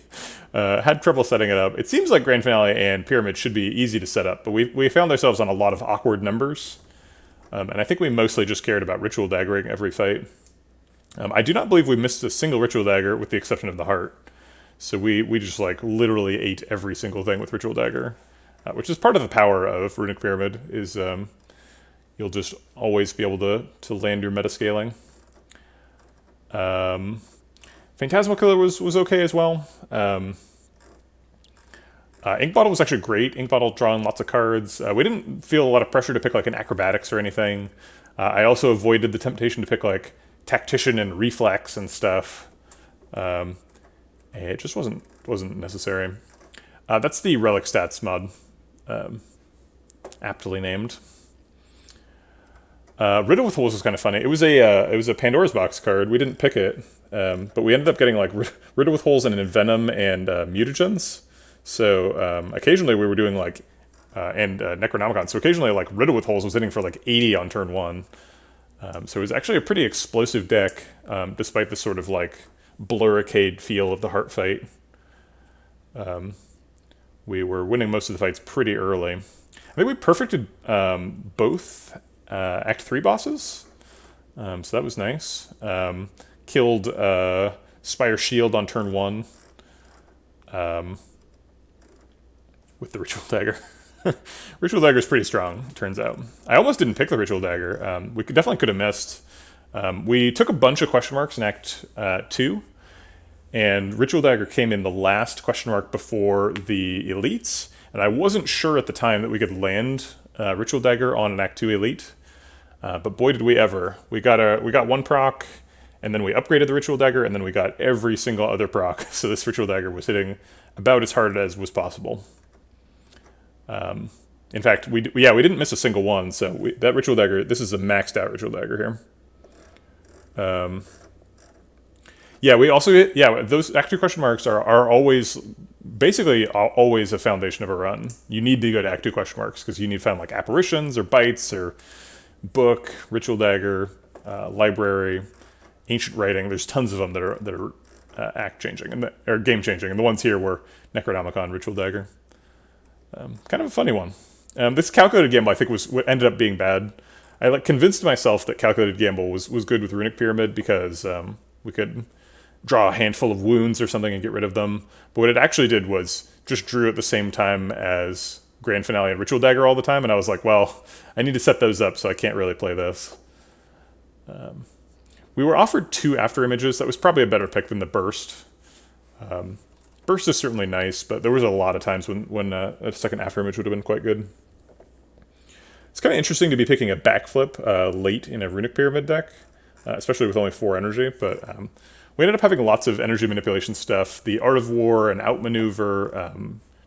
Speaker 1: Had trouble setting it up. It seems like Grand Finale and Pyramid should be easy to set up, but we found ourselves on a lot of awkward numbers. And I think we mostly just cared about ritual daggering every fight. I do not believe we missed a single ritual dagger with the exception of the heart. So we just like literally ate every single thing with ritual dagger, which is part of the power of Runic Pyramid, is you'll just always be able to land your meta-scaling. Phantasmal Killer was okay as well. Ink Bottle was actually great. Ink Bottle drawing lots of cards. We didn't feel a lot of pressure to pick like an Acrobatics or anything. I also avoided the temptation to pick like Tactician and Reflex and stuff. It just wasn't necessary. That's the Relic Stats mod, aptly named. Riddle with Holes was kind of funny. It was a Pandora's Box card. We didn't pick it, but we ended up getting like Riddle with Holes and Envenom and Mutagens. So occasionally we were doing like and Necronomicon. So occasionally like Riddle with Holes was hitting for like 80 on turn 1. So it was actually a pretty explosive deck, despite the sort of like blurricade feel of the heart fight. We were winning most of the fights pretty early. I think we perfected both Act 3 bosses, so that was nice. Killed Spire Shield on turn 1 with the Ritual Dagger. Ritual Dagger is pretty strong, turns out. I almost didn't pick the Ritual Dagger. We definitely could have missed. We took a bunch of question marks in Act 2, and Ritual Dagger came in the last question mark before the elites, and I wasn't sure at the time that we could land Ritual Dagger on an Act 2 elite, but boy did we ever. We got one proc, and then we upgraded the Ritual Dagger, and then we got every single other proc, so this Ritual Dagger was hitting about as hard as was possible. In fact, we didn't miss a single one, so that Ritual Dagger, this is a maxed out Ritual Dagger here. We also those Act 2 question marks are always, basically always a foundation of a run. You need to go to Act 2 question marks, because you need to find like Apparitions, or Bites, or Book, Ritual Dagger, Library, Ancient Writing. There's tons of them that are act changing, or game changing, and the ones here were Necronomicon, Ritual Dagger. Kind of a funny one. This Calculated Gamble, I think, ended up being bad. I like convinced myself that Calculated Gamble was good with Runic Pyramid, because we could draw a handful of wounds or something and get rid of them. But what it actually did was just drew at the same time as Grand Finale and Ritual Dagger all the time, and I was like, well, I need to set those up, so I can't really play this. We were offered 2 After Images. That was probably a better pick than the Burst. Burst is certainly nice, but there was a lot of times when a second After Image would have been quite good. It's kind of interesting to be picking a backflip late in a Runic Pyramid deck, especially with only 4 energy, but we ended up having lots of energy manipulation stuff. The Art of War, an Outmaneuver,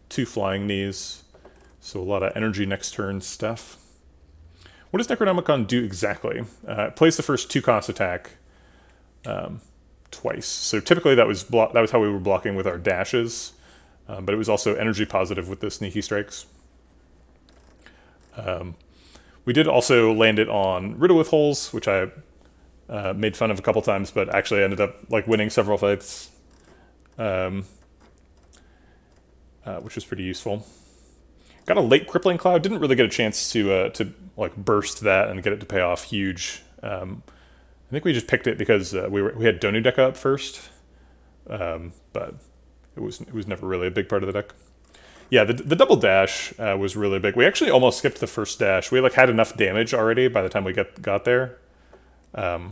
Speaker 1: 2 Flying Knees, so a lot of energy next turn stuff. What does Necronomicon do exactly? It plays the first 2-cost attack twice. So typically that was how we were blocking with our dashes, but it was also energy positive with the Sneaky Strikes. We did also land it on Riddle with Holes, which I made fun of a couple times, but actually ended up like winning several fights, which was pretty useful. Got a late Crippling Cloud. Didn't really get a chance to like burst that and get it to pay off huge. I think we just picked it because we had Donu Deca up first, but it was never really a big part of the deck. Yeah, the double dash was really big. We actually almost skipped the first dash. We like had enough damage already by the time we got there. But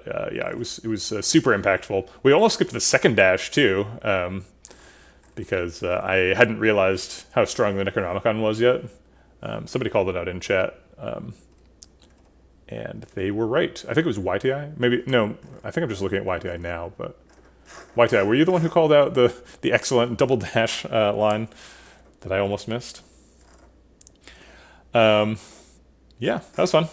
Speaker 1: it was super impactful. We almost skipped the second dash too, because I hadn't realized how strong the Necronomicon was yet. Somebody called it out in chat, and they were right. I think it was YTI. Maybe no. I think I'm just looking at YTI now, but. YTI, were you the one who called out the excellent double dash line that I almost missed? Yeah, that was fun.